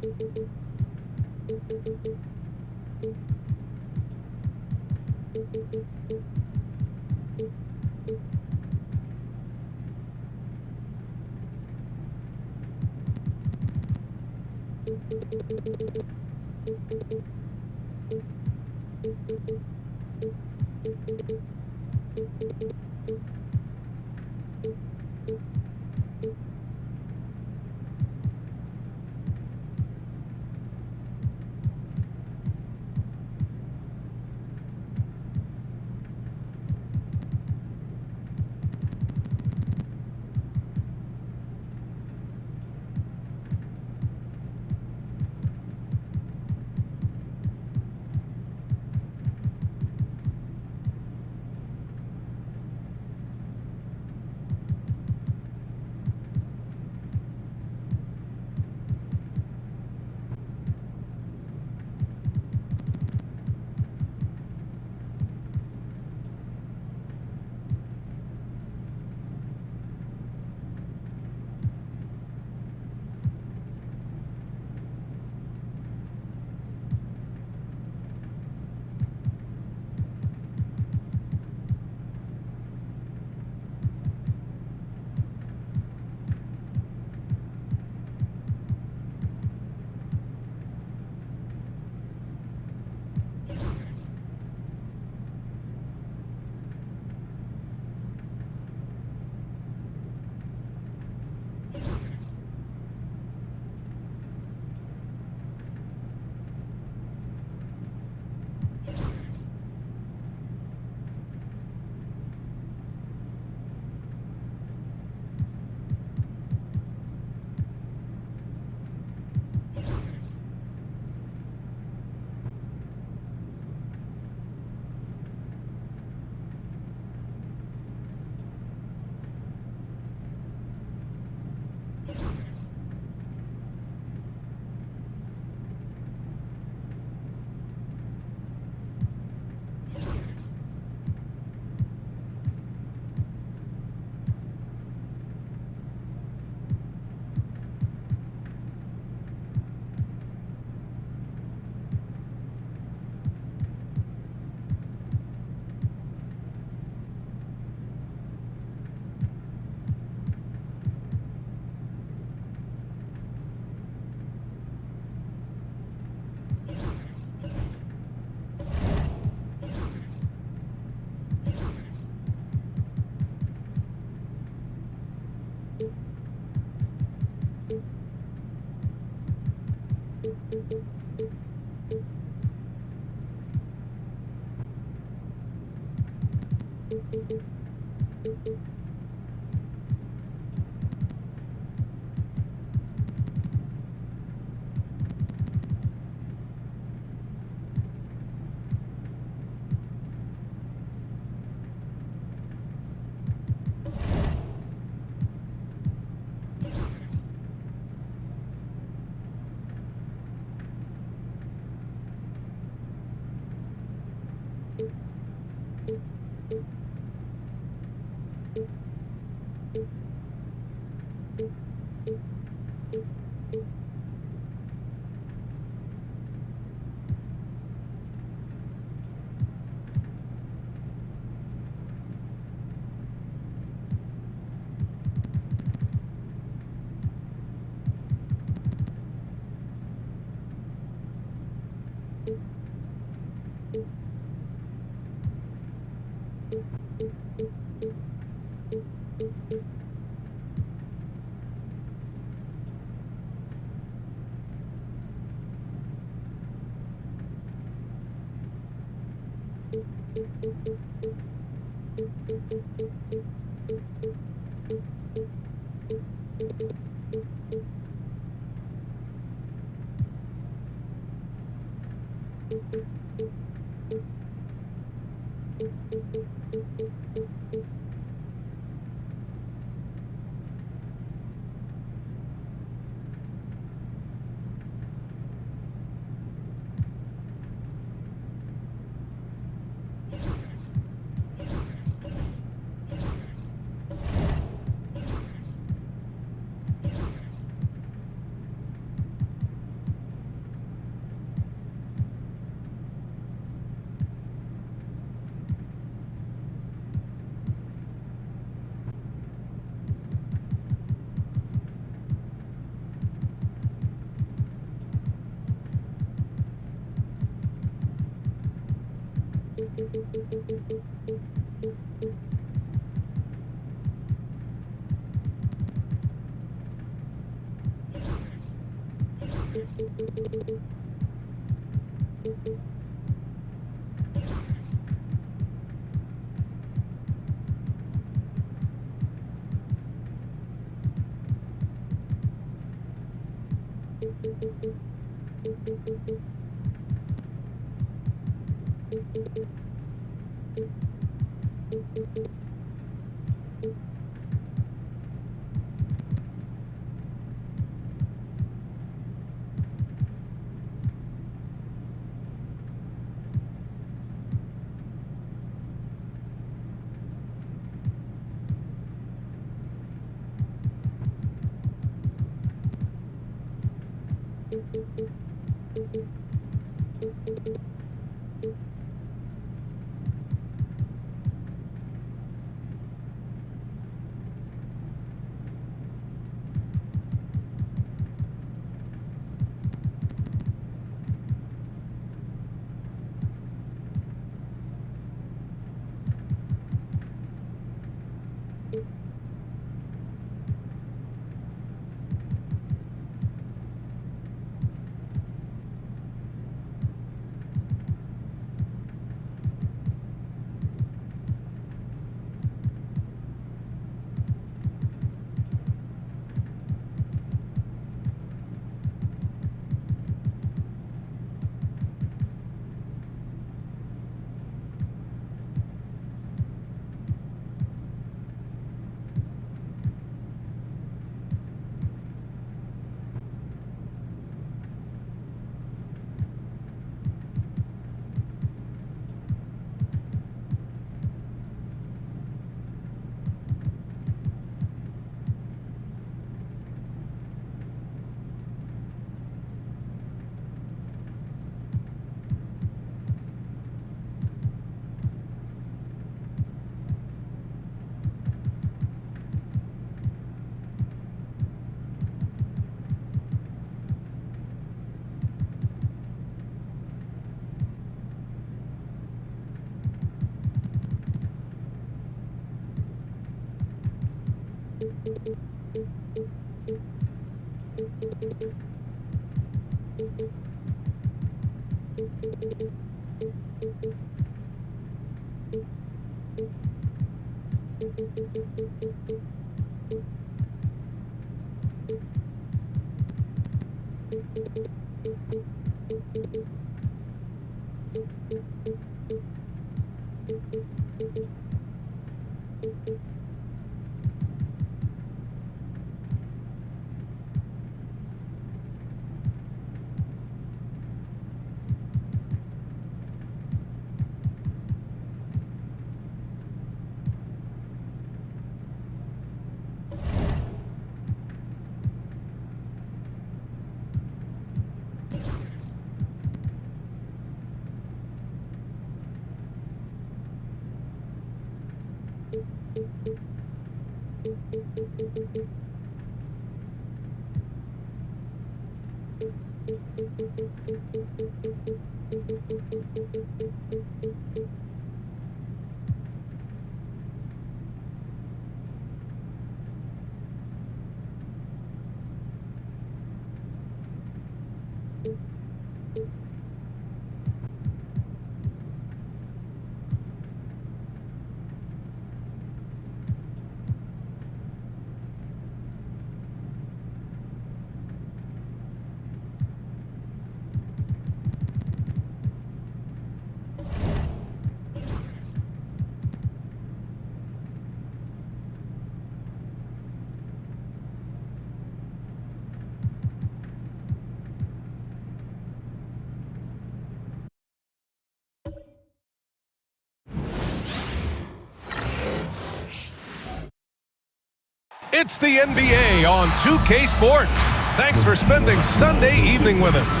It's the NBA on 2K Sports. Thanks for spending Sunday evening with us.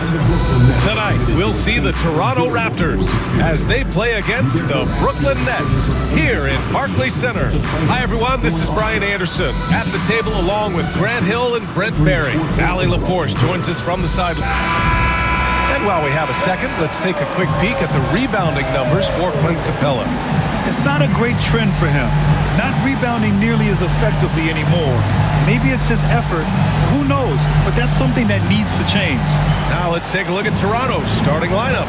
Tonight, we'll see the Toronto Raptors as they play against the Brooklyn Nets here in Barclays Center. Hi, everyone. This is Brian Anderson at the table along with Grant Hill and Brent Barry. Allie LaForce joins us from the sideline. And while we have a second, let's take a quick peek at the rebounding numbers for Clint Capella. It's not a great trend for him. Not rebounding nearly as effectively anymore. Maybe it's his effort. Who knows? But that's something that needs to change. Now let's take a look at Toronto's starting lineup.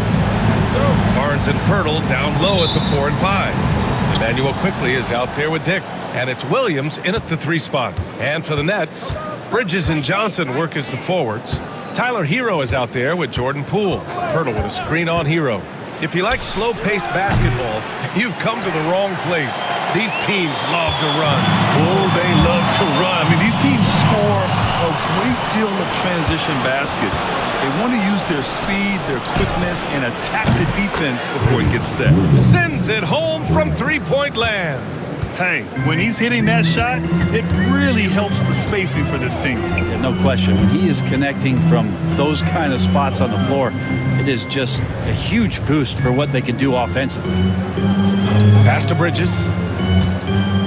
Barnes and Pirtle down low at the 4 and 5. Emmanuel Quickley is out there with Dick. And it's Williams in at the 3 spot. And for the Nets, Bridges and Johnson work as the forwards. Tyler Hero is out there with Jordan Poole. Pirtle with a screen on Hero. If you like slow-paced basketball, you've come to the wrong place. These teams love to run. Oh, they love to run. I mean, these teams score a great deal of transition baskets. They want to use their speed, their quickness, and attack the defense before it gets set. Sends it home from three-point land. Hey, when he's hitting that shot, it really helps the spacing for this team. Yeah, no question. When he is connecting from those kind of spots on the floor, it is just a huge boost for what they can do offensively. Pass to Bridges.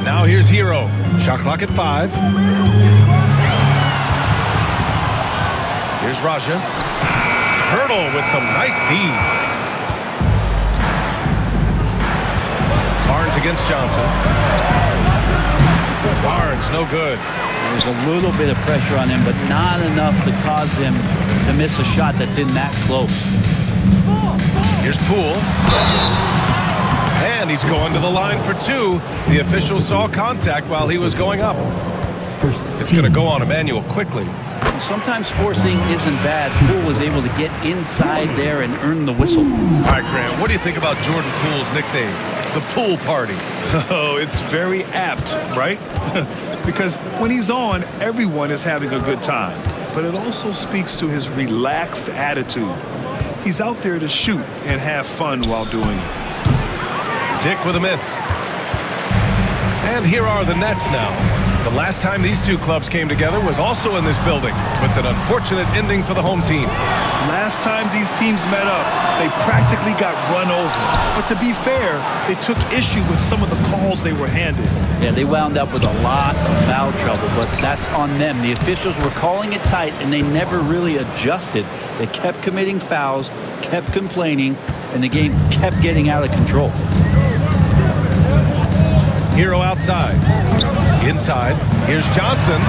Now here's Hero. Shot clock at 5. Here's Raja. Pirtle with some nice D. Barnes against Johnson. Barnes, no good. There's a little bit of pressure on him, but not enough to cause him to miss a shot that's in that close. Here's Poole. And he's going to the line for 2. The official saw contact while he was going up. It's going to go on Emmanuel Quickley. Sometimes forcing isn't bad. Poole was able to get inside there and earn the whistle. All right, Graham, what do you think about Jordan Poole's nickname? The Pool Party. Oh, it's very apt, right? Because when he's on, everyone is having a good time. But it also speaks to his relaxed attitude. He's out there to shoot and have fun while doing it. Dick with a miss. And here are the Nets now. The last time these two clubs came together was also in this building, with an unfortunate ending for the home team. Last time these teams met up, they practically got run over. But to be fair, they took issue with some of the calls they were handed. Yeah, they wound up with a lot of foul trouble, but that's on them. The officials were calling it tight, and they never really adjusted. They kept committing fouls, kept complaining, and the game kept getting out of control. Hero outside. Inside, here's Johnson.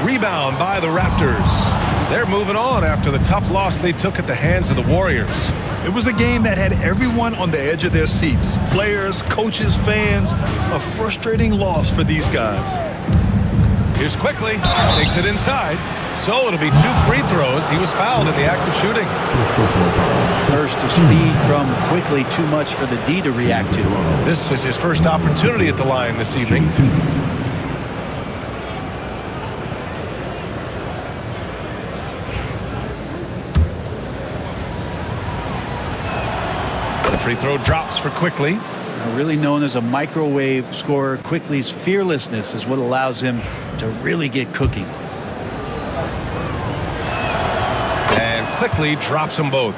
Rebound by the Raptors. They're moving on after the tough loss they took at the hands of the Warriors. It was a game that had everyone on the edge of their seats. Players, coaches, fans. A frustrating loss for these guys. Here's Quickley. Takes it inside. So it'll be 2 free throws. He was fouled in the act of shooting. Burst of speed from Quickley, too much for the D to react to. This is his first opportunity at the line this evening. The free throw drops for Quickley. Now, really known as a microwave scorer, Quickley's fearlessness is what allows him to really get cooking. And Quickley drops them both.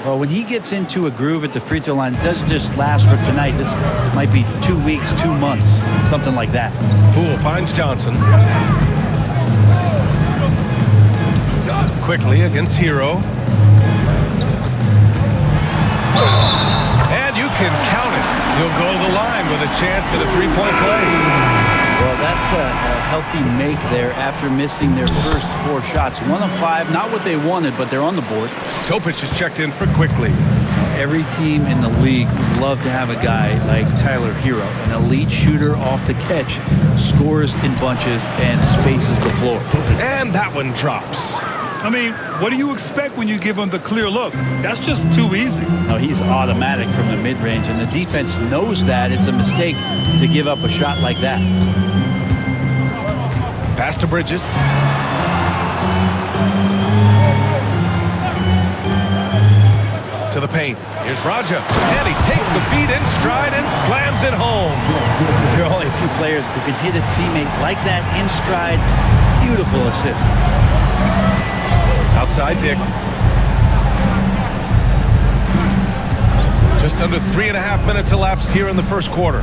Well, when he gets into a groove at the free throw line, it doesn't just last for tonight. This might be 2 weeks, 2 months, something like that. Poole finds Johnson. Quickley against Hero. And you can count it. He'll go to the line with a chance at a 3-point play. Well, that's a healthy make there after missing their first 4 shots. 1 of 5, not what they wanted, but they're on the board. Topic is checked in for Quickley. Every team in the league would love to have a guy like Tyler Hero, an elite shooter off the catch, scores in bunches and spaces the floor. And that one drops. I mean, what do you expect when you give him the clear look? That's just too easy. No, he's automatic from the mid-range, and the defense knows that. It's a mistake to give up a shot like that. Pass to Bridges. To the paint. Here's Raja. And he takes the feed in stride and slams it home. There are only a few players who can hit a teammate like that in stride. Beautiful assist. Outside Dick. Just under 3.5 minutes elapsed here in the first quarter.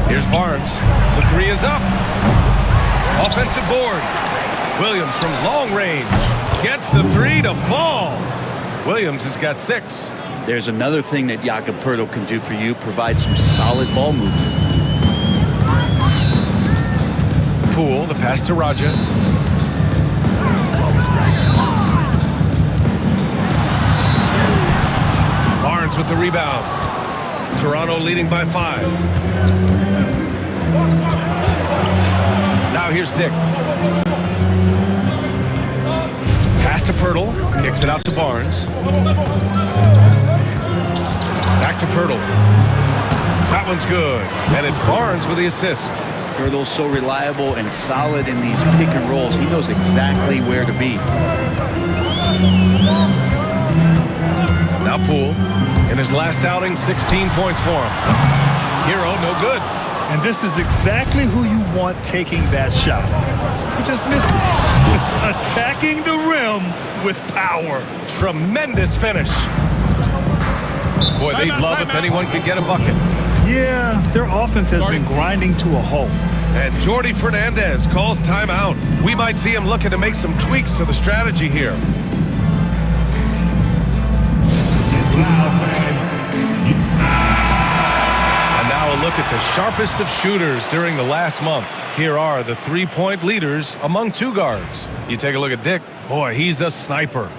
Here's Barnes. The 3 is up. Offensive board. Williams from long range gets the 3 to fall. Williams has got 6. There's another thing that Jakob Poeltl can do for you, provide some solid ball movement. Poole, the pass to Raja. Barnes with the rebound. Toronto leading by 5. Now here's Dick. Pass to Poeltl. Kicks it out to Barnes. Back to Poeltl. That one's good. And it's Barnes with the assist. Poeltl's so reliable and solid in these pick and rolls. He knows exactly where to be. Now Poole. In his last outing, 16 points for him. Hero, no good. And this is exactly who you want taking that shot. He just missed it. Attacking the rim with power. Tremendous finish. Boy, they'd love if anyone could get a bucket. Yeah, their offense has been grinding to a halt. And Jordi Fernandez calls timeout. We might see him looking to make some tweaks to the strategy here. And now a look at the sharpest of shooters during the last month. Here are the three-point leaders among 2 guards. You take a look at Dick. Boy, he's a sniper.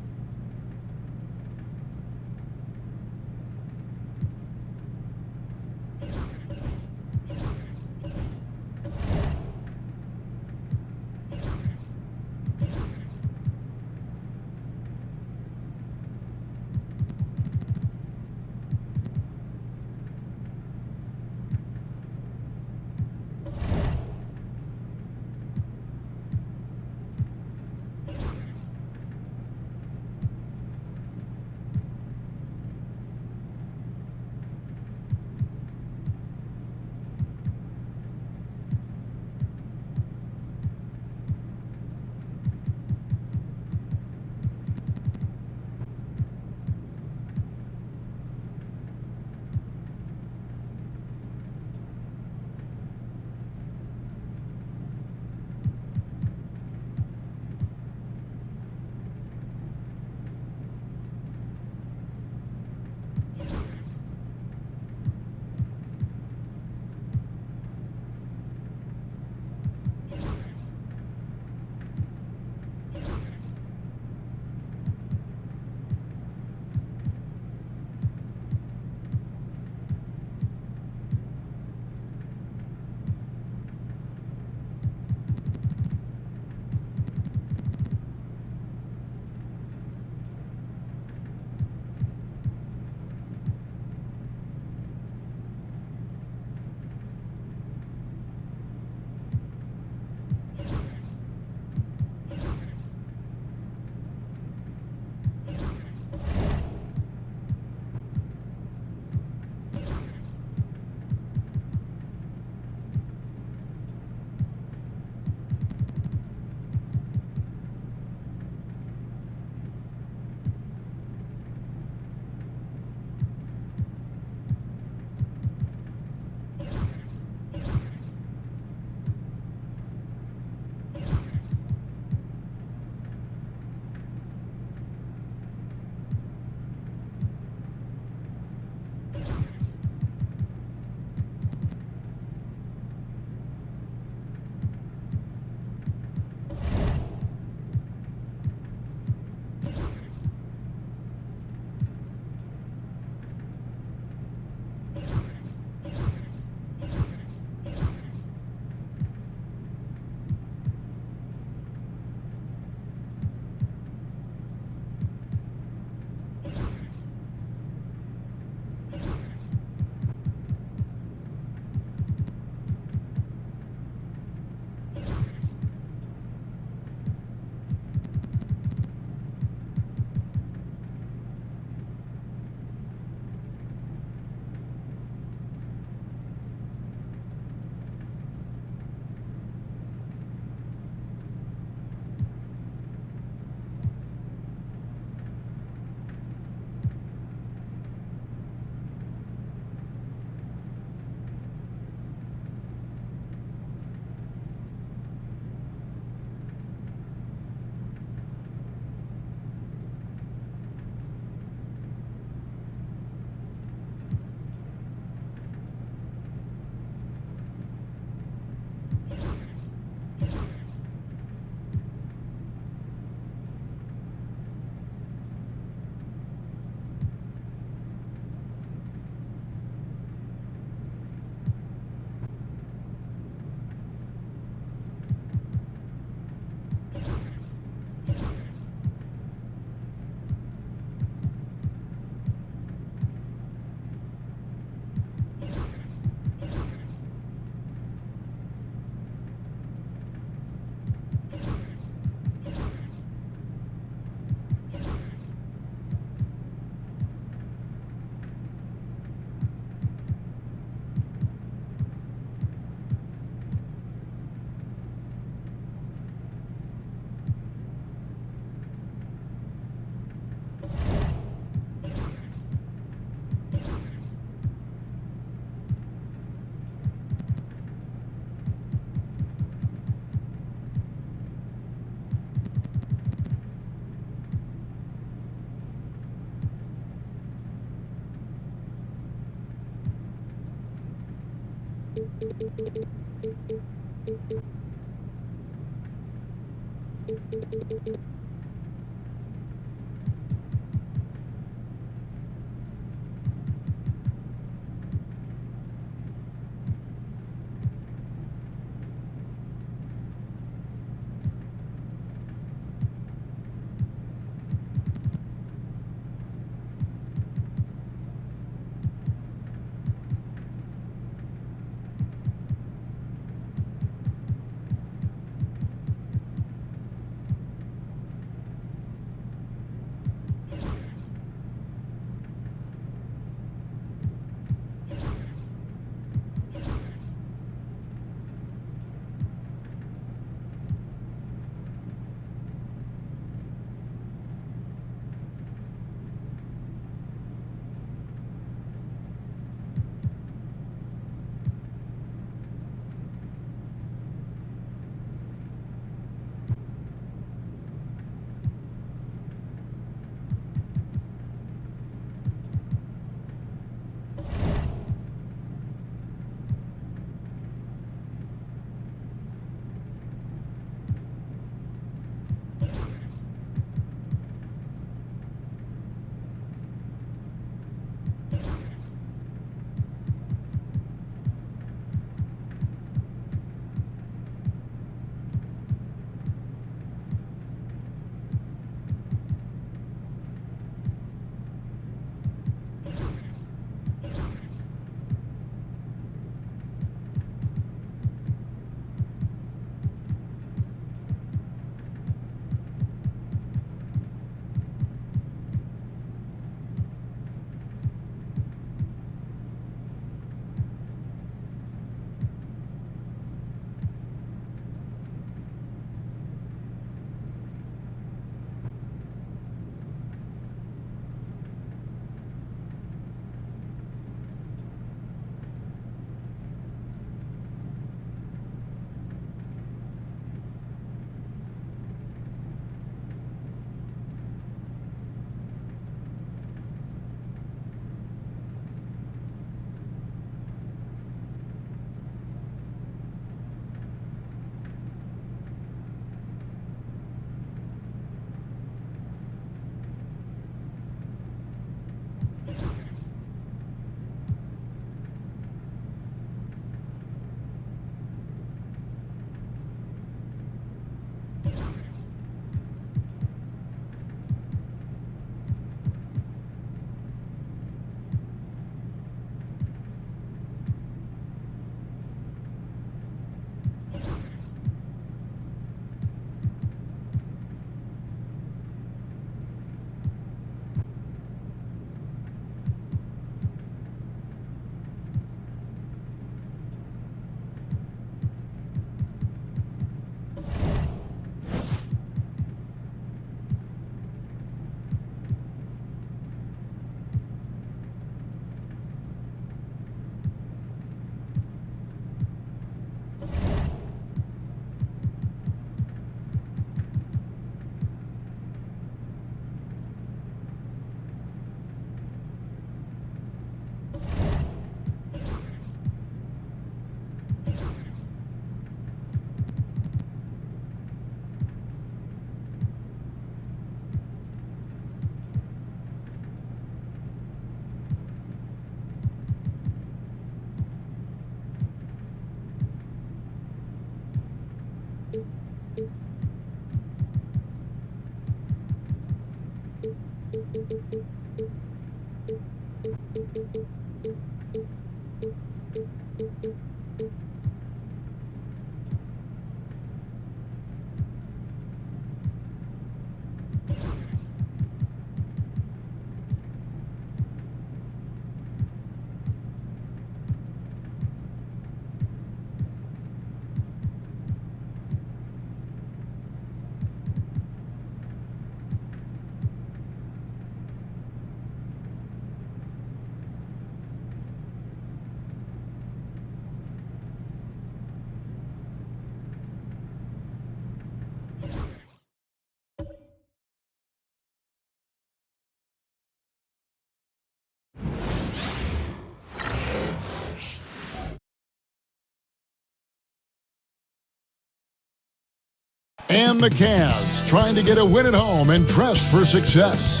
And the Cavs trying to get a win at home and dressed for success.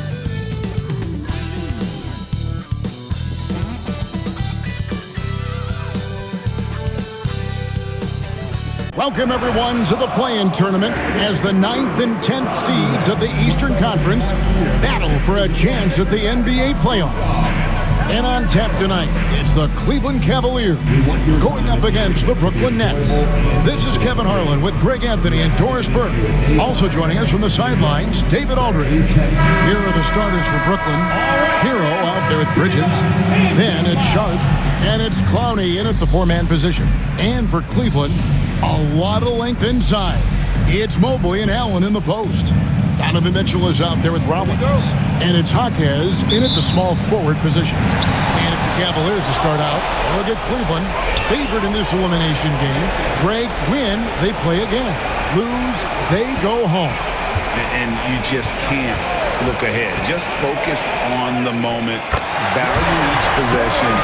Welcome, everyone, to the play-in tournament as the 9th and 10th seeds of the Eastern Conference battle for a chance at the NBA playoffs. And on tap tonight, it's the Cleveland Cavaliers going up against the Brooklyn Nets. This is Kevin Harlan with Greg Anthony and Doris Burke. Also joining us from the sidelines, David Aldridge. Here are the starters for Brooklyn. Hero out there with Bridges. Then it's Sharp. And it's Clowney in at the four-man position. And for Cleveland, a lot of length inside. It's Mobley and Allen in the post. Donovan Mitchell is out there with Rollins. And it's Jaquez in at the small forward position. And it's the Cavaliers to start out. Look at Cleveland, favored in this elimination game. Greg, win, they play again. Lose, they go home. And you just can't look ahead. Just focus on the moment. Value each possession.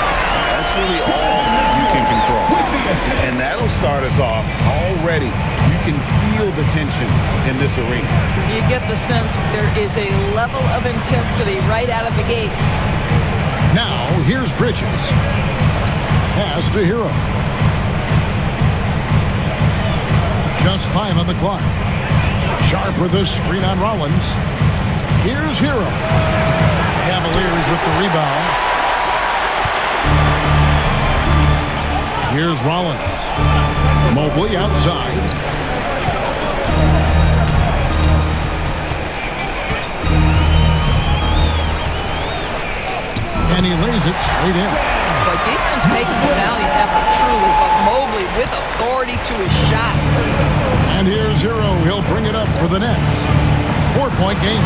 That's really all you can control. And that'll start us off already. You can feel the tension in this arena. You get the sense there is a level of intensity right out of the gates. Now, here's Bridges. Pass to Hero. Just 5 on the clock. Sharp with a screen on Rollins. Here's Hero. Cavaliers with the rebound. Here's Rollins. Mobley outside. And he lays it straight in. But defense making the valiant effort, truly. But Mobley with authority to his shot. And here's Hero. He'll bring it up for the Nets. 4-point game.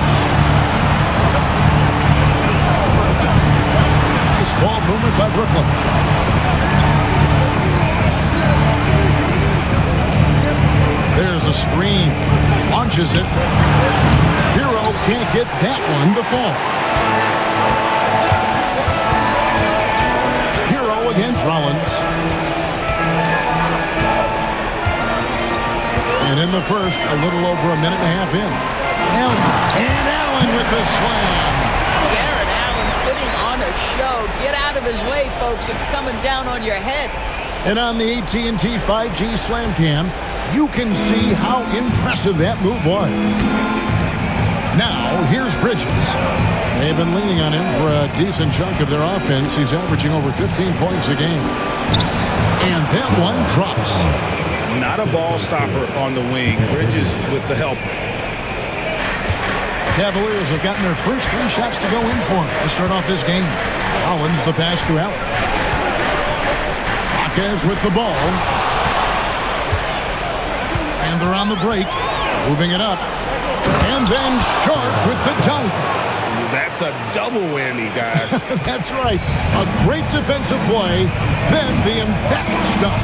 Nice ball movement by Brooklyn. There's a screen. Launches it. Hero can't get that one to fall. Hero against Rollins. And in the first, a little over a minute and a half in. And Allen with the slam. Garrett Allen putting on a show. Get out of his way, folks. It's coming down on your head. And on the AT&T 5G Slam Cam, you can see how impressive that move was. Now, here's Bridges. They've been leaning on him for a decent chunk of their offense. He's averaging over 15 points a game. And that one drops. Not a ball stopper on the wing. Bridges with the help. Cavaliers have gotten their first 3 shots to go in for him to start off this game. Rollins the pass to Allen. Jaquez with the ball. And they're on the break. Moving it up. And then Sharp with the dunk. That's a double whammy, guys. That's right. A great defensive play. Then the emphatic stuff.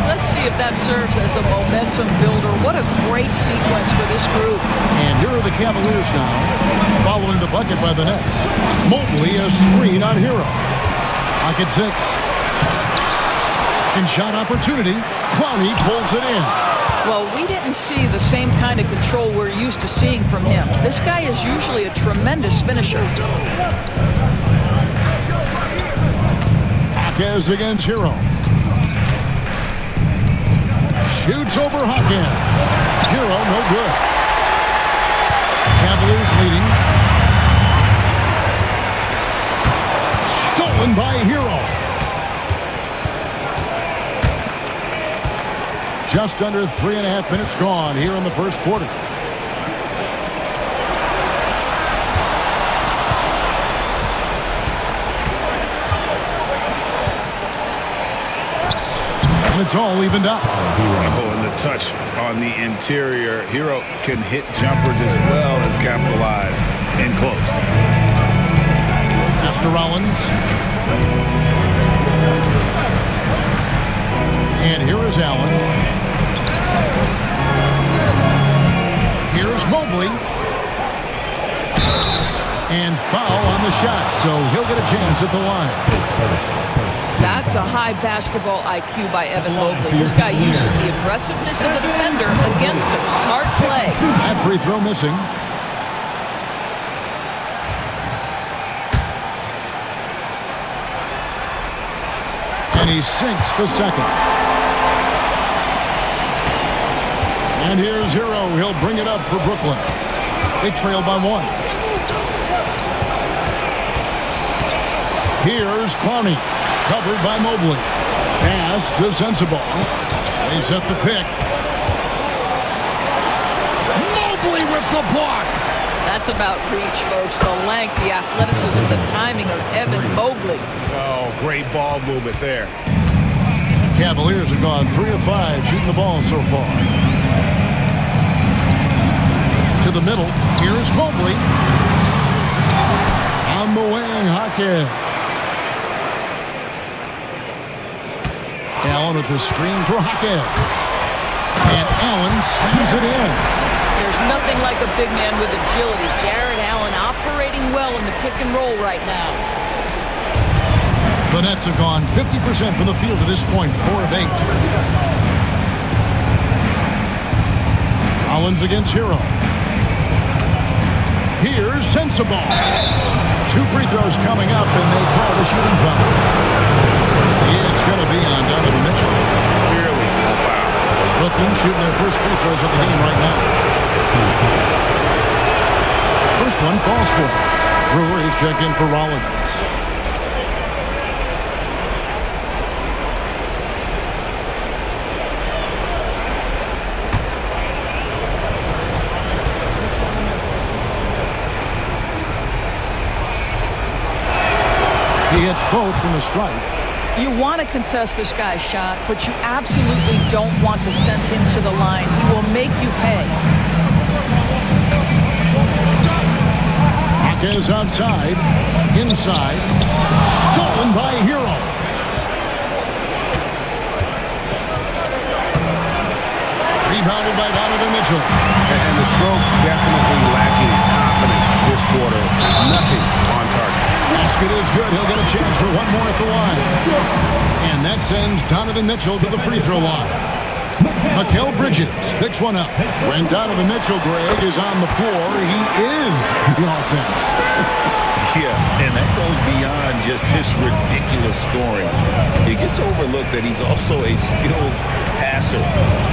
Let's see if that serves as a momentum builder. What a great sequence for this group. And here are the Cavaliers now, following the bucket by the Nets. Mobley a screen on Hero. Pocket 6. Second shot opportunity. Clowney pulls it in. Well, we didn't see the same kind of control we're used to seeing from him. This guy is usually a tremendous finisher. Jaquez against Hero. Shoots over Jaquez. Hero, no good. Cavaliers leading. Stolen by Hero. Just under 3.5 minutes gone here in the first quarter. And it's all evened up. Oh, and the touch on the interior. Hero can hit jumpers as well as capitalize in close. Pass to Rollins. And here is Allen. Here's Mobley. And foul on the shot, so he'll get a chance at the line. That's a high basketball IQ by Evan Mobley. This guy uses the aggressiveness of the defender against him. Smart play. That free throw missing. And he sinks the second. And here's Hero. He'll bring it up for Brooklyn. They trail by 1. Here's Clowney. Covered by Mobley. Pass to Sensabaugh. They set the pick. Mobley with the block. That's about reach, folks. The length, the athleticism, the timing of Evan Mobley. Oh, great ball movement there. Cavaliers have gone 3 of 5 shooting the ball so far. To the middle. Here's Mobley. On the wing, Hawkins. Allen with the screen for Hawkins. And Allen slams it in. There's nothing like a big man with agility. Jared Allen operating well in the pick and roll right now. The Nets have gone 50% from the field to this point, 4 of 8. Collins against Hero. Here's Sensabaugh. 2 free throws coming up, and they call the shooting foul. It's going to be on Donovan Mitchell. Clearly a foul. Brooklyn shooting their first free throws of the game right now. First one falls for him. Brewer is checked in for Rollins. He hits both from the stripe. You want to contest this guy's shot, but you absolutely don't want to send him to the line. He will make you pay. Hawkins outside. Inside. Stolen by Hero. Rebounded by Donovan Mitchell. And the stroke definitely lacking confidence this quarter. Nothing on target. Basket is good. He'll get a chance for one more at the line. And that sends Donovan Mitchell to the free throw line. Mikal Bridges picks one up. When Donovan Mitchell, Greg, is on the floor, he is the offense. Yeah, and that goes beyond just his ridiculous scoring. It gets overlooked that he's also a skilled passer.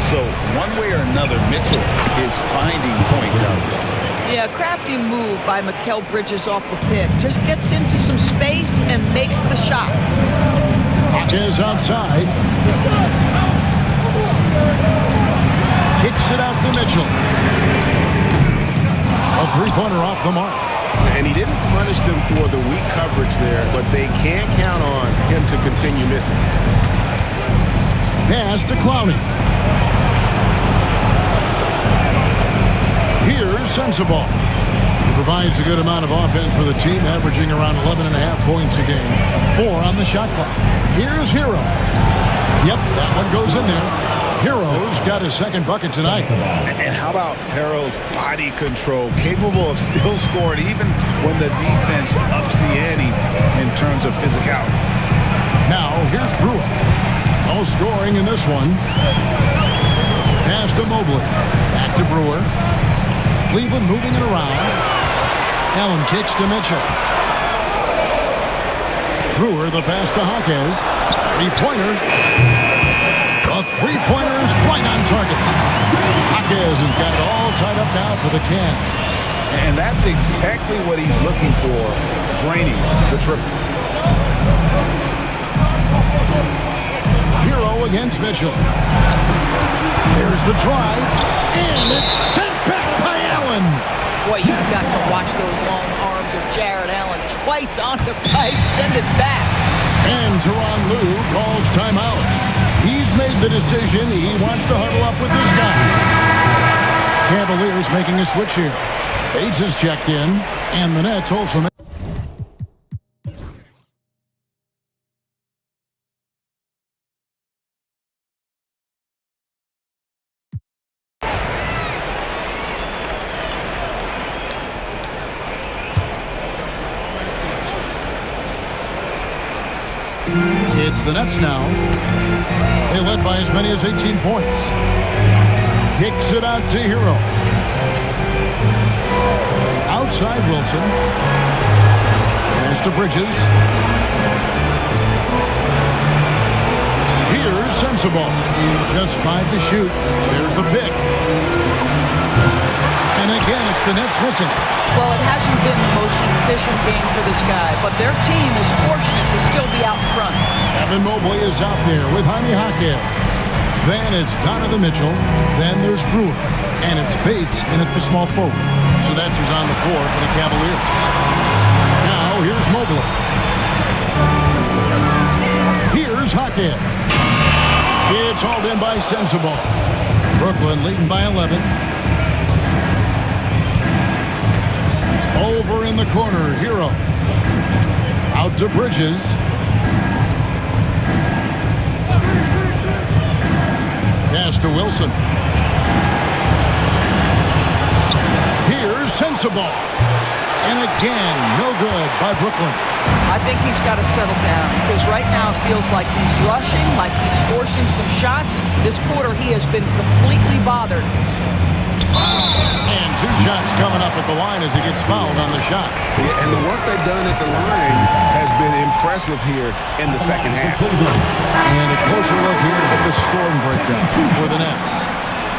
So one way or another, Mitchell is finding points out there. Yeah, crafty move by Mikal Bridges off the pick. Just gets into some space and makes the shot. Hawkins outside. Kicks it out to Mitchell. A three-pointer off the mark. And he didn't punish them for the weak coverage there, but they can't count on him to continue missing. Pass to Clowney. Here's Sensabaugh. He provides a good amount of offense for the team, averaging around 11.5 points a game. 4 on the shot clock. Here's Hero. Yep, that one goes in there. Hero's got his second bucket tonight. And how about Hero's body control, capable of still scoring even when the defense ups the ante in terms of physicality. Now, here's Brewer. No scoring in this one. Pass to Mobley. Back to Brewer. Cleveland moving it around. Allen kicks to Mitchell. Brewer, the pass to Hawkins. Three-pointer. A three-pointer is right on target. Hawkins has got it all tied up now for the Cavs. And that's exactly what he's looking for, draining the triple. Hero against Mitchell. There's the drive. And it's sent back by Allen. Boy, you've got to watch those long arms of Jared Allen. Twice on the pipe, send it back. And Tyronn Lue calls timeout. He's made the decision. He wants to huddle up with this guy. Cavaliers making a switch here. Bates has checked in, and the Nets also. It's the Nets now. They led by as many as 18 points. Kicks it out to Hero. Outside Wilson. Pass to Bridges. Here's Sensible. Just 5 to shoot. There's the pick. And again, it's the Nets missing. Well, it hasn't been the most efficient game for this guy, but their team is fortunate to still be out in front. Evan Mobley is out there with Jaime Jaquez. Then it's Donovan Mitchell. Then there's Brewer. And it's Bates in at the small forward. So that's who's on the floor for the Cavaliers. Now, here's Mobley. Here's Jaquez. It's hauled in by Sensible. Brooklyn leading by 11. Over in the corner, Hero. Out to Bridges. Pass to Wilson. Here's Sensible. And again, no good by Brooklyn. I think he's got to settle down because right now it feels like he's rushing, like he's forcing some shots. This quarter he has been completely bothered. And 2 shots coming up at the line as he gets fouled on the shot. Yeah, and the work they've done at the line has been impressive here in the second half. And a closer look here at the scoring breakdown for the Nets.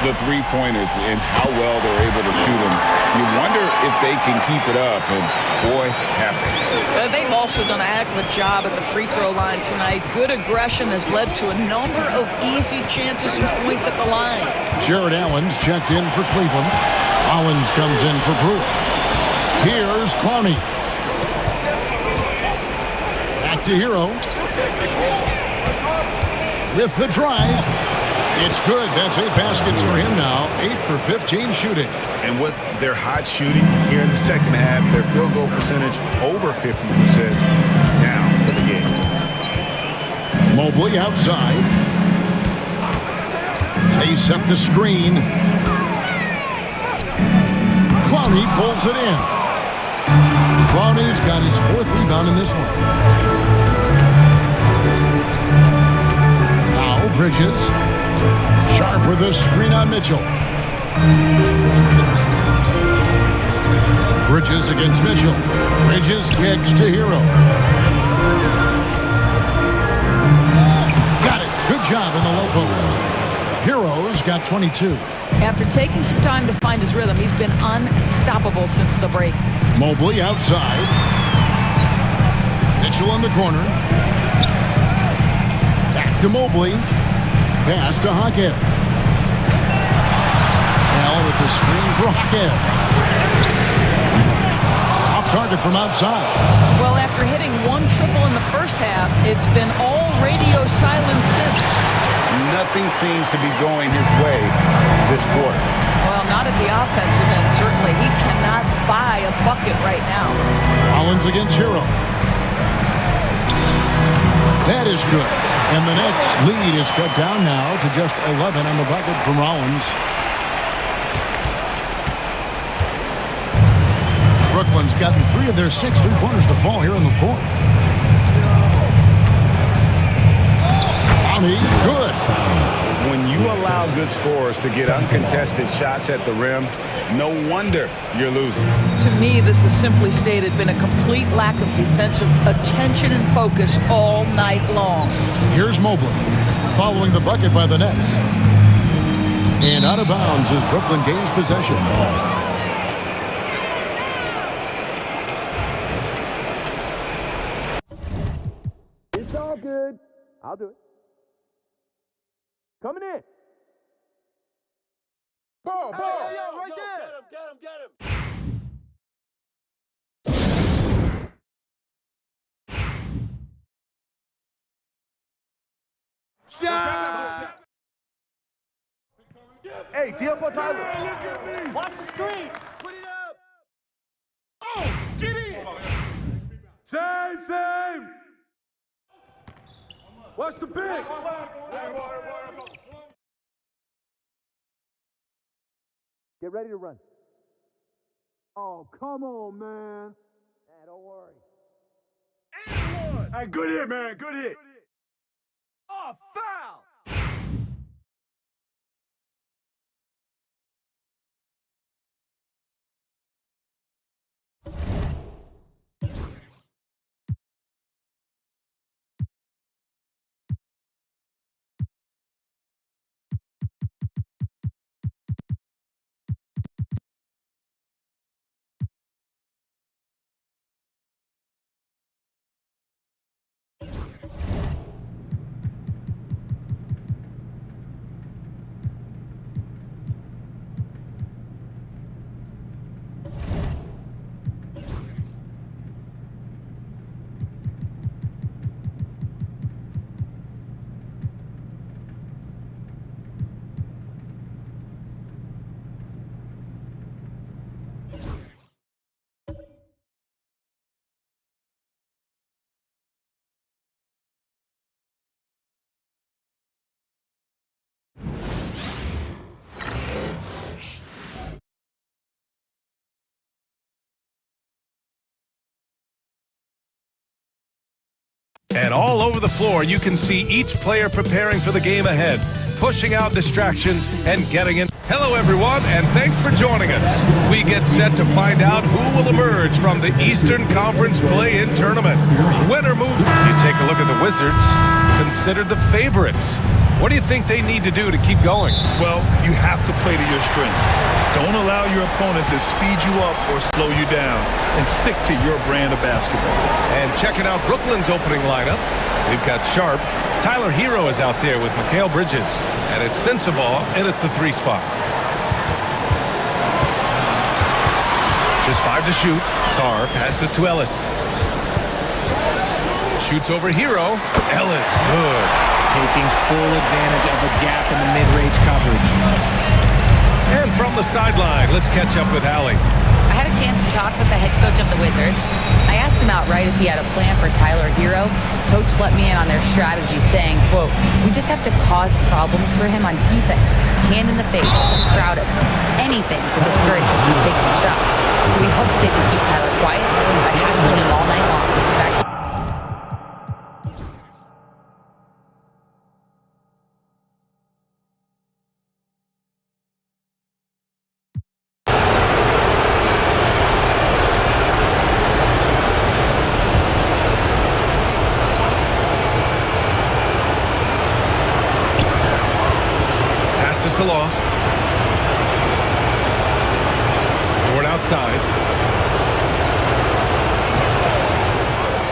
The three-pointers and how well they're able to shoot them. You wonder if they can keep it up, and boy, have they. They've also done a heck of a job at the free throw line tonight. Good aggression has led to a number of easy chances and points at the line. Jared Allen's checked in for Cleveland. Collins comes in for Brewer. Here's Clowney. Back to Hero. With the drive. It's good. That's 8 baskets for him now. 8 for 15 shooting. And with their hot shooting here in the second half, their field goal percentage over 50% now for the game. Mobley outside. They set the screen. Clowney pulls it in. Clowney's got his 4th rebound in this one. Now Bridges. Sharp with a screen on Mitchell. Bridges against Mitchell. Bridges kicks to Hero. Got it. Good job in the low post. Hero's got 22. After taking some time to find his rhythm, he's been unstoppable since the break. Mobley outside. Mitchell in the corner. Back to Mobley. Pass to Jaquez. Now with the screen for Jaquez. Off target from outside. Well, after hitting 1 triple in the first half, it's been all radio silence since. Nothing seems to be going his way this quarter. Well, not at the offensive end, certainly. He cannot buy a bucket right now. Collins against Hero. That is good. And the Nets' lead is cut down now to just 11 on the bucket from Rollins. Brooklyn's gotten 3 of their 6 3-pointers to fall here in the 4th. Clowney, good. When you allow good scorers to get uncontested shots at the rim, no wonder you're losing. To me, this has simply stated been a complete lack of defensive attention and focus all night long. Here's Mobley following the bucket by the Nets. And out of bounds as Brooklyn gains possession. It's all good. I'll do it. Coming in. Ball, right there. Get him. Shot! Hey, D up on Tyler. Watch the screen. Put it up. Oh, get in. Same. Watch the pick. Get ready to run. Oh, come on, man. Don't worry. And one. Hey, good hit, man. Good hit. Oh, foul! And all over the floor, you can see each player preparing for the game ahead, pushing out distractions and getting in. Hello, everyone, and thanks for joining us. We get set to find out who will emerge from the Eastern Conference Play-In Tournament. Winner moves. You take a look at the Wizards, considered the favorites. What do you think they need to do to keep going? Well, you have to play to your strengths. Don't allow your opponent to speed you up or slow you down, and stick to your brand of basketball. And checking out Brooklyn's opening lineup, we've got Sharp. Tyler Hero is out there with Mikal Bridges, and it's Sensabaugh in at the 3 spot. Just 5 to shoot. Sarr passes to Ellis. Shoots over Hero. Ellis, good. Taking full advantage of a gap in the mid-range coverage. And from the sideline, let's catch up with Allie. I had a chance to talk with the head coach of the Wizards. I asked him outright if he had a plan for Tyler Hero. Coach let me in on their strategy, saying, quote, "We just have to cause problems for him on defense, hand in the face, crowd him, anything to discourage him from taking shots. So he hopes they can keep Tyler quiet by hassling him all night long." Back to Law. Dort outside.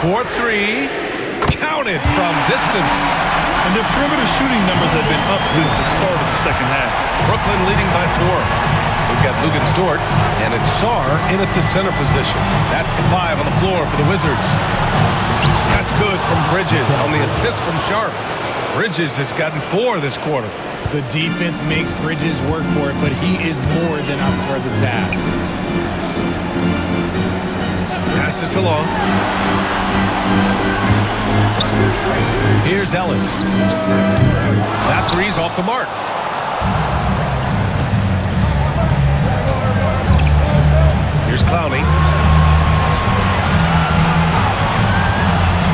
4-3. Counted from distance. And their perimeter shooting numbers have been up since the start of the second half. Brooklyn leading by 4. We've got Luguentz Dort, and it's Sarr in at the center position. That's the 5 on the floor for the Wizards. That's good from Bridges on the assist from Sharp. Bridges has gotten 4 this quarter. The defense makes Bridges work for it, but he is more than up for the task. Pass this along. Here's Ellis. That 3's off the mark. Here's Clowney.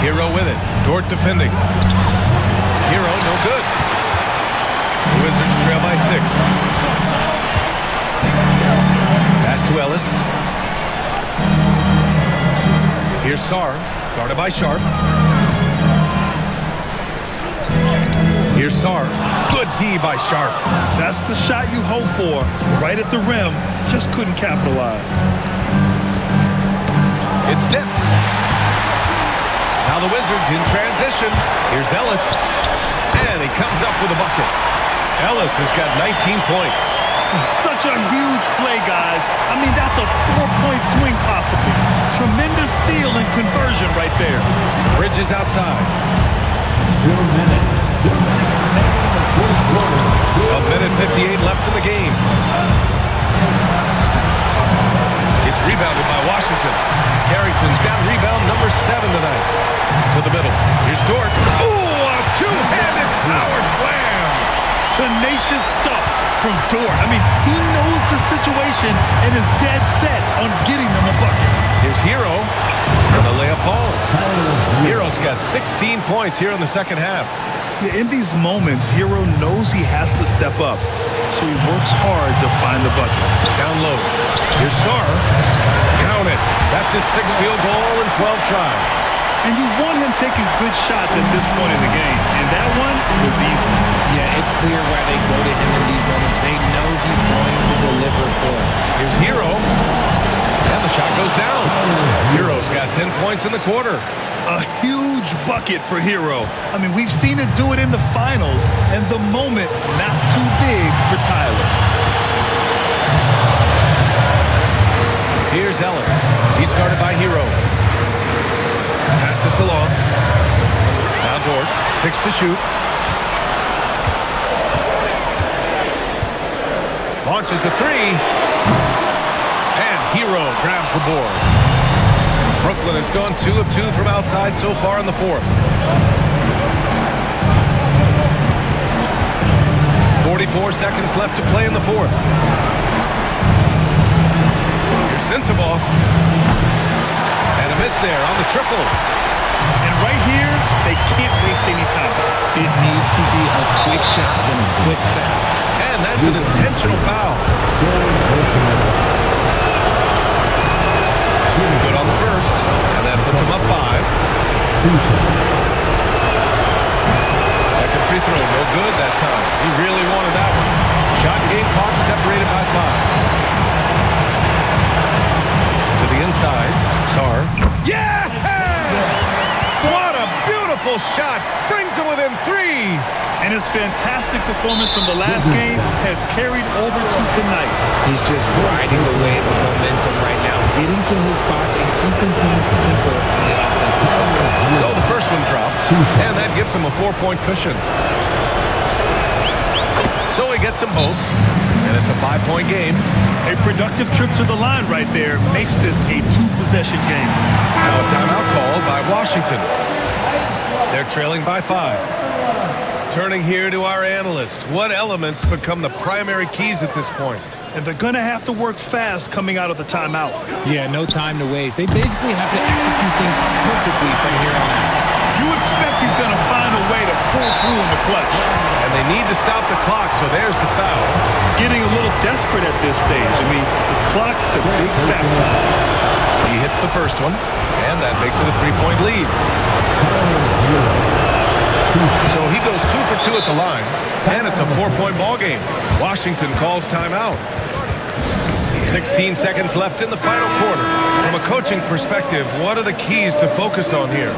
Hero with it. Dort defending. Hero, no good. The Wizards trail by 6. Pass to Ellis. Here's Sarr, guarded by Sharp. Here's Sarr. Good D by Sharp. That's the shot you hope for. Right at the rim. Just couldn't capitalize. It's dipped. Now the Wizards in transition. Here's Ellis. And he comes up with a bucket. Ellis has got 19 points. Such a huge play, guys. I mean, that's a 4-point swing possibly. Tremendous steal and conversion right there. Bridges outside. A minute 58 left in the game. It's rebounded by Washington. Carrington's got rebound number 7 tonight. To the middle. Here's Dort. Ooh, a two-handed power slam. Tenacious stuff from Dort. I mean, he knows the situation and is dead set on getting them a bucket. Here's Hero. And the layup falls. Hero's got 16 points here in the second half. Yeah, in these moments, Hero knows he has to step up, so he works hard to find the bucket. Down low. Here's Sarr. Count it. That's his 6th field goal in 12 tries. And you want him taking good shots at this point in the game, and that one was easy. Yeah, it's clear why they go to him in these moments. They know he's going to deliver for them. Here's Hero. And the shot goes down. Hero's got 10 points in the quarter. A huge bucket for Hero. I mean, we've seen it do it in the finals, and the moment not too big for Tyler. Here's Ellis. He's guarded by Hero. Pass this along. Now Dort. 6 to shoot. Launches a 3. And Hero grabs the board. Brooklyn has gone 2 of 2 from outside so far in the 4th. 44 seconds left to play in the 4th. Here's Sensabaugh. And a miss there on the triple. And right here, they can't waste any time. It needs to be a quick shot and a quick foul. And that's an intentional foul. Good on the first, and that puts him up 5. Second free throw, no good that time. He really wanted that one. Shot and game clock separated by 5. To the inside, Sarr. Yes! What a beautiful shot! Brings him within 3. And his fantastic performance from the last game has carried over to tonight. He's just riding the wave of momentum right now, getting to his spots and keeping things simple on the offensive side. So the first one drops, and that gives him a 4-point cushion. So he gets them both, and it's a 5-point game. A productive trip to the line right there makes this a 2-possession game. Now a timeout called by Washington. They're trailing by 5. Turning here to our analyst. What elements become the primary keys at this point? And they're going to have to work fast coming out of the timeout. Yeah, no time to waste. They basically have to execute things perfectly from here on out. You expect he's going to find a way to pull through in the clutch. And they need to stop the clock, so there's the foul. Getting a little desperate at this stage. I mean, the clock's the big factor. He hits the first one, and that makes it a 3-point lead. So he goes 2 for 2 at the line, and it's a 4-point ball game. Washington calls timeout. 16 seconds left in the final quarter. From a coaching perspective, what are the keys to focus on here?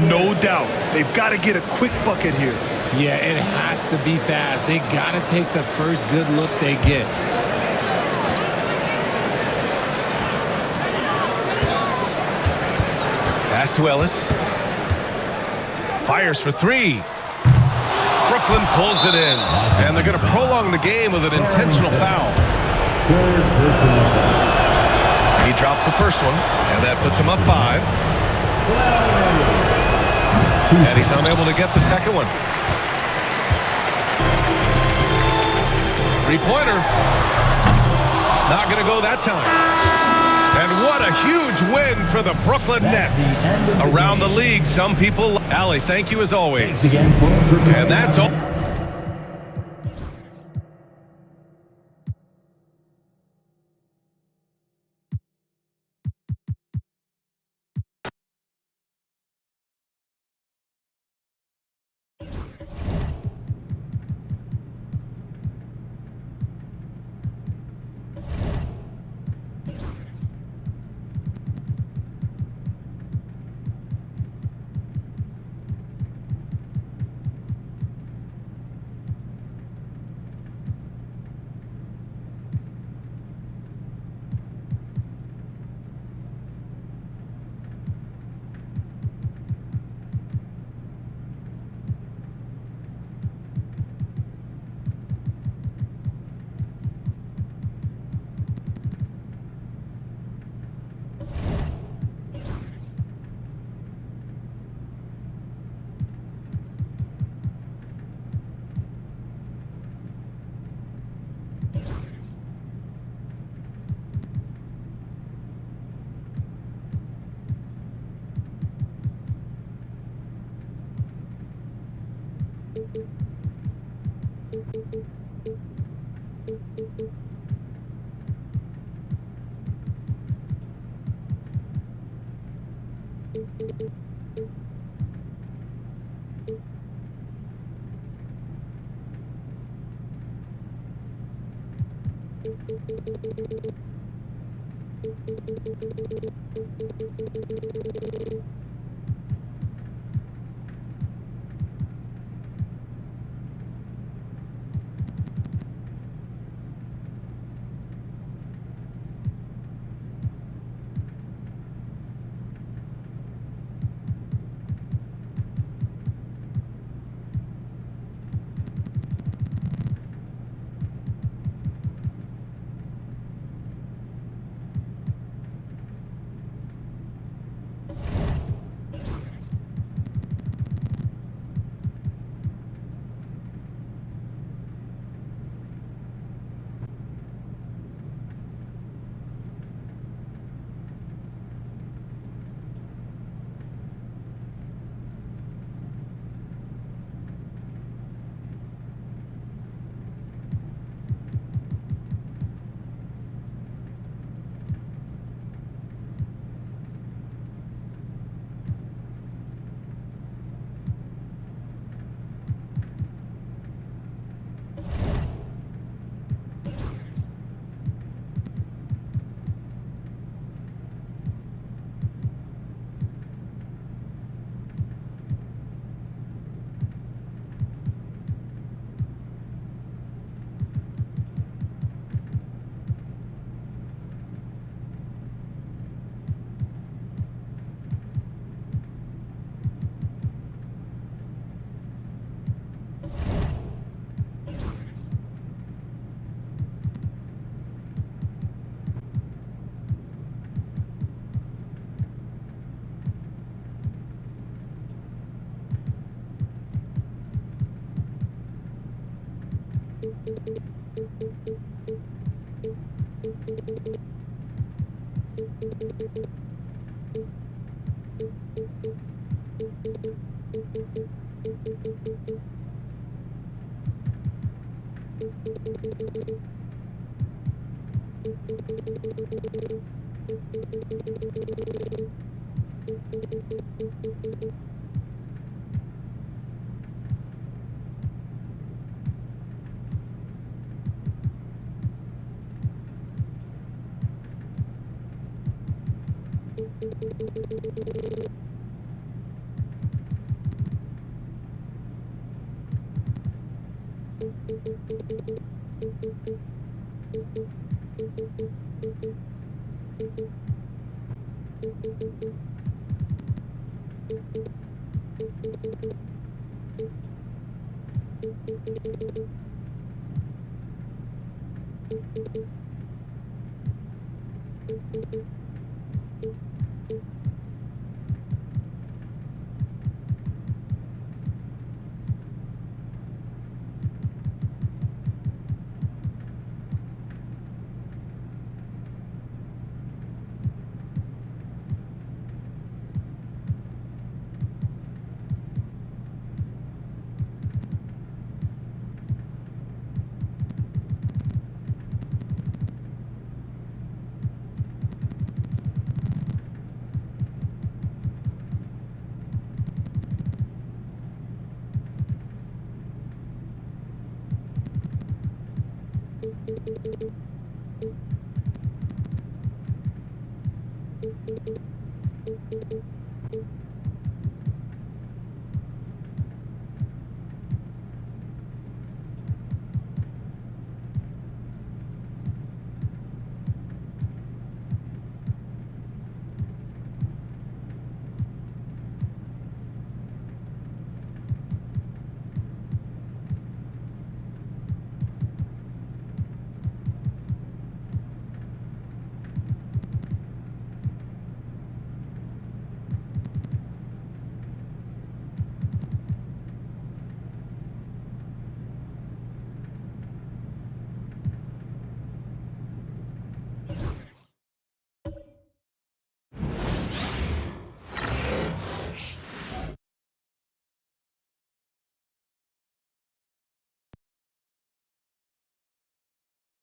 No doubt. They've got to get a quick bucket here. Yeah, it has to be fast. They got to take the first good look they get. Pass to Ellis. Fires for 3. Brooklyn pulls it in. And they're going to prolong the game with an intentional foul. He drops the first one. And that puts him up 5. And he's unable to get the second one. 3-pointer. Not going to go that time. And what a huge win for the Brooklyn Nets. Around the league, some people... Allie, thank you as always. And that's all.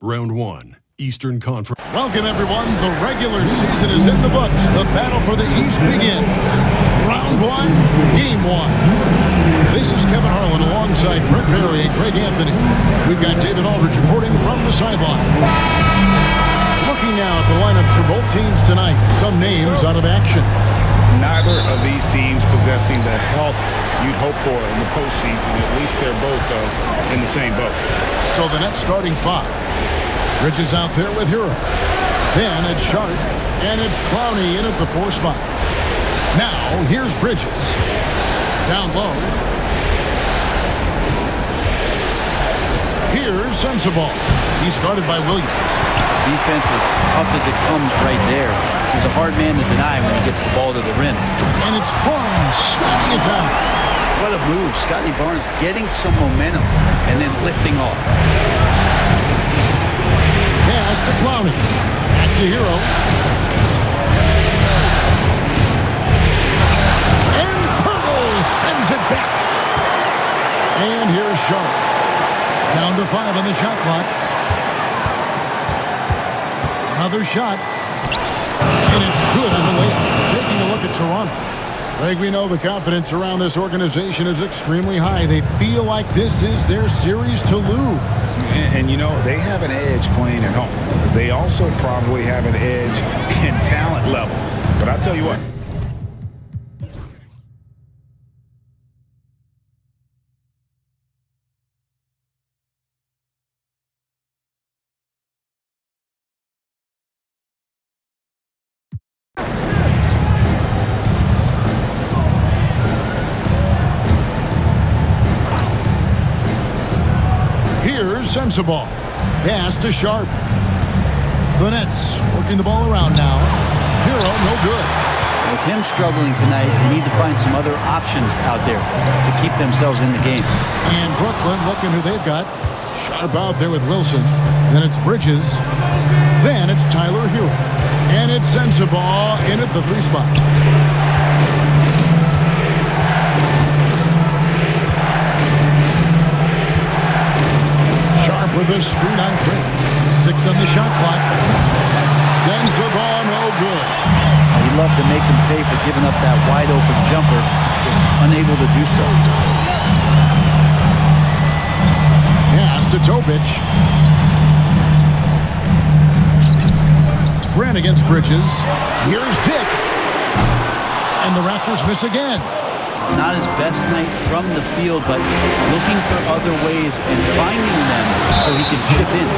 Round 1, Eastern Conference. Welcome, everyone. The regular season is in the books. The battle for the East begins. Round one, game one. This is Kevin Harlan alongside Brent Barry and Greg Anthony. We've got David Aldridge reporting from the sideline. Looking now at the lineup for both teams tonight. Some names out of action. Neither of these teams possessing the health you'd hope for in the postseason. At least they're both in the same boat. So the Nets starting five. Bridges out there with Hero. Then it's Sharp. And it's Clowney in at the 4 spot. Now, here's Bridges. Down low. Here's Sensabaugh. He's guarded by Williams. Defense as tough as it comes right there. He's a hard man to deny when he gets the ball to the rim. And it's Barnes slamming it down. What a move. Scotty Barnes getting some momentum and then lifting off. Pass to Clowney. Back to Hero. And Pirtle sends it back. And here's Sharp. Down to 5 on the shot clock. Another shot. And it's good on the way. Taking a look at Toronto. Greg, we know the confidence around this organization is extremely high. They feel like this is their series to lose. And you know, they have an edge playing at home. They also probably have an edge in talent level. But I'll tell you what. Sensabaugh. Pass to Sharp. The Nets working the ball around now. Hero, no good. With him struggling tonight, they need to find some other options out there to keep themselves in the game. And Brooklyn looking who they've got. Sharp out there with Wilson. Then it's Bridges. Then it's Tyler Hero. And it's Sensabaugh in at the 3 spot. With a screen on Grant. 6 on the shot clock. Sensabaugh, no good. He'd love to make him pay for giving up that wide open jumper, just unable to do so. Pass to Topic. Grant against Bridges. Here's Dick. And the Raptors miss again. Not his best night from the field, but looking for other ways and finding them so he can chip in.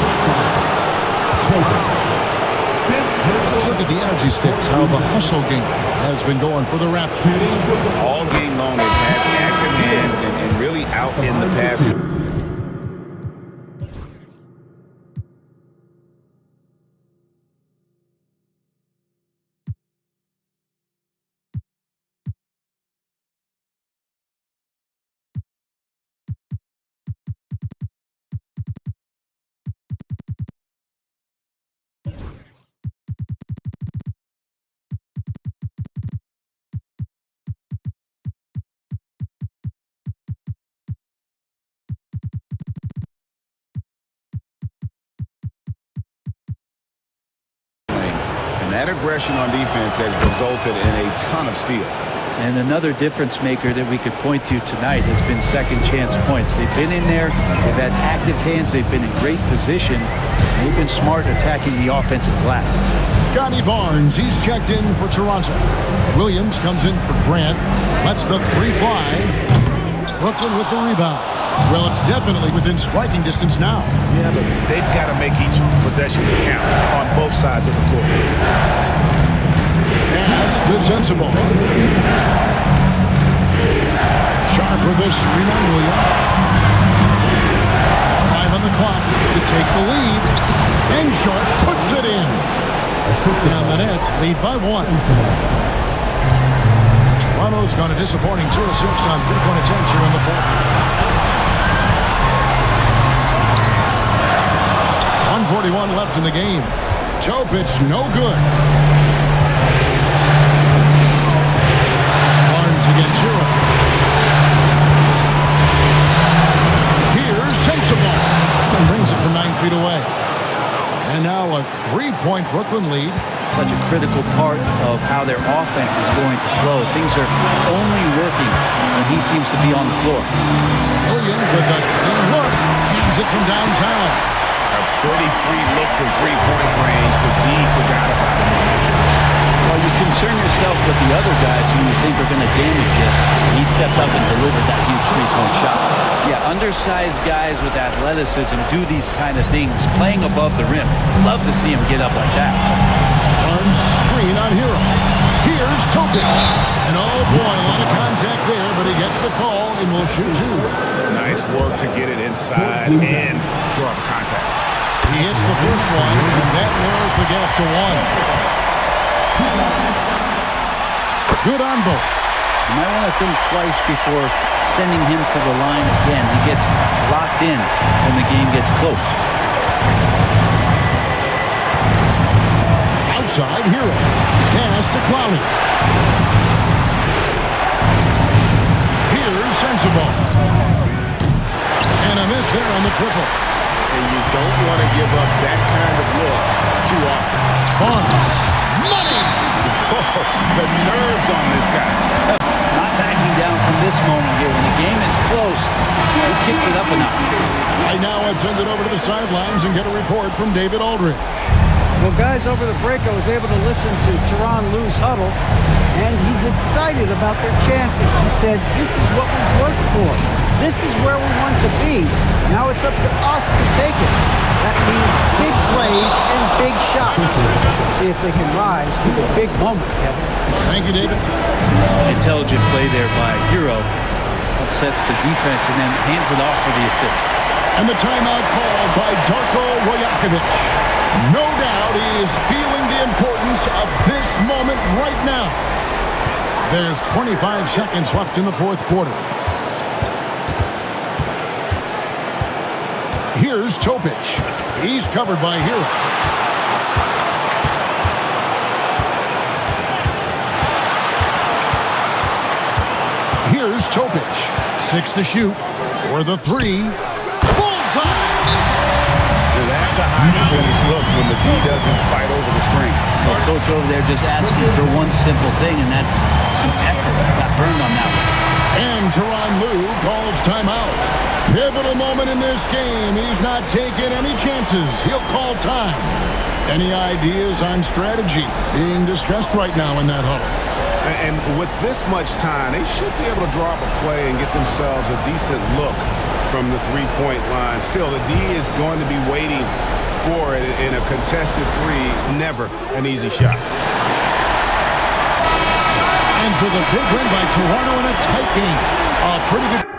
Let's look at the energy sticks, how the hustle game has been going for the Raptors. All game long, they've had active hands and really out in the passing. That aggression on defense has resulted in a ton of steals. And another difference maker that we could point to tonight has been second chance points. They've been in there, they've had active hands, they've been in great position, and they've been smart attacking the offensive glass. Scotty Barnes, he's checked in for Toronto. Williams comes in for Grant, lets the 3 fly. Brooklyn with the rebound. Well, it's definitely within striking distance now. Yeah, but they've got to make each possession count on both sides of the floor. Pass to Sensabaugh. Sharp with the screen on Williams. 5 on the clock to take the lead. And Sharp puts it in. And the Nets lead by 1. Toronto's gone a disappointing 2 of 6 on 3-point attempts here in the 4th. 1:41 left in the game. Topic, no good. Barnes against Hero. Here's Sensabaugh. Brings it from 9 feet away. And now a 3-point Brooklyn lead. So such a critical part of how their offense is going to flow. Things are only working when he seems to be on the floor. Williams with a clean look. Hands it from downtown. A pretty free look from three-point range. The D forgot about him on that position. Well, you concern yourself with the other guys who you think are going to damage you. He stepped up and delivered that huge three-point shot. Yeah, undersized guys with athleticism do these kind of things, playing above the rim. Love to see him get up like that. Barnes screen on Hero. Here's Topic. And oh boy, a lot of contact there, but he gets the call and will shoot two. Nice work to get it inside and draw the contact. He hits the first one, and that narrows the gap to one. Good on both. You might want to think twice before sending him to the line again. He gets locked in when the game gets close. Outside, Hero. Pass to Clowney. Here's Sensabaugh. And a miss there on the triple. And you don't want to give up that kind of look too often. Barnes. Money! The nerves on this guy. Not backing down from this moment here. When the game is close, he kicks it up enough. Right now, let's send it over to the sidelines and get a report from David Aldridge. Well, guys, over the break, I was able to listen to Tyronn Lue's huddle, and he's excited about their chances. He said, this is what we've worked for. This is where we want to be. Now it's up to us to take it. That means big plays and big shots. Let's see if they can rise to the big moment, Kevin. Thank you, David. Intelligent play there by Hero. Upsets the defense and then hands it off for the assist. And the timeout called by Darko Rajakovic. No doubt he is feeling the importance of this moment right now. There's 25 seconds left in the fourth quarter. Here's Topic. He's covered by Hero. Here's Topic. 6 to shoot. For the three. Bullseye! That's a high percentage look when the D doesn't fight over the screen. Well, coach over there just asking for one simple thing, and that's some effort. Got burned on that one. And Tyronn Lue calls timeout. Pivotal moment in this game. He's not taking any chances. He'll call time. Any ideas on strategy being discussed right now in that huddle? And with this much time, they should be able to draw up a play and get themselves a decent look from the three-point line. Still, the D is going to be waiting for it in a contested three. Never an easy shot. And so the big win by Toronto in a tight game. A pretty good...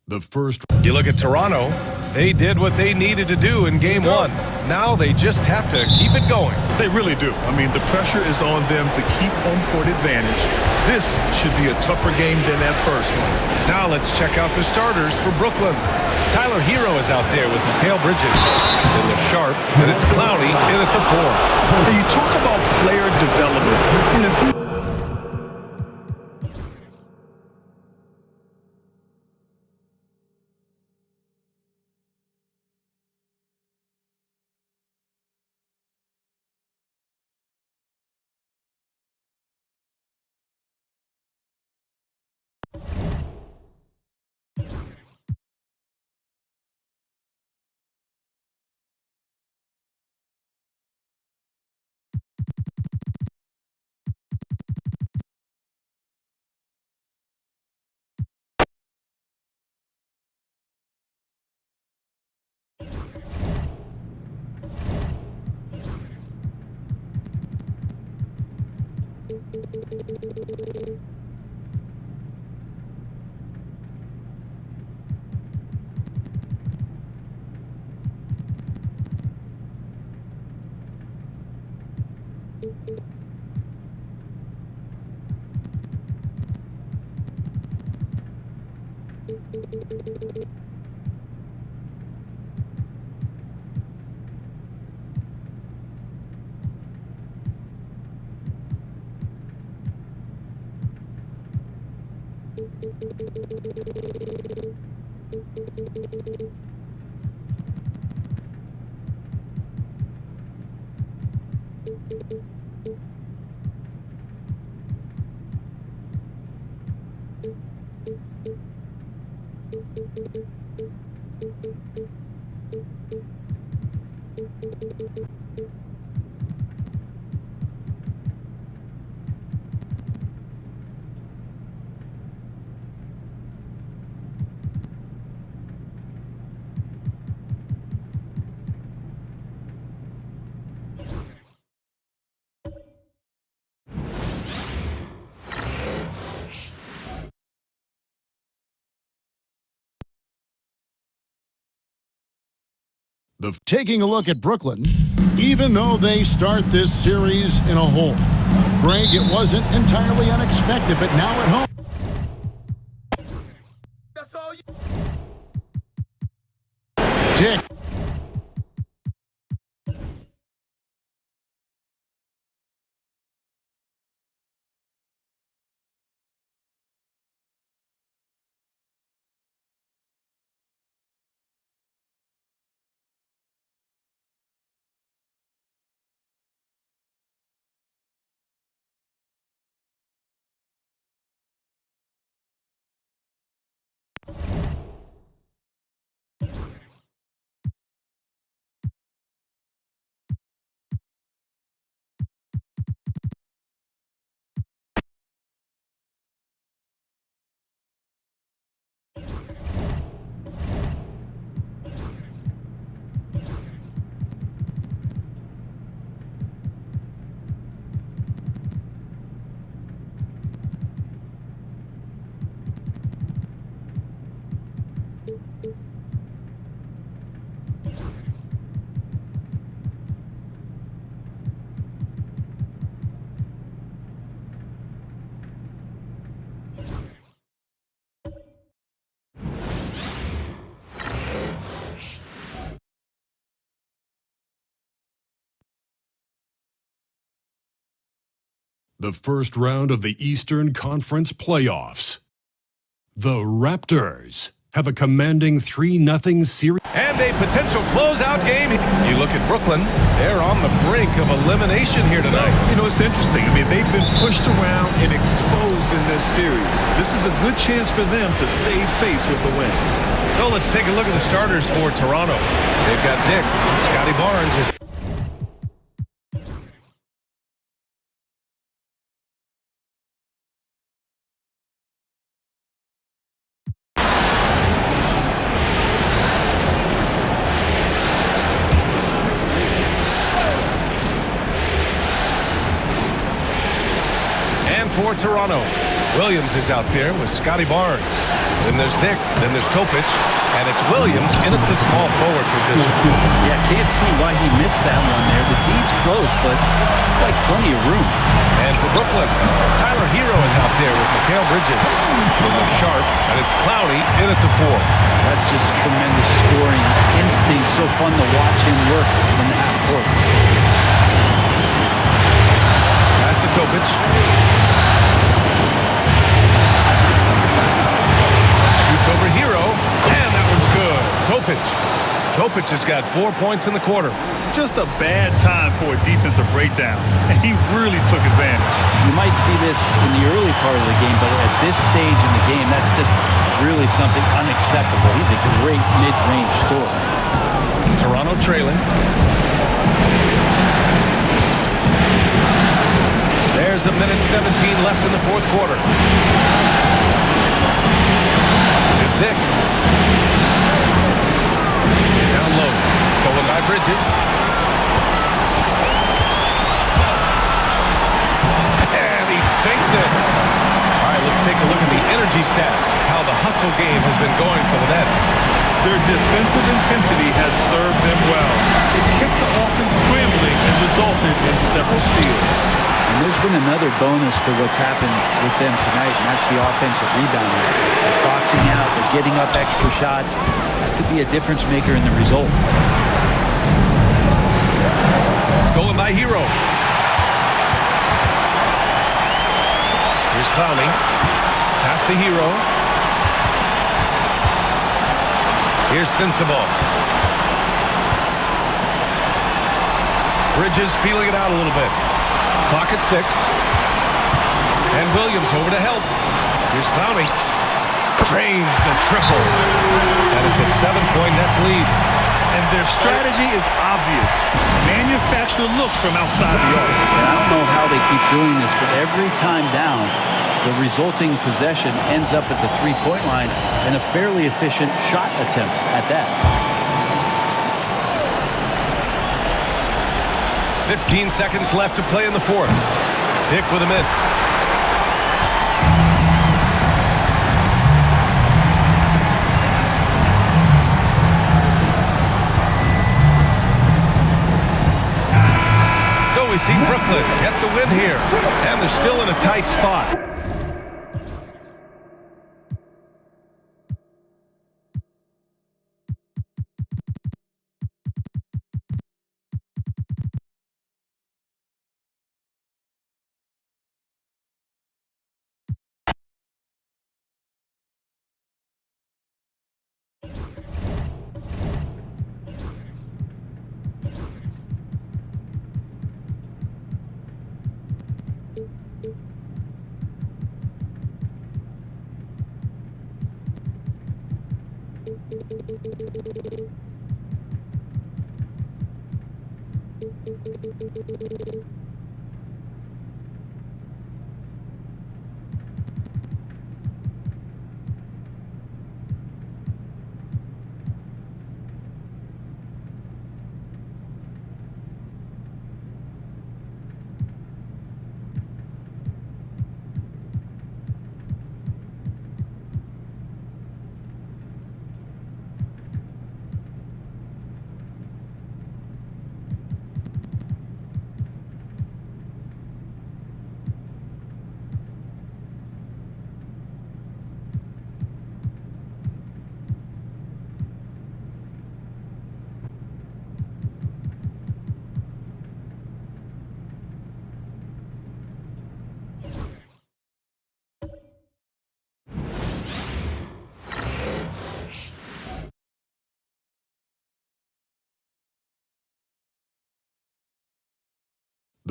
The first. You look at Toronto, they did what they needed to do in game one. Now they just have to keep it going. They really do. I mean, the pressure is on them to keep home court advantage. This should be a tougher game than that first one. Now let's check out the starters for Brooklyn. Tyler Hero is out there with Mikal Bridges. It was sharp, and it's Cloudy in at the 4. Now you talk about player development. And if Taking a look at Brooklyn, even though they start this series in a hole. Greg, it wasn't entirely unexpected, but now at home. That's all you. Dick. The first round of the Eastern Conference playoffs. The Raptors have a commanding 3-0 series. And a potential closeout game. You look at Brooklyn, they're on the brink of elimination here tonight. You know, it's interesting. I mean, they've been pushed around and exposed in this series. This is a good chance for them to save face with the win. So let's take a look at the starters for Toronto. They've got Dick. Scotty Barnes is... For Toronto, Williams is out there with Scotty Barnes. Then there's Dick. Then there's Topic. And it's Williams in at the small forward position. Yeah, can't see why he missed that one there. The D's close, but like plenty of room. And for Brooklyn, Tyler Hero is out there with Mikal Bridges. Then there's Sharp, and it's Clowney in at the 4. That's just tremendous scoring instinct. So fun to watch him work in the half court. Pass to Topic. Shoots over Hero, and that one's good. Topic has got 4 points in the quarter. Just a bad time for a defensive breakdown, and he really took advantage. You might see this in the early part of the game, but at this stage in the game, that's just really something unacceptable. He's a great mid-range scorer. Toronto trailing. There's a minute 17 left in the fourth quarter. Here's Dick. Down low. Stolen by Bridges. And he sinks it. All right, let's take a look at the energy stats. How the hustle game has been going for the Nets. Their defensive intensity has served them well. It kept the offense scrambling and resulted in several steals. And there's been another bonus to what's happened with them tonight, and that's the offensive rebounding. They're boxing out, they're getting up extra shots. That could be a difference maker in the result. Stolen by Hero. Here's Clowney. Pass to Hero. Here's Sensabaugh. Bridges feeling it out a little bit. Clock at 6. And Williams over to help. Here's Clowney. Drains the triple. And it's a 7-point Nets lead. And their strategy is obvious. Manufacture looks from outside the arc. And I don't know how they keep doing this, but every time down, the resulting possession ends up at the three-point line and a fairly efficient shot attempt at that. 15 seconds left to play in the fourth. Dick with a miss. So we see Brooklyn get the win here, and they're still in a tight spot.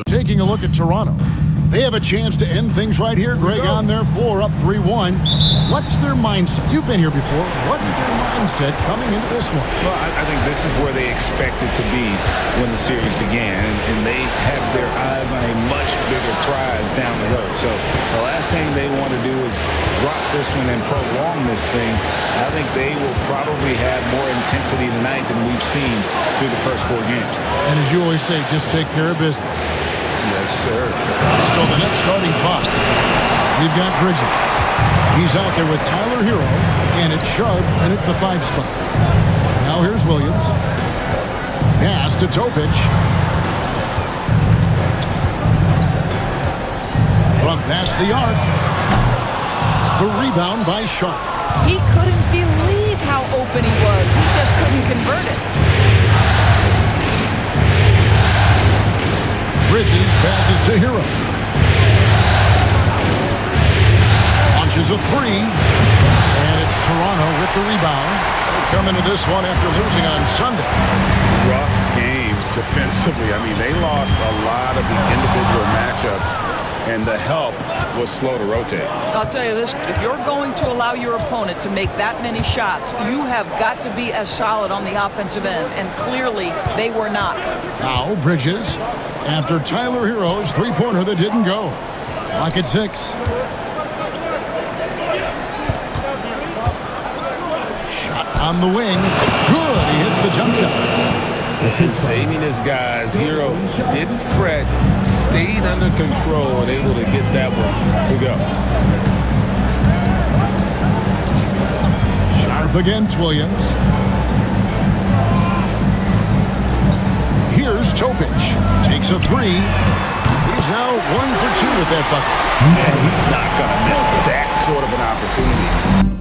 Taking a look at Toronto. They have a chance to end things right here, Greg, on their floor, up 3-1. What's their mindset? You've been here before. What's their mindset coming into this one? Well, I think this is where they expected to be when the series began, and they have their eyes on a much bigger prize down the road. So the last thing they want to do is drop this one and prolong this thing. I think they will probably have more intensity tonight than we've seen through the first 4 games. And as you always say, just take care of business. Yes, sir. So the next starting 5, we've got Bridges. He's out there with Tyler Hero, And it's Sharp in at the 5 spot. Now here's Williams. Pass to Topic. From past the arc. The rebound by Sharp. He couldn't believe how open he was. He just couldn't convert it. Bridges passes to Hero. Launches a 3. And it's Toronto with the rebound. Coming to this one after losing on Sunday. Rough game defensively. I mean, they lost a lot of the individual matchups, and the help was slow to rotate. I'll tell you this, if you're going to allow your opponent to make that many shots, you have got to be as solid on the offensive end, and clearly they were not. Now Bridges, after Tyler Hero's 3-pointer that didn't go. Clock at 6. Shot on the wing. Good, he hits the jump shot. Saving his guys. Hero didn't fret, stayed under control, and able to get that one to go. Sharp against Williams. Here's Topic. Takes a 3. He's now 1 for 2 with that bucket. And he's not going to miss that sort of an opportunity.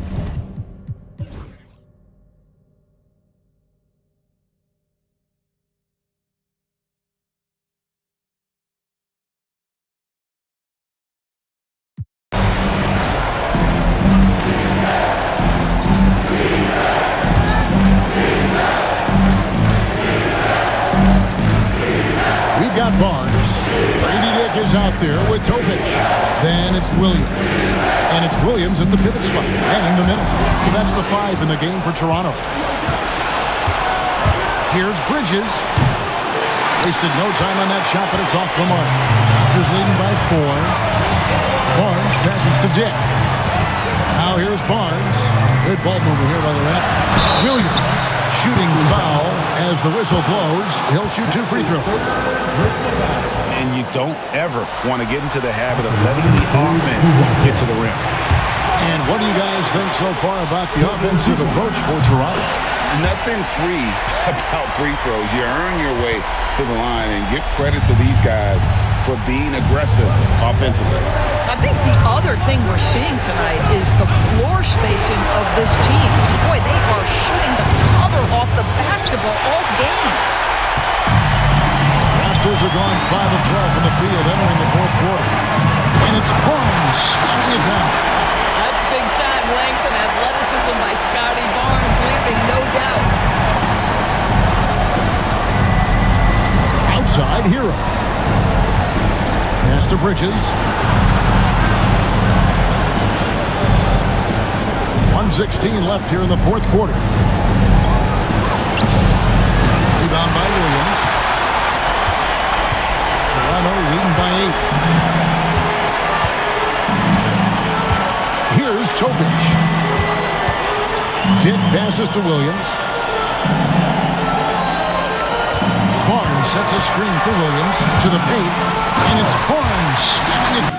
Out there with Topic. Then it's Williams. And it's Williams at the pivot spot and in the middle. So that's the 5 in the game for Toronto. Here's Bridges. Wasted no time on that shot, but it's off the mark. Raptors leading by 4. Barnes passes to Dick. Now here's Barnes. Good ball movement here by the Raptors. Williams shooting foul as the whistle blows. He'll shoot 2 free throws. And you don't ever want to get into the habit of letting the offense get to the rim. And what do you guys think so far about the offensive approach for Toronto? Nothing free about free throws. You earn your way to the line, and give credit to these guys for being aggressive offensively. I think the other thing we're seeing tonight is the floor spacing of this team. Boy, they are shooting the cover off the basketball all game. Raptors are going 5 of 12 from the field entering the 4th quarter. And it's Barnes shutting it down. That's big-time length and athleticism by Scotty Barnes, leaving no doubt. Outside, Hero. Pass to Bridges. 1:16 left here in the 4th quarter. Rebound by Williams. Toronto leading by 8. Here's Topic. Dick passes to Williams. Barnes sets a screen for Williams to the paint, and it's Barnes stemming it.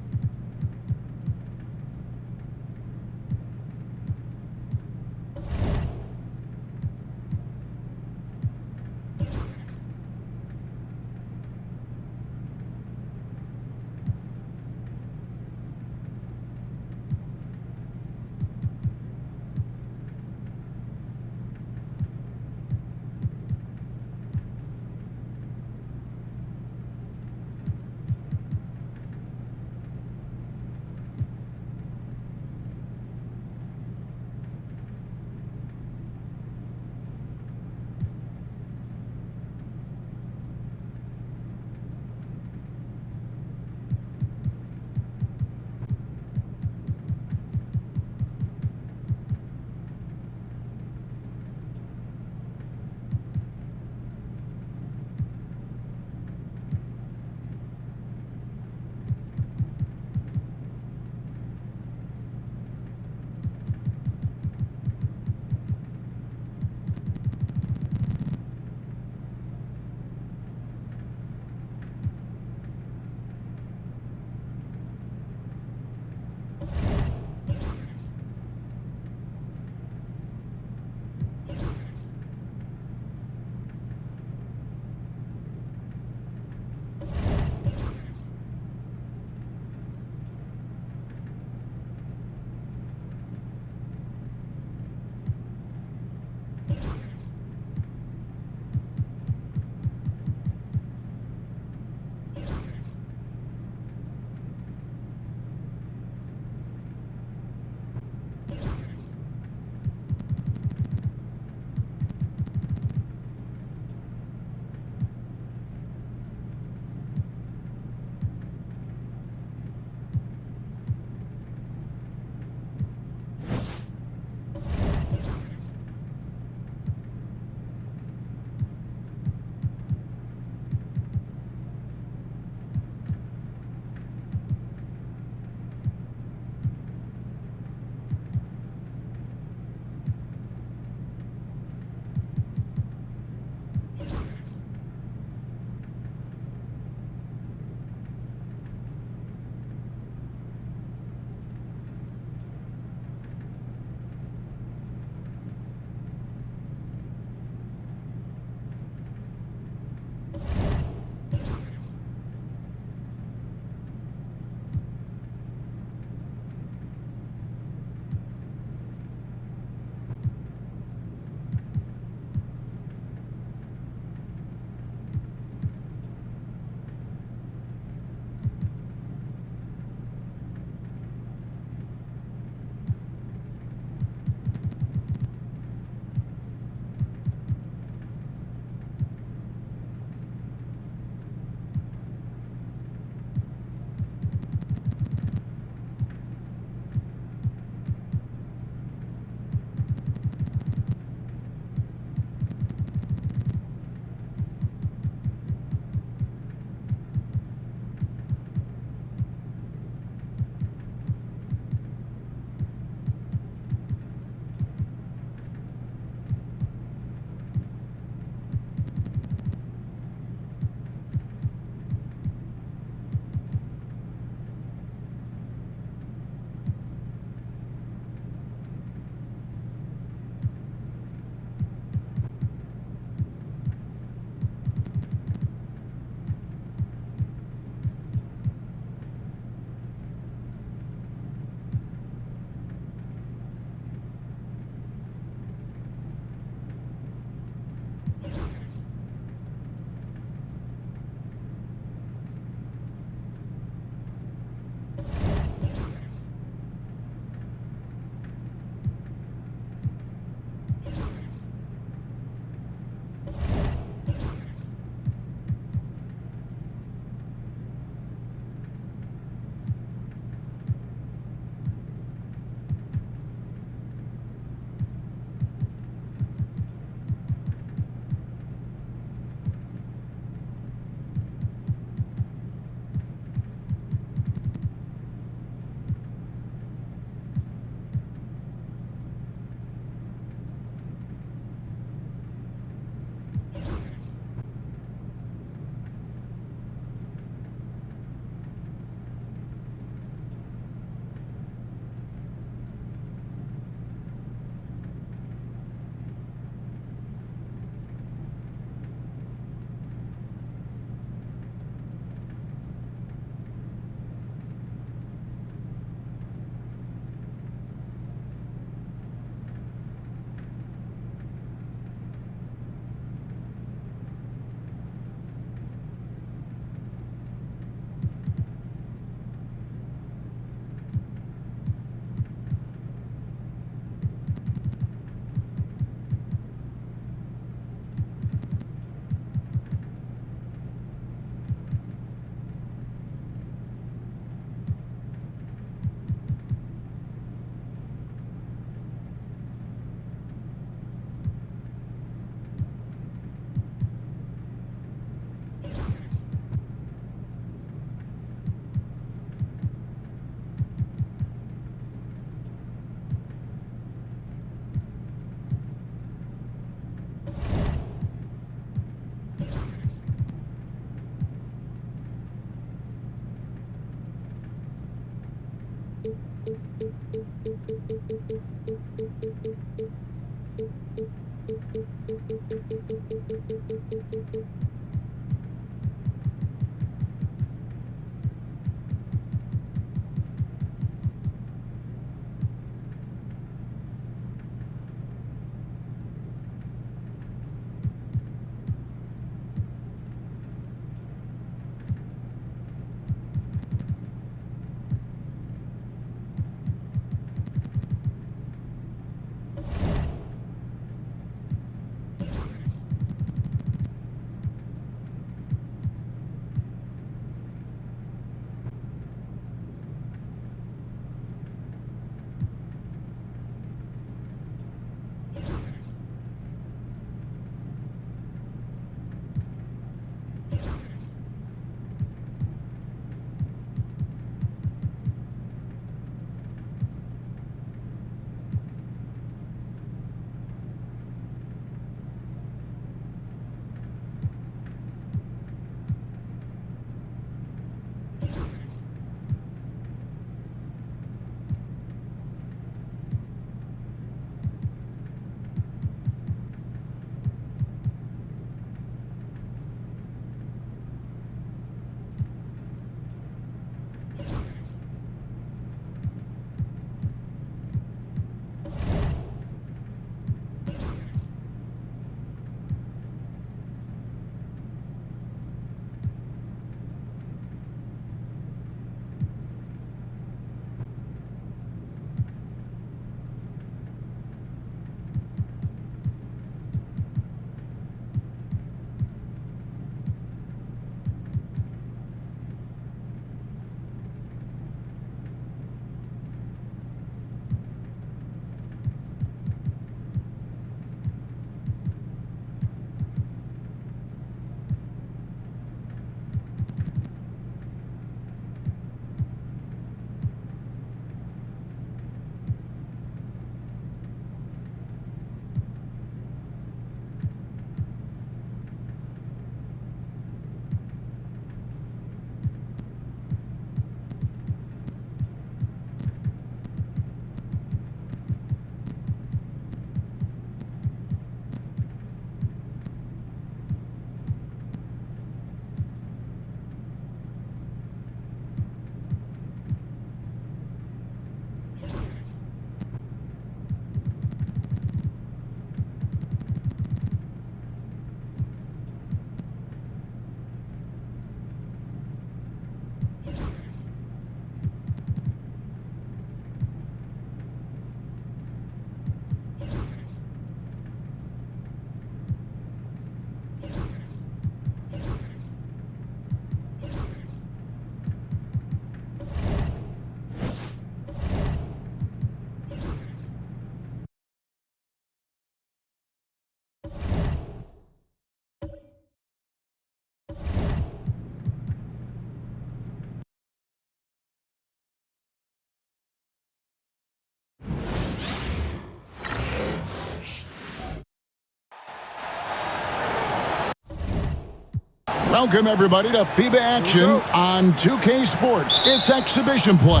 Welcome, everybody, to FIBA action on 2K Sports. It's exhibition play.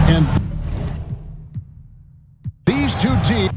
And these two teams...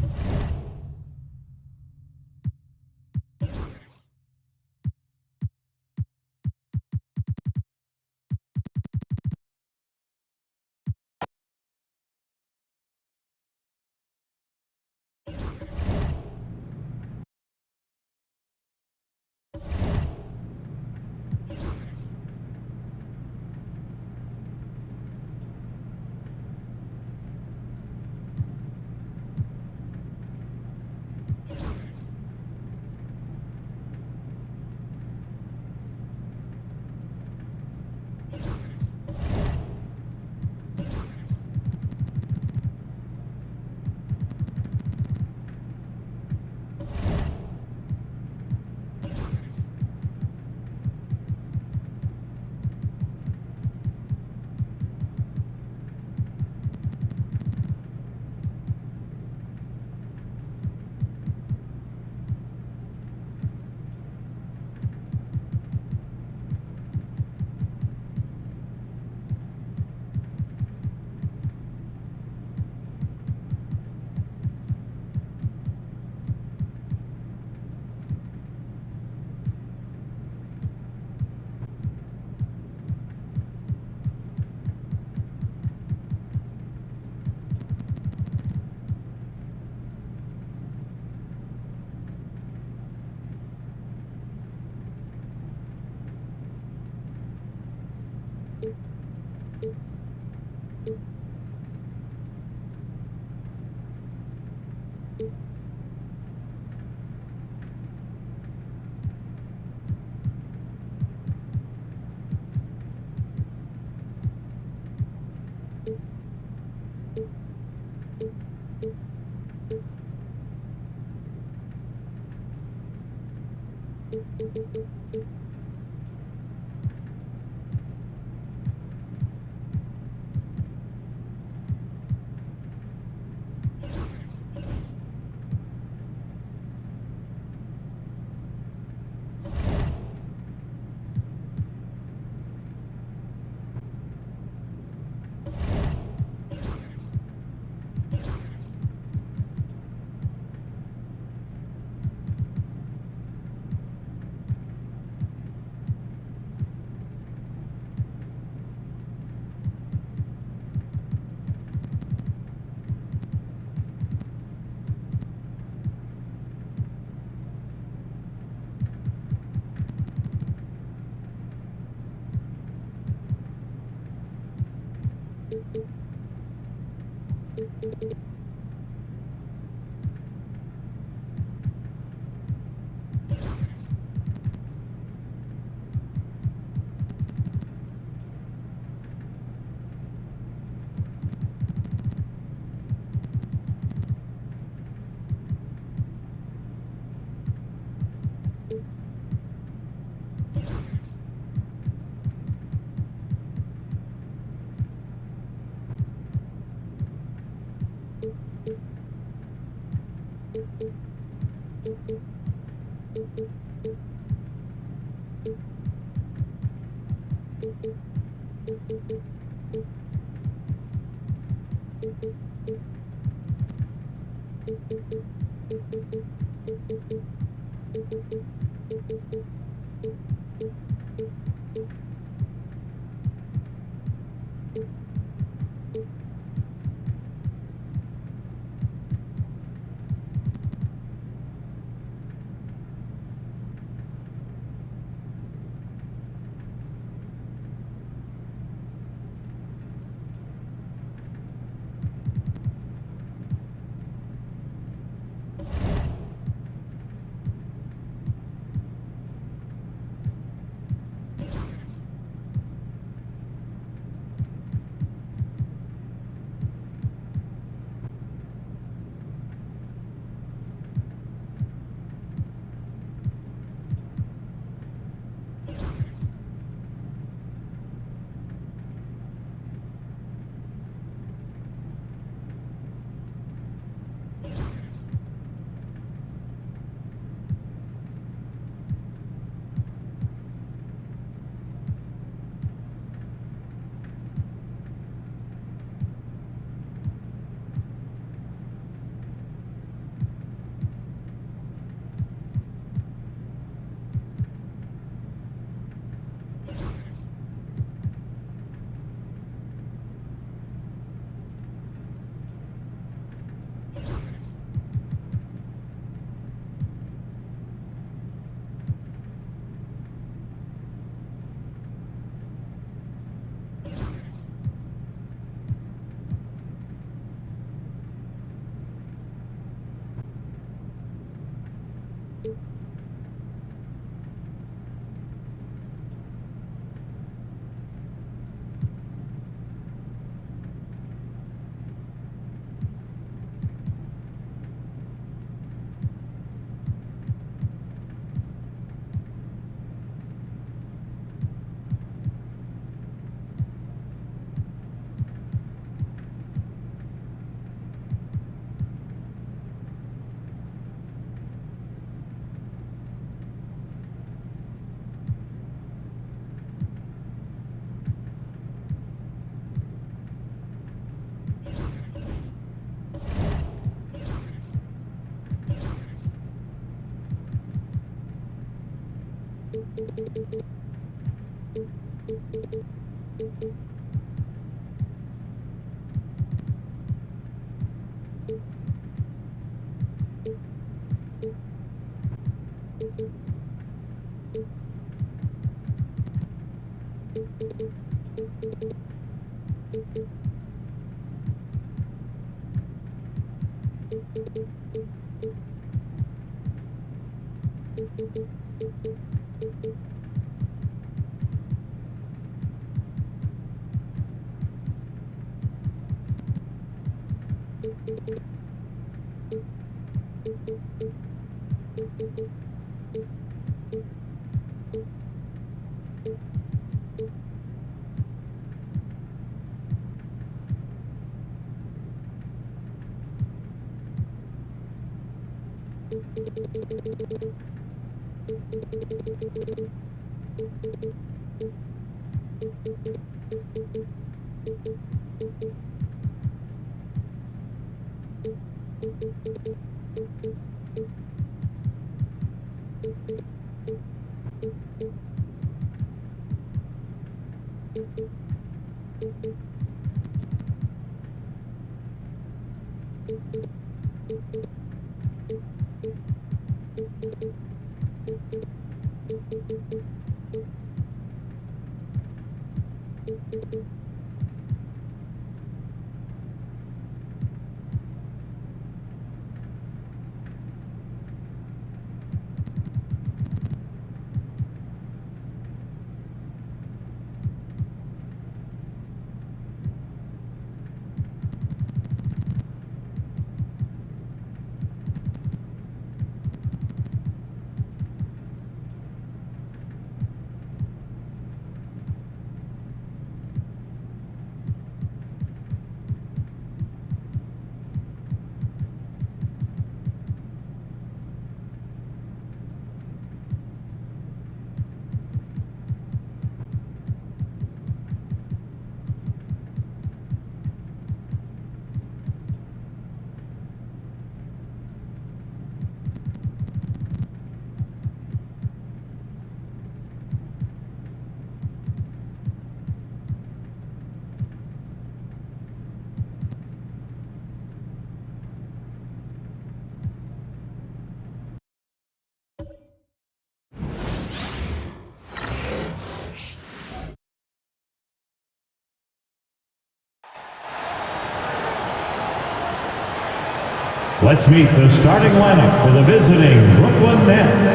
Let's meet the starting lineup for the visiting Brooklyn Nets.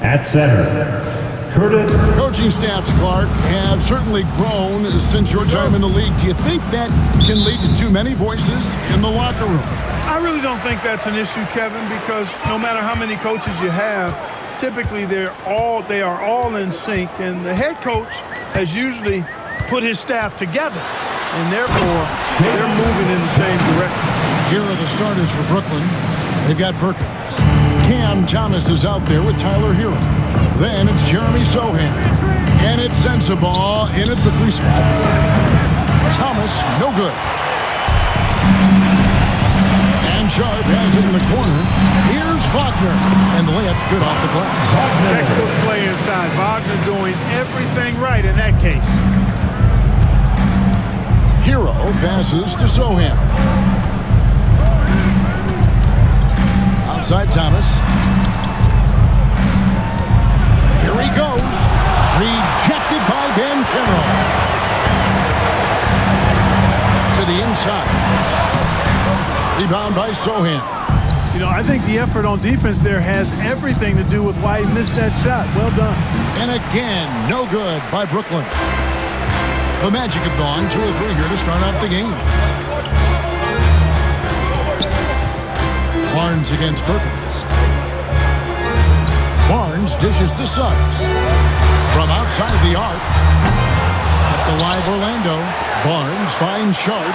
At center, Curtis. Coaching staffs, Clark, have certainly grown since your time in the league. Do you think that can lead to too many voices in the locker room? I really don't think that's an issue, Kevin, because no matter how many coaches you have, typically they are all in sync, and the head coach has usually put his staff together, and therefore they're moving in the same direction. Here are the starters for Brooklyn. They've got Perkins. Cam Thomas is out there with Tyler Hero. Then it's Jeremy Sohan. And it's Sensabaugh in at the 3 spot. Thomas, no good. And Sharp has it in the corner. Here's Wagner. And the layup's good off the glass. Textbook play inside. Wagner doing everything right in that case. Hero passes to Sohan. Outside Thomas. Here he goes. Rejected by Ben Carroll. To the inside. Rebound by Sohan. You know, I think the effort on defense there has everything to do with why he missed that shot. Well done. And again, no good by Brooklyn. The Magic have gone 2 of 3 here to start off the game. Barnes against Perkins. Barnes dishes to Suggs. From outside the arc. At the live Orlando. Barnes finds Sharp.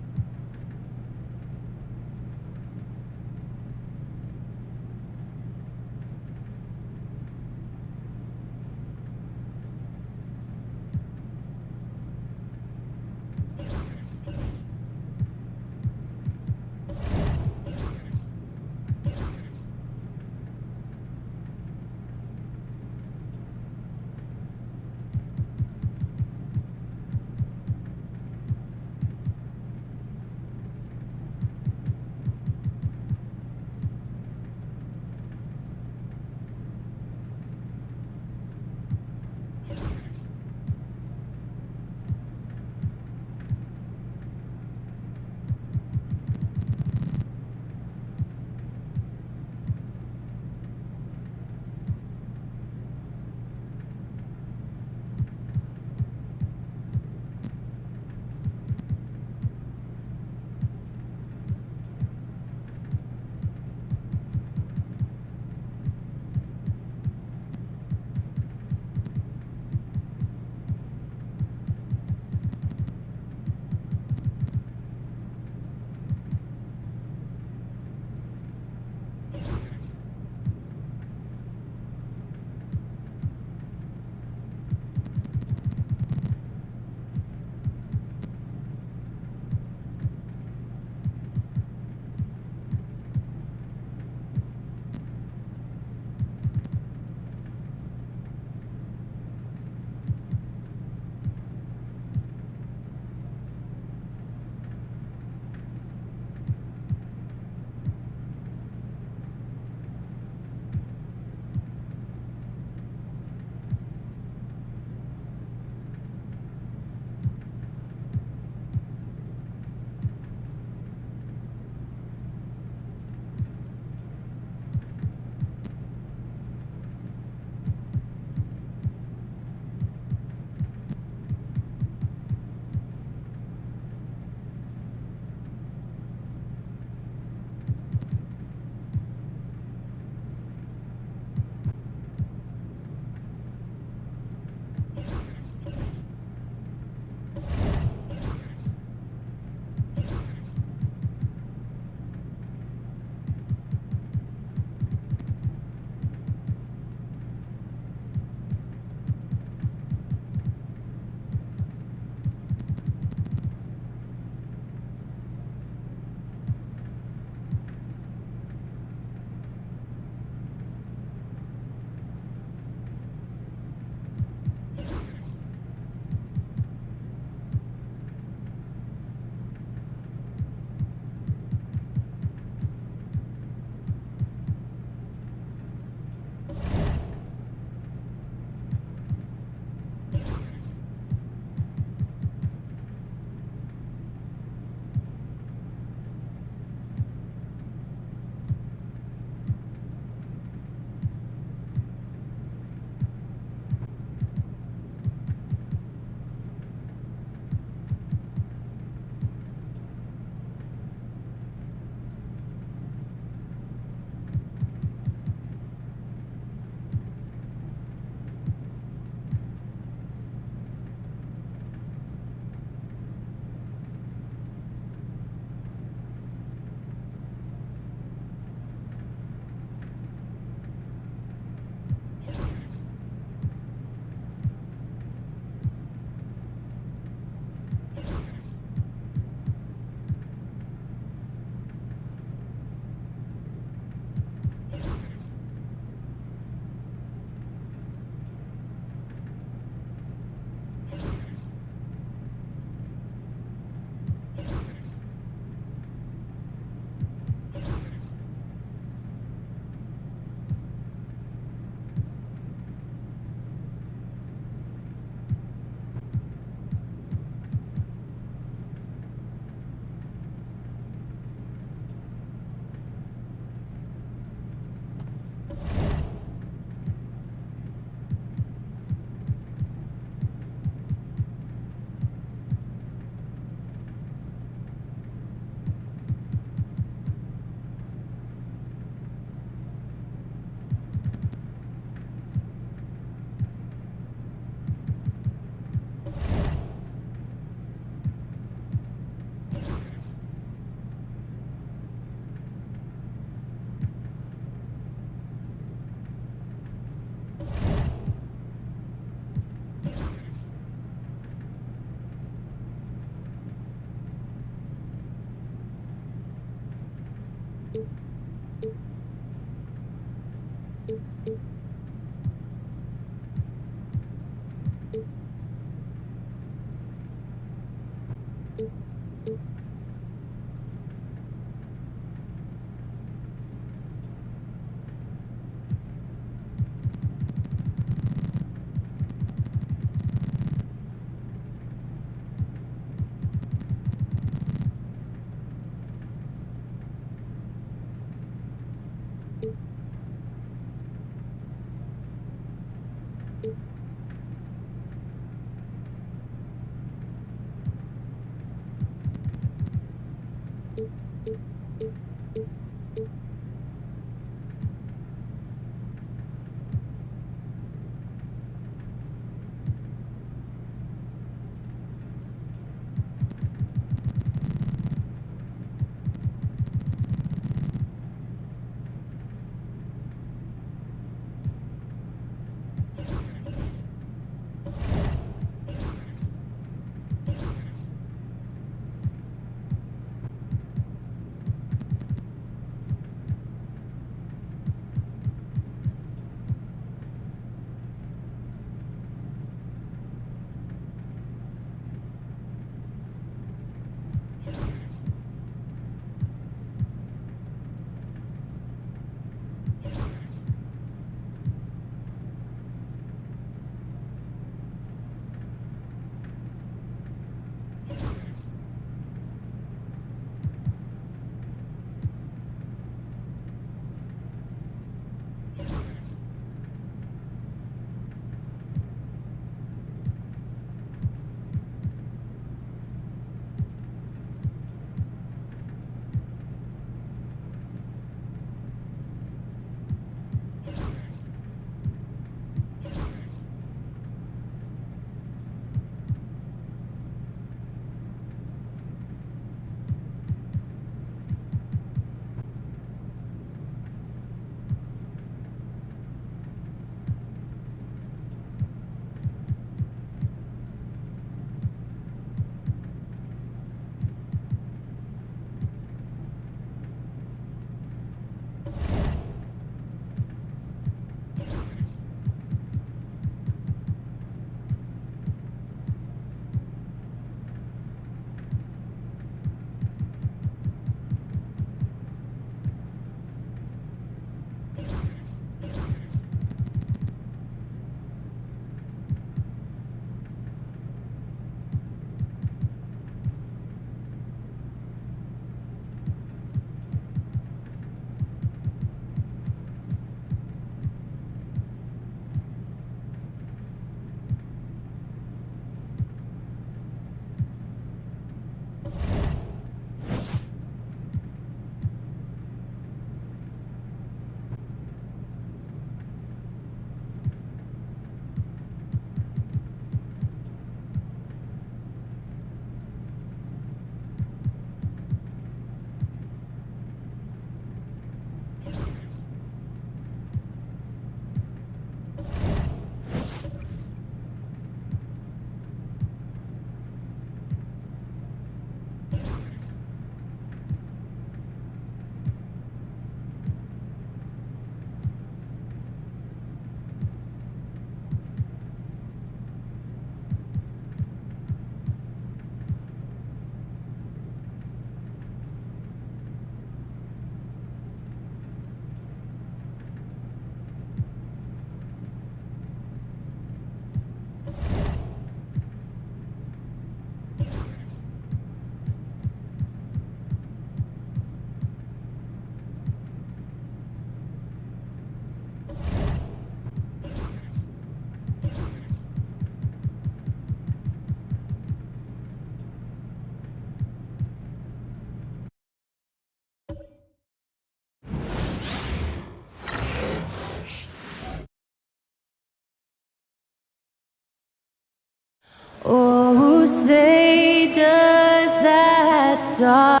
Oh, say does that star.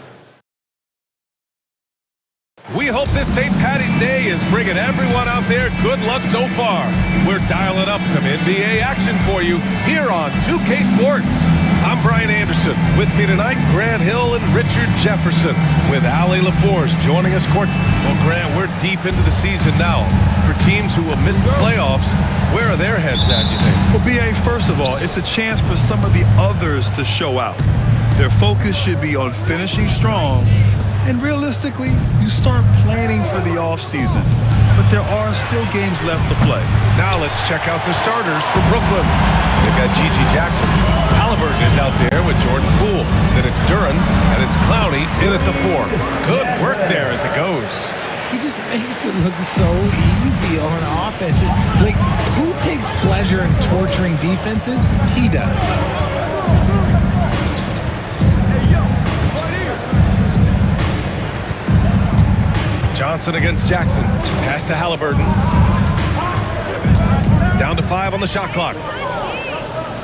We hope this St. Patty's Day is bringing everyone out there good luck so far. We're dialing up some NBA action for you here on 2K Sports. I'm Brian Anderson. With me tonight, Grant Hill and Richard Jefferson, with Allie LaForce joining us court. Well, Grant, we're deep into the season now. For teams who will miss the playoffs, where are their heads at, you think? Well, BA, first of all, it's a chance for some of the others to show out. Their focus should be on finishing strong, and realistically, you start planning for the offseason. But there are still games left to play. Now let's check out the starters for Brooklyn. They've got Gigi Jackson. Halliburton is out there with Jordan Poole. Then it's Duran, and it's Clowney in at the 4. Good work there as it goes. He just makes it look so easy on offense. Like, who takes pleasure in torturing defenses? He does. Johnson against Jackson. Pass to Halliburton. Down to 5 on the shot clock.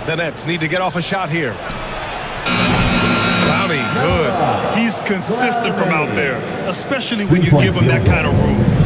The Nets need to get off a shot here. Clowney, good. He's consistent from out there, especially when you give him that kind of room.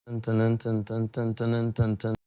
Dun, dun, dun, dun, dun, dun, dun, dun.